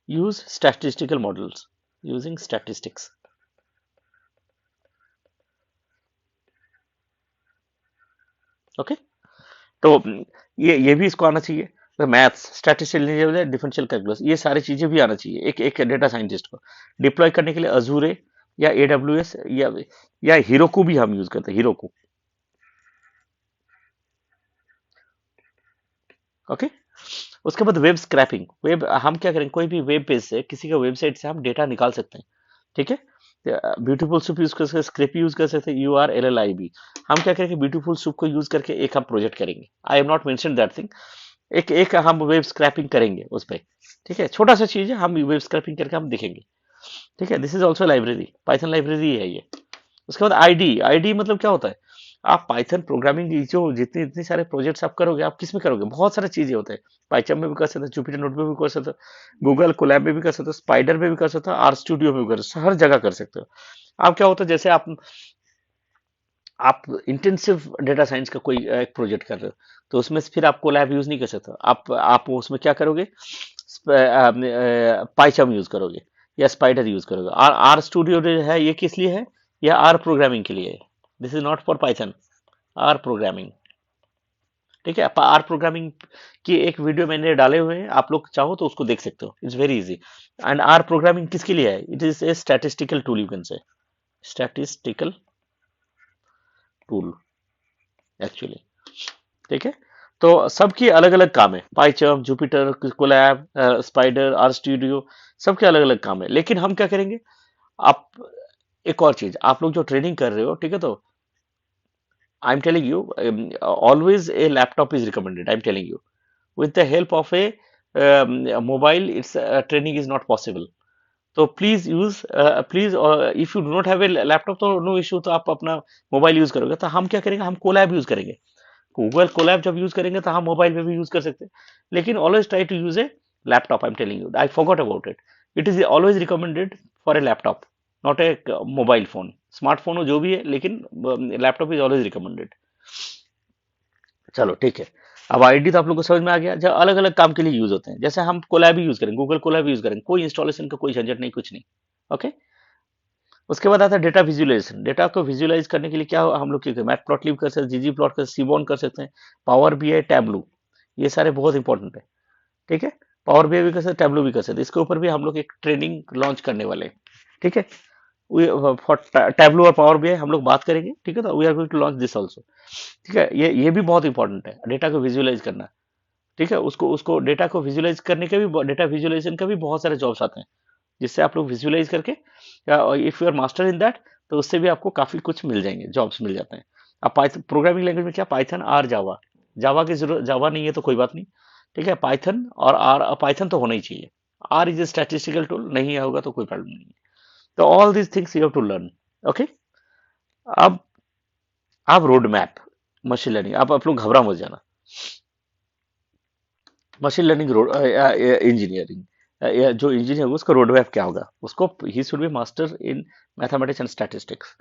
use statistical models, using statistics. Okay, तो ये भी इसको आना चाहिए, तो मैथ्स, स्टैटिस्टिकल, डिफरेंशियल कैलकुलस, ये सारी चीजें भी आना चाहिए एक एक डेटा साइंटिस्ट को। डिप्लॉय करने के लिए अजूरे या एडब्ल्यूएस या हीरोकू भी हम यूज करते हैं, हीरोकू। ओके, उसके बाद वेब स्क्रैपिंग, वेब, हम क्या करेंगे, कोई भी वेब पेज से, किसी का वेबसाइट से हम डेटा निकाल सकते हैं। ठीक है, ब्यूटीफुल सूप यूज कर सकते, स्क्रिप्ट यूज कर सकते, URLLIB। हम क्या करेंगे, ब्यूटीफुल सूप को यूज करके एक हम प्रोजेक्ट करेंगे, I am not mention that thing. एक एक हम वेब स्क्रैपिंग करेंगे उस पर। ठीक है, छोटा सा चीज है, हम वेब स्क्रैपिंग करके हम देखेंगे। ठीक है, this is also library, Python library है ये। उसके बाद आईडी, आईडी मतलब क्या होता है, आप पाइथन प्रोग्रामिंग की जो जितनी इतनी सारे प्रोजेक्ट्स आप करोगे, आप किस में करोगे, बहुत सारी चीजें होते हैं। पाइथन में भी कर सकते हो, जुपिटर नोटबुक में भी कर सकते हो, गूगल कोलैब में भी कर सकते हो, स्पाइडर में भी कर सकते हो, आर स्टूडियो में भी कर सकते हो, हर जगह कर सकते हो। आप क्या होता है, जैसे आप इंटेंसिव डेटा साइंस का कोई एक प्रोजेक्ट कर रहे हो, तो उसमें से फिर आप कोलैब यूज नहीं कर सकते, आप उसमें क्या करोगे, पाइथन यूज करोगे या स्पाइडर यूज करोगे। आर आर स्टूडियो जो है, ये किस लिए है, या आर प्रोग्रामिंग के लिए है, this is not for Python, R programming. ठीक है, आर प्रोग्रामिंग की एक वीडियो मैंने डाले हुए हैं, आप लोग चाहो तो उसको देख सकते हो, it's very easy. And R programming किसके लिए है? It is a statistical tool, you can say statistical tool actually. ठीक है, तो सबकी अलग अलग काम है, PyCharm, Jupyter, Colab, Spyder, R Studio, सबके अलग अलग काम है। लेकिन हम क्या करेंगे, आप एक और चीज, आप लोग जो ट्रेनिंग कर रहे हो, ठीक है, तो आई am telling you, always a laptop is recommended, I am telling you. with the help of a mobile, it's training is not possible. तो please use, please, if you do not have a laptop तो no issue, तो आप अपना mobile use करोगे। तो हम क्या करेंगे, हम कोलैब यूज करेंगे। गूगल कोलैब जब यूज करेंगे तो हम मोबाइल पे भी यूज कर सकते हैं, लेकिन always try to use a laptop. I am telling you, I forgot about it, it is always recommended for a laptop, not a mobile phone. Smartphone हो जो भी है, लेकिन लैपटॉप इज ऑलवेज रिकमेंडेड। चलो ठीक है, अब आईडी तो आप लोग को समझ में आ गया। जब अलग अलग काम के लिए यूज होते हैं, जैसे हम कोलैब यूज करेंगे, गूगल कोलैब यूज करेंगे, कोई इंस्टॉलेशन का कोई झंझट नहीं, कुछ नहीं। ओके, उसके बाद आता है डेटा विजुअलाइजेशन। डेटा को विजुअलाइज करने के लिए क्या हम लोग क्या, मैट प्लॉटलिब कर सकते हैं, जीजी प्लॉट कर, सीबॉन कर सकते हैं, पावर बीआई, टैबलू, ये सारे बहुत इंपॉर्टेंट है। ठीक है, पावर बीआई भी कर सकते, टैबलू भी कर सकते, इसके ऊपर भी हम लोग एक ट्रेनिंग लॉन्च करने वाले हैं। ठीक है, फॉर टैबलू और पावर बीआई हम लोग बात करेंगे। ठीक है, तो we are going to launch this also. ठीक है, ये भी बहुत इंपॉर्टेंट है, डेटा को विजुअलाइज करना। ठीक है, उसको उसको डेटा को विजुअलाइज करने के भी, डेटा विजुअलाइजेशन का भी बहुत सारे जॉब्स आते हैं, जिससे आप लोग विजुअलाइज करके, if you are master in that, तो उससे भी आपको काफी कुछ मिल जाएंगे, जॉब्स मिल जाते हैं। अब पाइथन प्रोग्रामिंग लैंग्वेज में क्या, पाइथन, आर, जावा। जावा की जरूरत, जावा नहीं है तो कोई बात नहीं। ठीक है, पाइथन और आर, पाइथन तो होना ही चाहिए। R is a statistical tool, नहीं होगा तो कोई प्रॉब्लम नहीं है। तो all these things you have to learn. Okay, अब आप रोड मैप, मशीन लर्निंग, अब आप लोग घबरा मत जाना। मशीन लर्निंग इंजीनियरिंग, जो इंजीनियर होगा उसका रोड मैप क्या होगा, उसको he should be master in mathematics and statistics.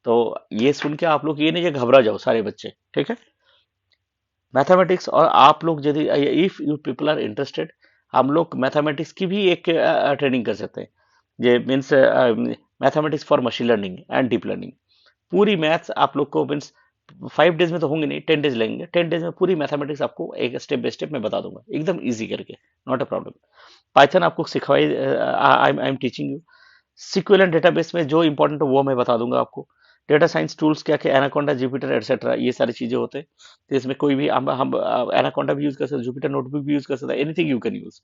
तो ये सुन के आप लोग ये नहीं कि घबरा जाओ सारे बच्चे। ठीक है, मैथमेटिक्स, और आप लोग यदि, if you people are interested, हम लोग मैथमेटिक्स की भी एक ट्रेनिंग कर सकते हैं। ये means mathematics for machine learning and deep learning. पूरी मैथ्स आप लोग को, मीन्स 5 डेज में तो होंगे नहीं, 10 डेज लगेंगे। 10 डेज में पूरी मैथमेटिक्स आपको एक स्टेप बाय स्टेप मैं बता दूंगा, एकदम इजी करके, नॉट अ प्रॉब्लम। पाइथन आपको सिखवाई, I am teaching you. SQL and database में जो इंपॉर्टेंट है वो मैं बता दूंगा आपको। डेटा साइंस टूल्स क्या क्या, एनाकोंडा, जुपिटर एटसेट्रा, ये सारी चीजें होते हैं। तो इसमें कोई भी हम एनाकोंडा भी यूज कर सकते हैं, जुपिटर नोटबुक भी यूज कर सकते हैं, एनीथिंग यू कैन यूज।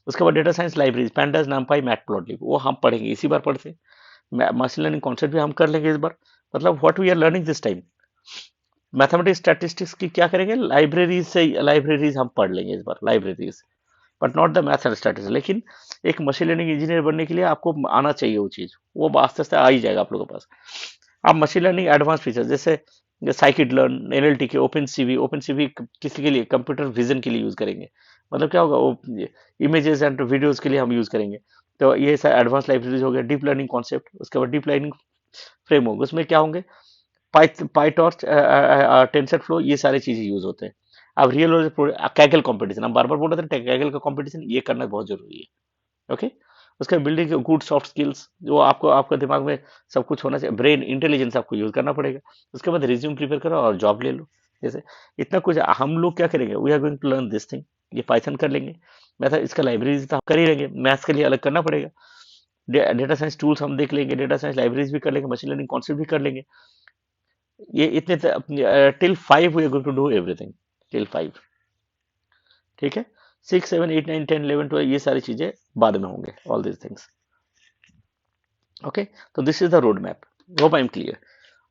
उसके बाद data science libraries, pandas, नमपाई, matplotlib, वो हम पढ़ेंगे, इसी बार पढ़ते हैं। मशीन लर्निंग कॉन्सेप्ट भी हम कर लेंगे इस बार। मतलब what we are learning this time, mathematics statistics की क्या करेंगे, लाइब्रेरीज से, लाइब्रेरीज हम पढ़ लेंगे इस बार, libraries, but not the math and statistics. लेकिन एक मशीन लर्निंग इंजीनियर बनने के लिए आपको आना चाहिए वो चीज, वो आस्ते आस्ते आ ही जाएगा आप लोगों के पास। आप मशीन लर्निंग एडवांस फीचर, जैसे साइकिट लर्न, एनएलटी के, ओपन सीवी किसी के लिए, कंप्यूटर विजन के लिए यूज करेंगे। मतलब क्या होगा, वो इमेजेस एंड वीडियोस के लिए हम यूज करेंगे। तो ये सारे एडवांस लाइब्रेरीज हो गया। डीप लर्निंग कॉन्सेप्ट, उसके बाद डीप लर्निंग फ्रेमवर्क, उसमें क्या होंगे, पाईटॉर्च, टेंसर फ्लो, ये सारी चीजें यूज होते हैं। अब रियल वर्ल्ड कैगल कंपटीशन, हम बार बार बोल रहे थे, कैगल का कंपटीशन ये करना बहुत जरूरी है। ओके, उसके बिल्डिंग गुड सॉफ्ट स्किल्स, जो आपको, आपका दिमाग में सब कुछ होना चाहिए, ब्रेन इंटेलिजेंस आपको यूज करना पड़ेगा। उसके बाद रिज्यूम प्रिपेयर करो और जॉब ले लो। जैसे इतना कुछ हम लोग क्या करेंगे, we are going to learn this thing. ये पाइथन कर लेंगे, मैथ इसका लाइब्रेरीज तो हम कर ही लेंगे, मैथ्स के लिए अलग करना पड़ेगा। डेटा साइंस टूल्स हम देख लेंगे, डेटा साइंस लाइब्रेरीज भी कर लेंगे, मशीन लर्निंग कॉन्सेप्ट भी कर लेंगे। ये इतने till 5 we are going to do everything, till 5। ठीक है, 6, 7, 8, 9, 10, 11, 12, ये सारी चीजें बाद में होंगे, ऑल दीज थिंग्स। ओके, तो this is the road map, hope I am clear.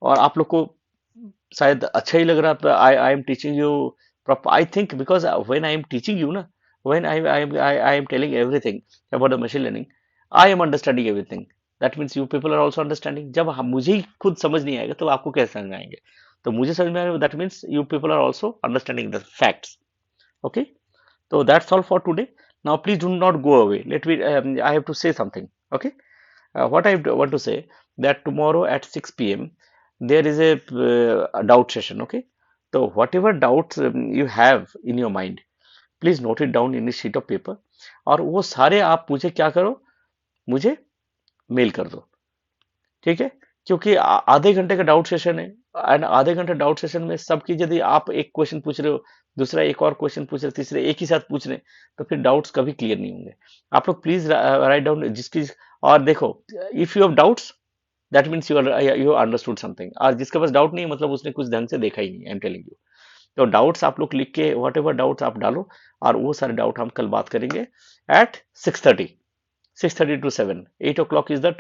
और आप लोग को शायद अच्छा ही लग रहा, I I am teaching you proper, I think, because when I am teaching you ना, when I am telling everything about the machine learning, I am understanding everything, that means you people are also understanding. जब मुझे ही खुद समझ नहीं आएगा तो आपको कैसे समझ में आएंगे, तो मुझे समझ में आएगा, that means you people are also understanding the facts. Okay, so that's all for today. Now please do not go away, let me, I have to say something. Okay, what I want to say, that tomorrow at 6 p.m. there is a doubt session. Okay, so whatever doubts you have in your mind, please note it down in a sheet of paper, और वो सारे आप मुझे क्या करो, मुझे mail कर दो। ठीक है, क्योंकि आधे घंटे का डाउट सेशन है, एंड आधे घंटे डाउट सेशन में सबकी, यदि आप एक क्वेश्चन पूछ रहे हो, दूसरा एक और क्वेश्चन पूछ रहे हो, तीसरे एक ही साथ पूछ रहे हैं, तो फिर डाउट्स कभी क्लियर नहीं होंगे। आप लोग प्लीज राइट डाउन जिसकी, और देखो, if you have doubts that means you understood something, और जिसके पास डाउट नहीं है मतलब उसने कुछ ढंग से देखा ही नहीं, आई एम टेलिंग यू। तो डाउट्स आप लोग लिख के वट एवर डाउट्स आप डालो, और वो सारे डाउट हम कल बात करेंगे at 6:30, 6:30 to 7, 8 o'clock is the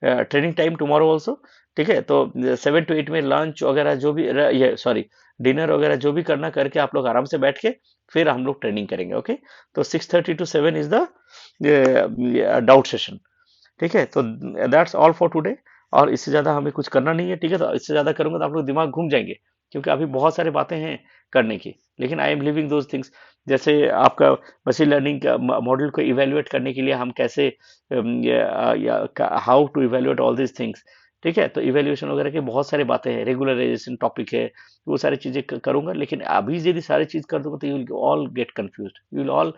training time tomorrow also. ठीक है, तो 7 to 8 में लंच वगैरह जो भी ये सॉरी डिनर वगैरह जो भी करना करके आप लोग आराम से बैठ के फिर हम लोग ट्रेनिंग करेंगे। ओके, तो 6:30 to 7 is the doubt session. ठीक है, तो दैट्स ऑल फॉर टुडे, और इससे ज़्यादा हमें कुछ करना नहीं है। ठीक है, तो इससे ज़्यादा करूँगा तो आप लोग दिमाग घूम जाएंगे, क्योंकि अभी बहुत सारी बातें हैं करने की, लेकिन I am leaving those things. जैसे आपका मशीन लर्निंग का मॉडल को इवेल्युएट करने के लिए हम कैसे, how to evaluate all this things. ठीक है, तो इवेल्युएशन वगैरह की बहुत सारी बातें हैं, रेगुलराइजेशन टॉपिक है, वो सारी चीज़ें करूंगा, लेकिन अभी यदि सारी चीज़ कर दूंगा तो you will all get confuse, you will all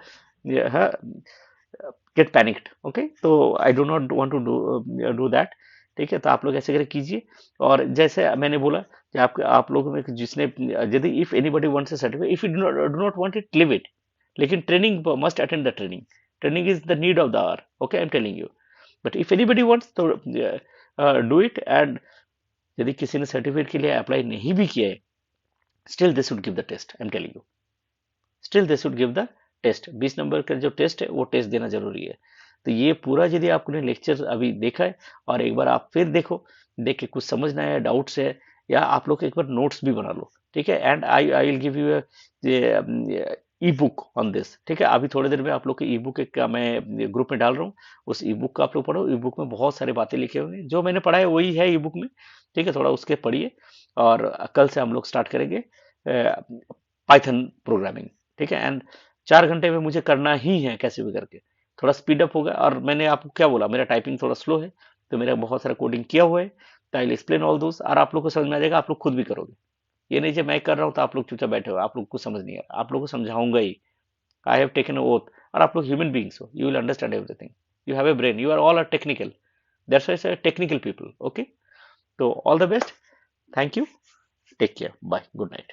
get panicked. Okay, तो I do not want to do that. ठीक है, तो आप लोग ऐसे करके कीजिए, और जैसे मैंने बोला कि आप लोगों में जिसने, यदि if anybody wants a certificate, if you do not want it, leave it, लेकिन training must attend the training, training is the need of the hour. Okay, I am telling you, but if anybody wants to do it. And यदि किसी ने certificate के लिए apply नहीं भी किया है, still they should give the test, I am telling you, still they should give the test. 20 number का जो टेस्ट है वो टेस्ट देना जरूरी है। तो ये पूरा यदि आपने लेक्चर अभी देखा है, और एक बार आप फिर देखो, देख के कुछ समझ ना आया, डाउट्स है, या आप लोग एक बार नोट्स भी बना लो। ठीक है, and I will give you E book on this. ठीक है, अभी थोड़ी देर में आप लोग के ई बुक का मैं ग्रुप में डाल रहा हूँ, उस ई बुक का आप लोग पढ़ो। ई बुक में बहुत सारी बातें लिखे हुए हैं, जो मैंने पढ़ा है वही है ई बुक में। ठीक है, थोड़ा उसके पढ़िए, और कल से हम लोग स्टार्ट करेंगे पाइथन प्रोग्रामिंग। ठीक है, एंड 4 घंटे में मुझे करना ही है कैसे भी करके, थोड़ा स्पीड अप होगा। और मैंने आपको क्या बोला, मेरा टाइपिंग थोड़ा स्लो है, तो मेरा बहुत सारा कोडिंग किया हुआ है, तो आई एक्सप्लेन ऑल दोस, और आप लोग को समझ में आ जाएगा, आप लोग खुद भी करोगे। ये नहीं कि मैं कर रहा हूँ तो आप लोग चुपचाप बैठे हो, आप लोग को समझ नहीं आ रहा, आप लोग को समझाऊंगा ही। आई हैव टेकन ओथ, और आप लोग ह्यूमन बींग्स हो, you will understand everything, you have a brain, you are all are technical, that's why technical people. Okay, तो all the best, thank you, take care, bye, good night.